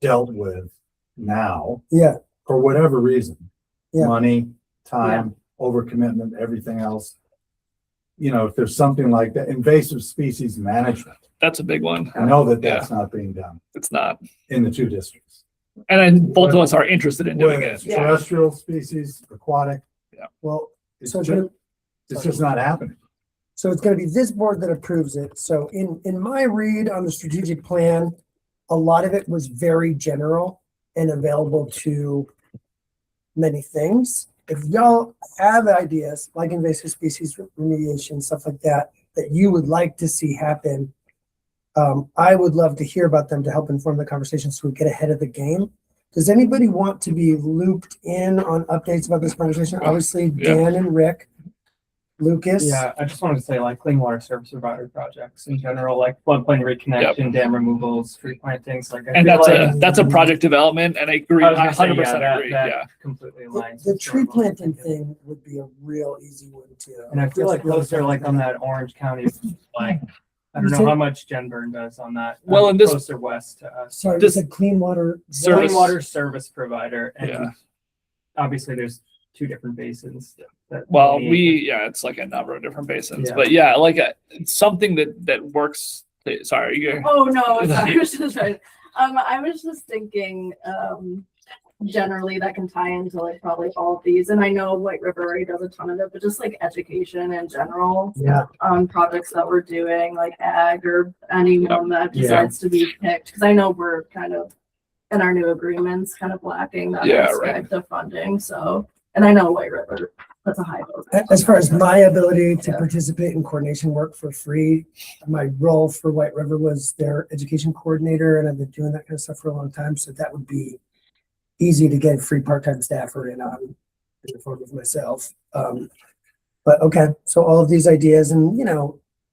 dealt with now, Yeah, for whatever reason, Yeah. money, time, overcommitment, everything else. You know, if there's something like that, invasive species management, That's a big one. I know that that's not being done It's not. in the two districts. And then both of us are interested in doing Whether it. it's terrestrial species, aquatic, well, it's so it's just, gonna, it's just not happening. so it's gonna be this board that approves it. So in my read on the strategic plan, a lot of it was very general and available to many things. If y'all have ideas like invasive species remediation, stuff like that, that you would like to see happen, I would love to hear about them to help inform the conversation so we get ahead of the game. Does anybody want to be looped in on updates about this conversation? Obviously, Yeah. Dan and Rick, Lucas. Yeah, I just wanted to say like clean water service provider projects in general, like floodplain reconnection, dam removals, tree plantings, like. I And feel that's a project development, and I agree. I was I gonna say, 100% that- agree. that Yeah. Completely The, aligns. the with tree sort of what I'm planting thinking. thing would be a real easy one too. And I feel like Just really closer, like on that Orange County, like, I don't You know said- how much Genburn does on that. Well, in this- Closer west to us. Sorry, Just- it's a clean water. Service- Clean water service provider, Yeah. and obviously there's two different basins. that Well, delineate. it's like a number of different basins, Yeah. but yeah, like it's something that works. Sorry, you. Oh, no, sorry, I was just right. I was just thinking, generally that can tie into like probably all of these, and I know White River already does a ton of it, but just like education in general, Yeah. projects that we're doing, like ag or anyone that decides to be picked, because I know we're kind of in our new agreements, kind of lacking that Yeah, aspect of funding, so, and I know White River, that's a high vote. As far as my ability to participate in coordination work for free, my role for White River was their education coordinator, and I've been doing that kind of stuff for a long time. So that would be easy to get free part-time staffer in on in the form of myself. But okay, so all of these ideas, and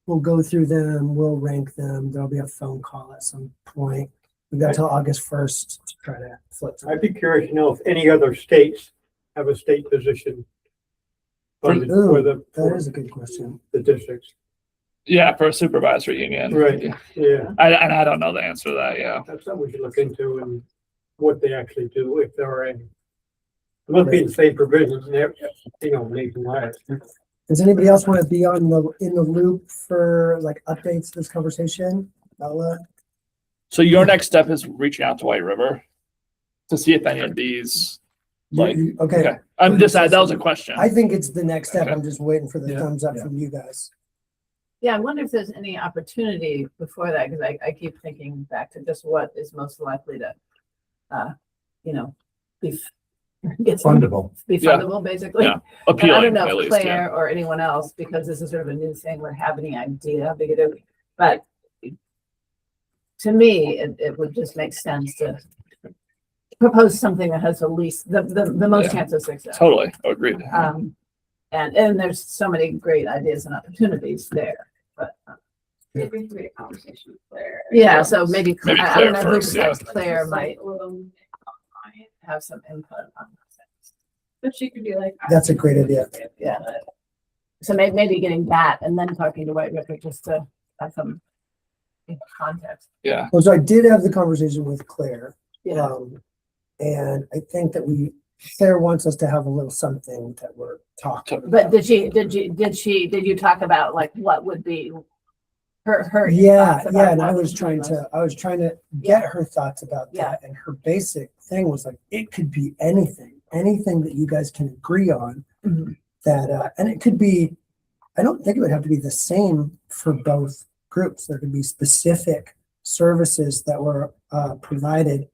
we'll go through them, we'll rank them. There'll be a phone call at some point. We've got till August 1st to try to flip through. I'd be curious to know if any other states have a state position funded Ooh, for the, That for is a good question. the districts. Yeah, for a supervisory union. Right, yeah. I don't know the answer to that. Yeah. That's something we should look into and what they actually do, if there are any. It must be the same provisions, nationwide. Does anybody else want to be in the loop for like updates to this conversation? Bella? So your next step is reaching out to White River to see if any of these. Like, Okay. I'm just that was a question. I think it's the next step. Okay. I'm just waiting for the Yeah. thumbs up from you guys. Yeah, I wonder if there's any opportunity before that, because I keep thinking back to just what is most likely to, be get some- Fundable. Be Yeah. fundable, basically. Yeah. But I Appealing, don't know at if least. Claire Yeah. or anyone else, because this is sort of a new thing, would have any idea, because but to me, it would just make sense to propose something that has the least, the most Yeah. chance of success. Totally agreed. And there's so many great ideas and opportunities there, but Maybe we have a conversation with Claire. Yeah, so maybe, Maybe I Claire don't know who first, yeah. besides Claire might A little, have some input on this. but she could be like. That's a great idea. Yeah. So maybe getting that and then talking to White River just to have some context. Yeah. Well, so I did have the conversation with Claire. Yeah. And I think that Claire wants us to have a little something that we're talking about. But did you talk about like what would be her? Yeah, thoughts about yeah, and what I would was be trying most- to get her thoughts about Yeah. that. And her basic thing was like, it could be anything that you guys can agree on. Mhm. That, and it could be, I don't think it would have to be the same for both groups. There could be specific services that were provided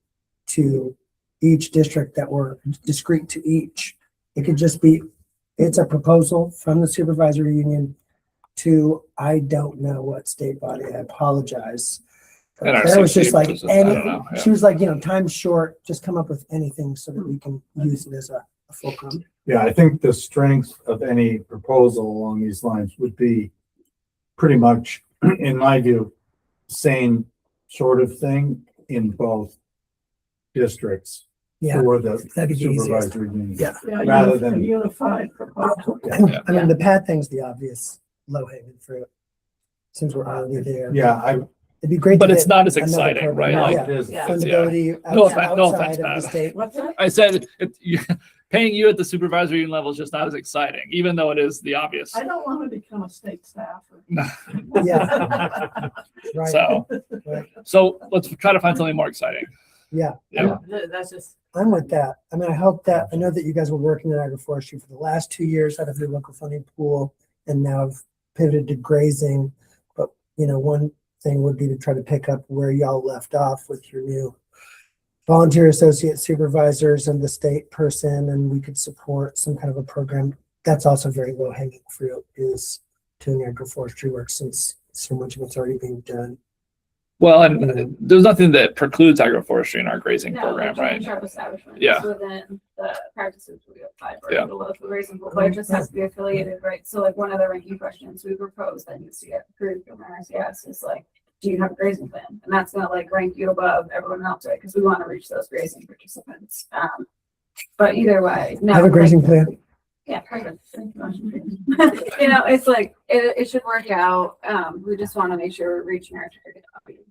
to each district that were discrete to each. It could just be, it's a proposal from the supervisory union to, I don't know what state body, I apologize. But Claire was just like, NRCC, I don't know, yeah. she was like, time's short, just come up with anything so that we can use it as a fulcrum. Yeah, I think the strength of any proposal along these lines would be pretty much, in my view, same sort of thing in both districts Yeah, for the that'd be the easiest. supervisory union. Yeah. Yeah, Rather a than, unified proposal. I mean, the pad thing's the obvious low hanging fruit. Since we're already there. yeah, It'd be great. But to it's get not as another exciting, program. right? No, Like, yeah. it is. Yeah. Fundability No outside offense, of Pat. the state. What's that? I said paying you at the supervisory union level is just not as exciting, even though it is the obvious. I don't want to become a state staffer. Yeah. Right. So, Right. so let's try to find something more exciting. Yeah. Yeah. That's just, I'm with that. I mean, I know that you guys were working in agroforestry for the last 2 years out of your local funding pool and now have pivoted to grazing. But, one thing would be to try to pick up where y'all left off with your new volunteer associate supervisors and the state person, and we could support some kind of a program. That's also very low hanging fruit, is doing agroforestry work since so much of it's already being done. Well, and there's nothing that precludes agroforestry in our grazing No, program, like right? sharp establishments Yeah. within the practices we apply for Yeah. the local grazing pool, but it just has to be affiliated, right? So like one of the ranking questions we propose that needs to get approved from RCS is like, do you have a grazing plan? And that's gonna like rank you above everyone else, right? Because we want to reach those grazing participants. But either way, no. Have a grazing like- plan. Yeah, perfect. Thank you. It's like, it should work out. We just want to make sure we're reaching our target audience.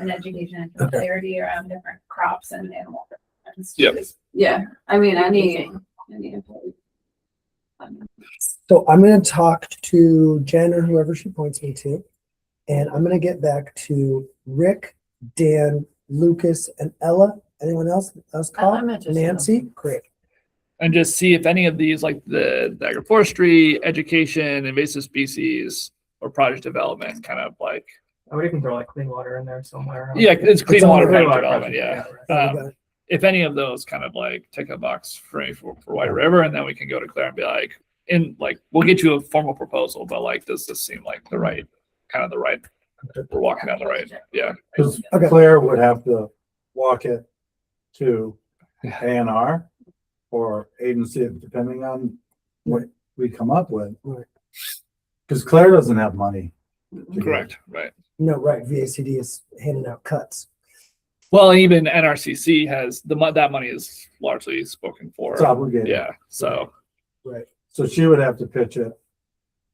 And education and clarity around different crops and animal. preference. Yep. Yeah, I mean, any employee. So I'm going to talk to Jen or whoever she points me to, and I'm going to get back to Rick, Dan, Lucas, and Ella. Anyone else call? I'm interested. Nancy? Great. And just see if any of these, like the agroforestry, education, invasive species, or project development, kind of like, I would even throw like clean water in there somewhere. yeah, it's clean all water right. project development, yeah. There we go. If any of those kind of like tick a box for me for White River, and then we can go to Claire and be like, we'll get you a formal proposal, but like, does this seem like the right, we're walking down the right, yeah. because Okay. Claire would have to walk it to ANR or agency, depending on what we come up with. Right. Because Claire doesn't have money. Correct, right. No, right. VACD is handing out cuts. Well, and even NRCC has that money is largely spoken for. It's obligated. Yeah, so, Right. So she would have to pitch it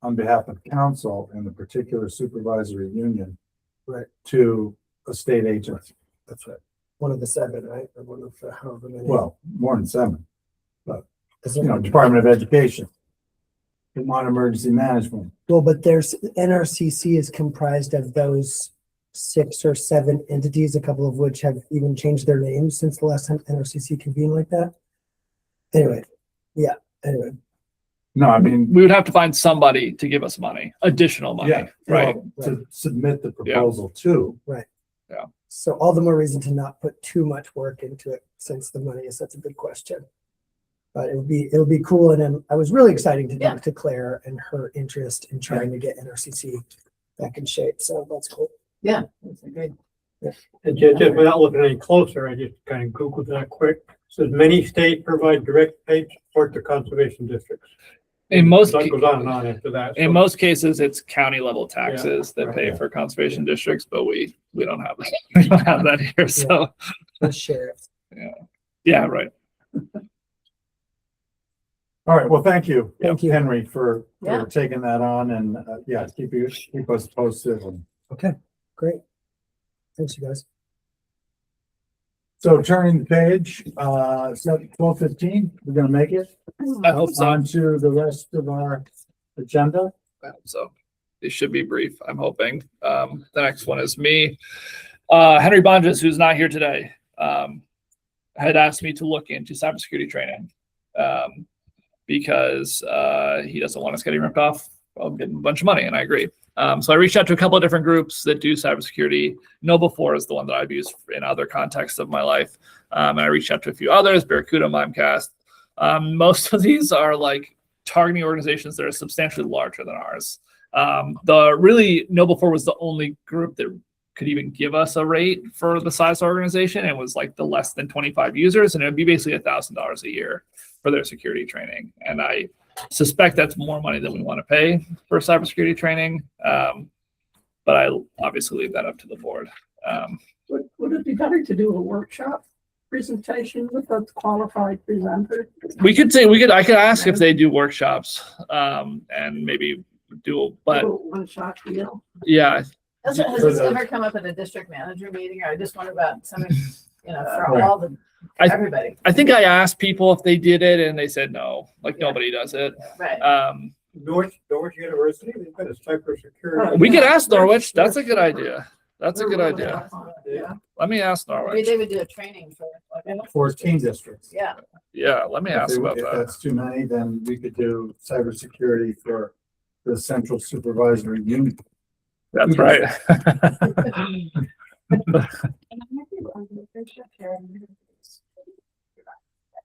on behalf of council and the particular supervisory union. Right. To a state agency. That's right. One of the 7, right? Or one of the however many. Well, more than 7, Is you there- know, Department of Education. Vermont Emergency Management. Well, but there's NRCC is comprised of those 6 or 7 entities, a couple of which have even changed their names since the last time NRCC convened like that. Anyway, yeah. Anyway, No, I mean, we would have to find somebody to give us money, additional money, yeah, right? well, to submit the proposal to. so all the more reason to not put too much work into it since the money is such a big question. But it'll be cool, and I was really excited to talk to Claire and her interest in trying to get NRCC back in shape. So that's cool. yeah, that's a good. And just without looking any closer, I just kind of Googled that quick. Says many states provide direct pay support to conservation districts. In most, That goes on and on after that. in So- most cases, it's county level taxes that right, pay yeah. for conservation districts, but we don't have that. We don't have that here. So The sheriff. yeah, right. All right, well, thank you. Thank you. Henry, for Yeah. taking that on and, yeah, keep us posted. And Okay, great. Thanks, you guys. so turning the page, it's at 12:15, we're gonna make it I hope so. on to the rest of our agenda. I hope so. It should be brief, I'm hoping. The next one is me. Henry Bonges, who's not here today, had asked me to look into cybersecurity training because he doesn't want us getting ripped off of getting a bunch of money, and I agree. So I reached out to a couple of different groups that do cybersecurity. Noble4 is the one that I've used in other contexts of my life. And I reached out to a few others, Barracuda, Mimecast. Most of these are like targeting organizations that are substantially larger than ours. The really Noble4 was the only group that could even give us a rate for the size organization. It was like the less than 25 users, and it would be basically $1,000 a year for their security training. And I suspect that's more money than we want to pay for cybersecurity training. But I obviously leave that up to the board. Would it be better to do a workshop presentation with a qualified presenter? I could ask if they do workshops, and maybe but One shot deal. yeah, Has this ever come up at a district manager meeting? Or I just wonder about some, for Right. all the, everybody. I think I asked people if they did it and they said no, like nobody does it. Right. Norwich University, they've got a cybersecurity. We could ask Norwich. That's a good idea. That's a good idea. Yeah. Let me ask Maybe Norwich. they would do a training for, like, 14 districts. yeah. Yeah, let me ask about If that. that's too many, then we could do cybersecurity for the central supervisory unit. That's right.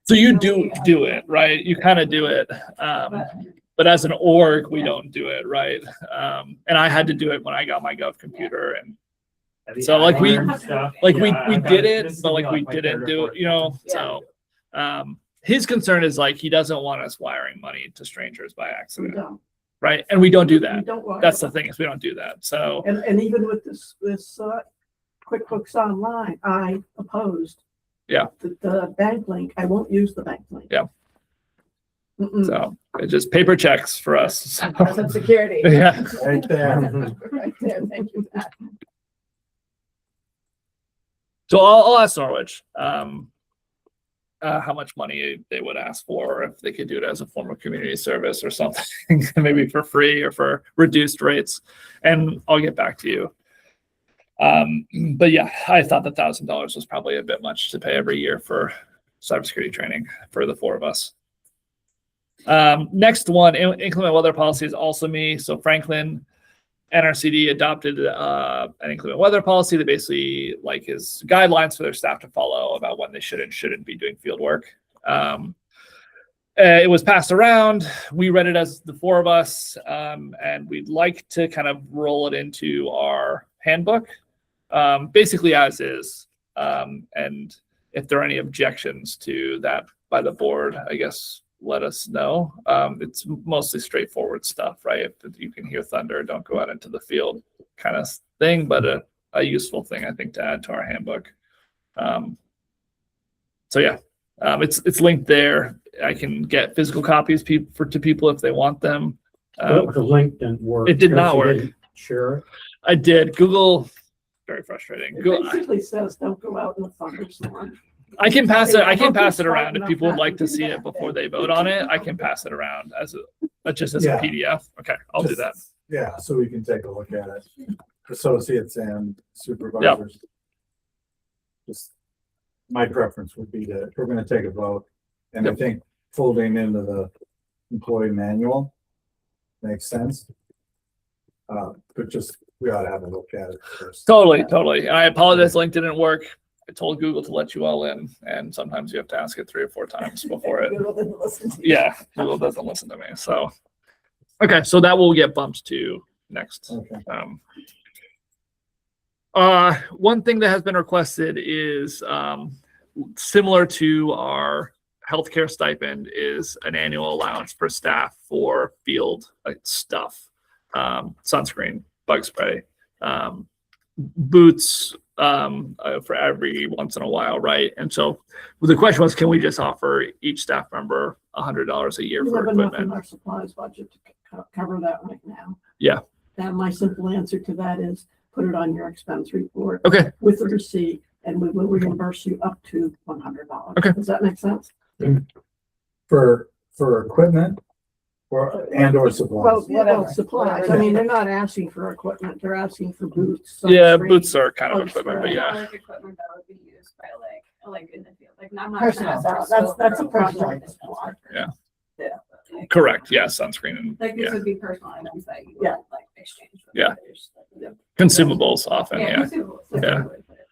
So you do it, right? You kind of do it. But as an org, we don't do it, right? And I had to do it when I got my Gov computer, and so like we did it, but like we didn't do it, so his concern is like he doesn't want us wiring money to strangers by We accident, don't. right? And we don't do We that. don't want That's it. the thing, is we don't do that. So And even with this QuickBooks Online, I opposed. Yeah. The bank link, I won't use the bank link. Yeah. Mm-mm. so it's just paper checks for us. So. Some security. Yeah. Right there. Right there, thank you. for that. So I'll ask Norwich how much money they would ask for, or if they could do it as a form of community service or something, maybe for free or for reduced rates, and I'll get back to you. But yeah, I thought the $1,000 was probably a bit much to pay every year for cybersecurity training for the four of us. Next one, inclement weather policy is also me. So Franklin NRCD adopted an inclement weather policy that basically like is guidelines for their staff to follow about when they should and shouldn't be doing field work. It was passed around. We read it as the four of us, and we'd like to kind of roll it into our handbook, basically as is. And if there are any objections to that by the board, I guess let us know. It's mostly straightforward stuff, right? If you can hear thunder, don't go out into the field kind of thing, but a useful thing, I think, to add to our handbook. So yeah, it's linked there. I can get physical copies to people if they want them. The link didn't work. It did not because you work. didn't Share it. I did. Google, very frustrating. It Google, basically says, don't go out in the thunderstorm. I can pass it around if people would like to see it before they vote on it. I can pass it around as just as a Yeah. PDF. Okay, I'll do that. Yeah, so we can take a look at it. Associates and supervisors. Just my preference would be to, if we're gonna take a vote, and I think folding into the employee manual makes sense. But just, we ought to have a look at it first. Totally. And I apologize, link didn't work. I told Google to let you all in, and sometimes you have to ask it 3 or 4 times before it. Google didn't listen to you. Yeah, Google doesn't listen to me. So, okay, so that will get bumped to next. Okay. One thing that has been requested is similar to our healthcare stipend is an annual allowance per staff for field stuff, sunscreen, bug spray, boots, for every once in a while, right? And so the question was, can we just offer each staff member $100 a year We for have enough in equipment? our supplies budget to cover that right now. Yeah. And my simple answer to that is put it on your expense report. Okay. With the receipt, and we will reimburse you up to $100. Okay. Does that make sense? For equipment or supplies? Well, supplies. I mean, they're not asking for equipment. They're asking for boots. Yeah, sunscreen, boots are kind of bug equipment, but spray. yeah. Like equipment that would be used by like in the field, like I'm not. Personal. That's a personal supply. Yeah. Yeah. Like, Correct. Yeah. Sunscreen and Like this yeah. would be personal items that you Yeah. would like exchange. With Yeah. others. Like, Consumables often. yeah. Yeah. consumables, Yeah. that's a good way to put it.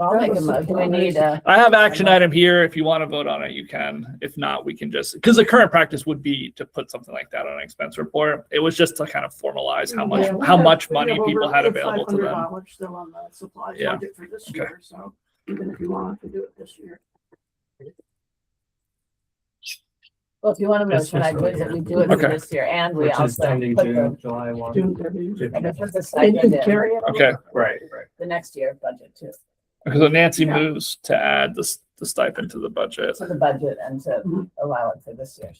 I'll make a motion. We need a. I have action item here. If you want to vote on it, you can. If not, we can just, because the current practice would be to put something like that on an expense report. It was just to kind of formalize how much, Yeah, we how have- much we money have people over had available to them. $500 still on the supplies Yeah. budget for this Okay. year, so even if you wanted to do it this year. Well, if you want a That's motion, I just would that we do it Okay. for this year, and we Which is also ending put June, the, July 1. June 30th. and put the They stipend can in carry it. Okay. Right. the next year budget too, So Nancy Yeah. moves to add the stipend to the budget. to the budget and to Mhm. allow it for this year.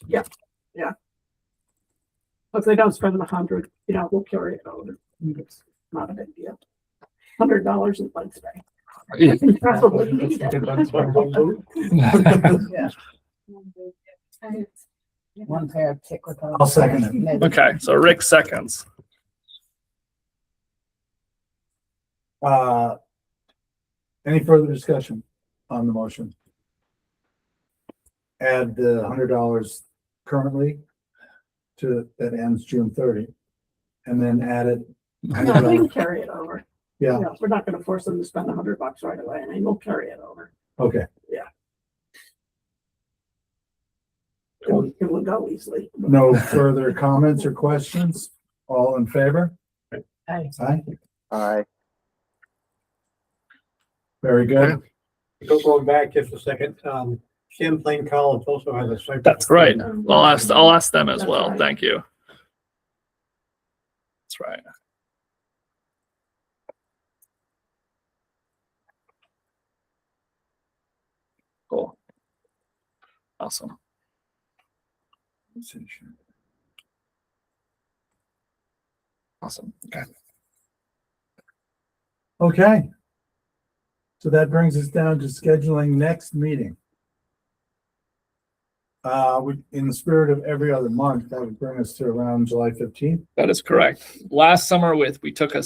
If they don't spend 100, we'll carry it over. It's not a big deal. $100 in bug spray. Yeah. Probably need it. Yeah. One pair of tick with. I'll second it. Maybe. Okay. So Rick seconds. Any further discussion on the motion? Add the $100 currently that ends June 30, and then add it. No, we can carry it over. Yeah, We're not gonna force them to spend $100 right away. I mean, we'll carry it over. okay. It will go easily. No further comments or questions? All in favor? Aye. Aye, Aye. very good. Going back just a second, Champlain College also has a site. That's right. I'll ask them as That's well. right. Thank you. That's right. Cool. Awesome. Awesome. Okay. Okay. So that brings us down to scheduling next meeting. In the spirit of every other month, that would bring us to around July 15th. That is correct. Last summer we took a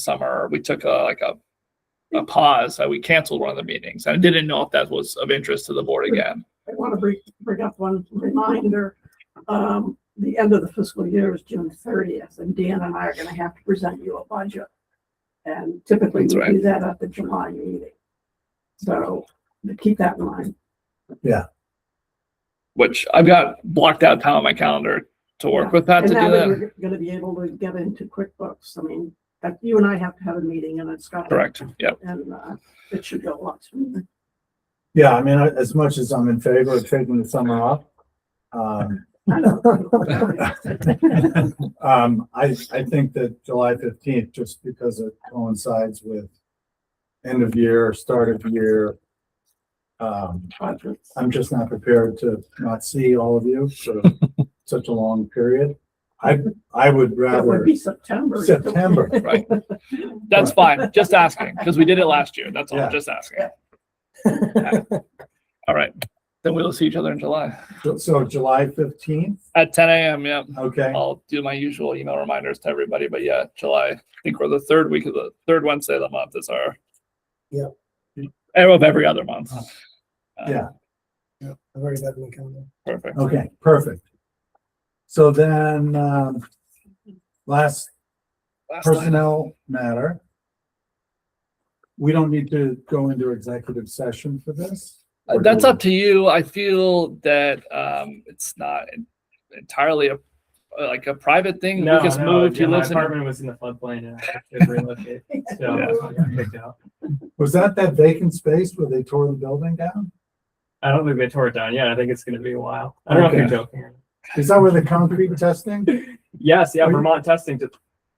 pause. We canceled one of the meetings. I didn't know if that was of interest to the board again. I want to bring up one reminder. The end of the fiscal year is June 30th, and Dan and I are going to have to present you a budget. And typically That's we right. do that at the July meeting. So keep that in mind. Which I've got blocked out time on my calendar to work with Pat And to now do that that. we're going to be able to get into QuickBooks, I mean, you and I have to have a meeting, and it's got. Correct. Yep. And it should go a lot smoother. Yeah, I mean, as much as I'm in favor of taking the summer off, I think that July 15th, just because it coincides with end of year, start of year. I'm just not prepared to not see all of you for such a long period. I would That would rather be September. September. Right. That's fine. Just asking, because we did it last year. That's all. Yeah. Just asking. All right. Then we'll see each other in July So July 15th, at 10 a.m. Yep. okay, I'll do my usual email reminders to everybody. But yeah, July. I think we're the third Wednesday of the month is our. Yeah. Of every other month. yeah, Yeah, I've already got my calendar. Perfect. okay, perfect. So then, last Last personnel matter. We don't need to go into executive session for this? Or do That's we? up to you. I feel that it's not entirely like a private thing? No, Lucas no, moved. yeah, He my lives in. apartment was in the floodplain and I had to relocate. So Yeah. I got kicked out. Was that vacant space where they tore the building down? I don't think they tore it down yet. I think it's going to be a while. I don't know if you're Okay. joking. Is that where the concrete testing? Yes, yeah, Vermont testing.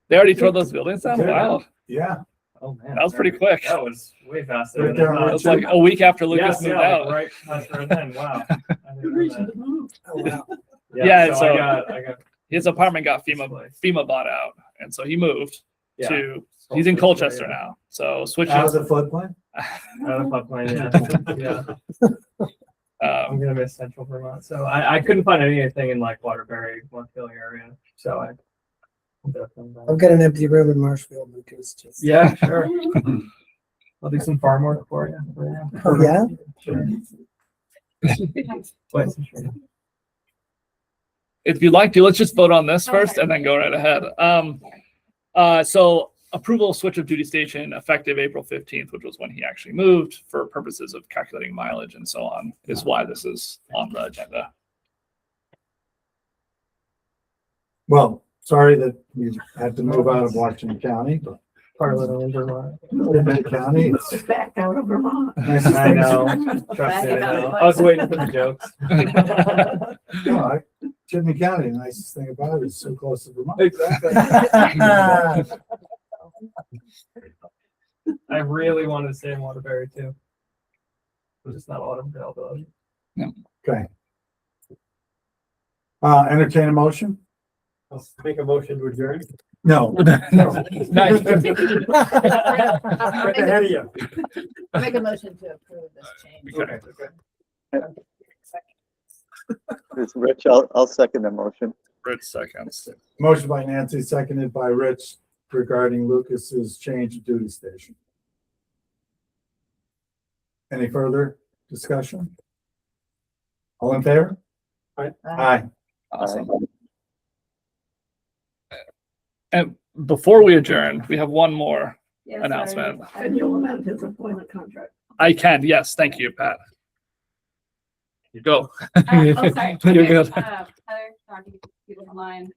They already tore those buildings down. Yeah. Wow, Yeah. Oh man, that was pretty quick. That was way faster. Right than there I on thought. It was like a week after Lucas Yes, moved yeah, out. like right then. Wow. I didn't know that. Oh, wow. Yeah, so- I got His apartment got displaced. FEMA bought out, and so he moved Yeah. to. He's in Colchester now, so switching. Out of the floodplain? Out of the floodplain, yeah. I'm Um, gonna miss Central Vermont. So I couldn't find anything in like Waterbury, Montpelier area. So I definitely. I've got an empty room in Marshfield, Lucas. Just. Yeah, sure. I'll do some farm work for you. Oh, yeah? Sure. Wait, sure. if you'd like to, let's just vote on this first and then go right ahead. So approval of switch of duty station effective April 15th, which was when he actually moved for purposes of calculating mileage and so on, is why this is on the agenda. Well, sorry that you had to move out of Washington County, but Parliament in Vermont. Linden County, it's Back out of Vermont. nice. I know. Trust me, I know. I was waiting for the jokes. No, Chittenden County, the nicest thing about it is so close to Vermont. I really wanted to stay in Waterbury too. There's just not a lot of availability. Okay. Entertain a motion? I'll make a motion to adjourn. No. Nice. Right ahead of you. Make a motion to approve this change. Okay. It's Rich, I'll second the motion. Rich seconds. Motion by Nancy, seconded by Rich regarding Lucas's change of duty station. Any further discussion? All in favor? Aye. Awesome. And before we adjourn, we have one more Yes, announcement. And you'll amend his employment contract. I can, yes. Thank you, Pat. You go. Oh, sorry. You're Okay, good. Heather, talking to people online.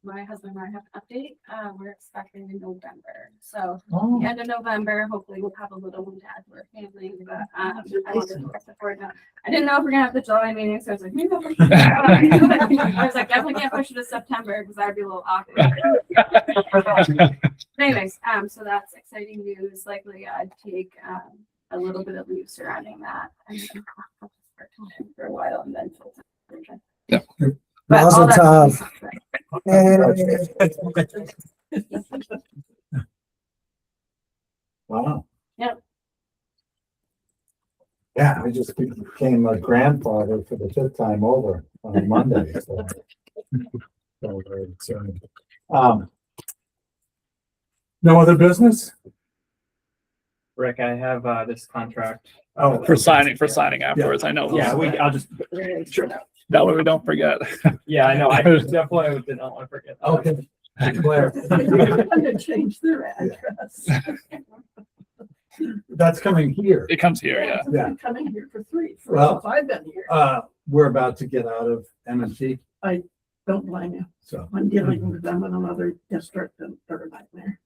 My husband and I have an update. We're expecting in November. So Oh. the end of November, hopefully we'll have a little one to add to our family. But I wanted to press it forward now. I didn't know if we're gonna have the July meeting, so I was like, maybe I'll push it. I was like, definitely can't push it to September because that'd be a little awkward. But anyways, so that's exciting news. Likely I'd take a little bit of leave surrounding that. And then I'll just work on it for a while and then full time. Yeah. But Mazel all that tov. Wow. Yep. Yeah, I just became a grandfather for the 5th time over on Monday. So very exciting. No other business? Rick, I have this contract. Oh, For signing afterwards. I know. Yeah, I'll just. That way we don't forget. Yeah, I know. I definitely did not want to forget. that. Okay. Claire. I'm gonna change their address. That's coming here. It comes here, yeah. I've been coming here for Well, since I've been here. We're about to get out of M&T, Don't blame you. so. I'm dealing with them in another district and they're a nightmare.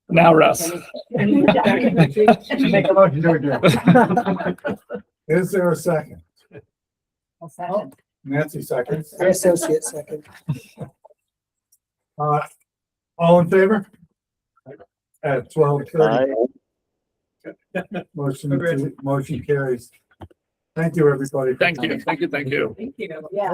Now, Russ. Make a motion to adjourn. Is there a second? I'll second. Nancy seconds. My associate second. All in favor? At 12:30. Aye. Motion carries. Thank you, everybody. for Thank you. coming. Thank you. Thank you. Thank you. Yeah.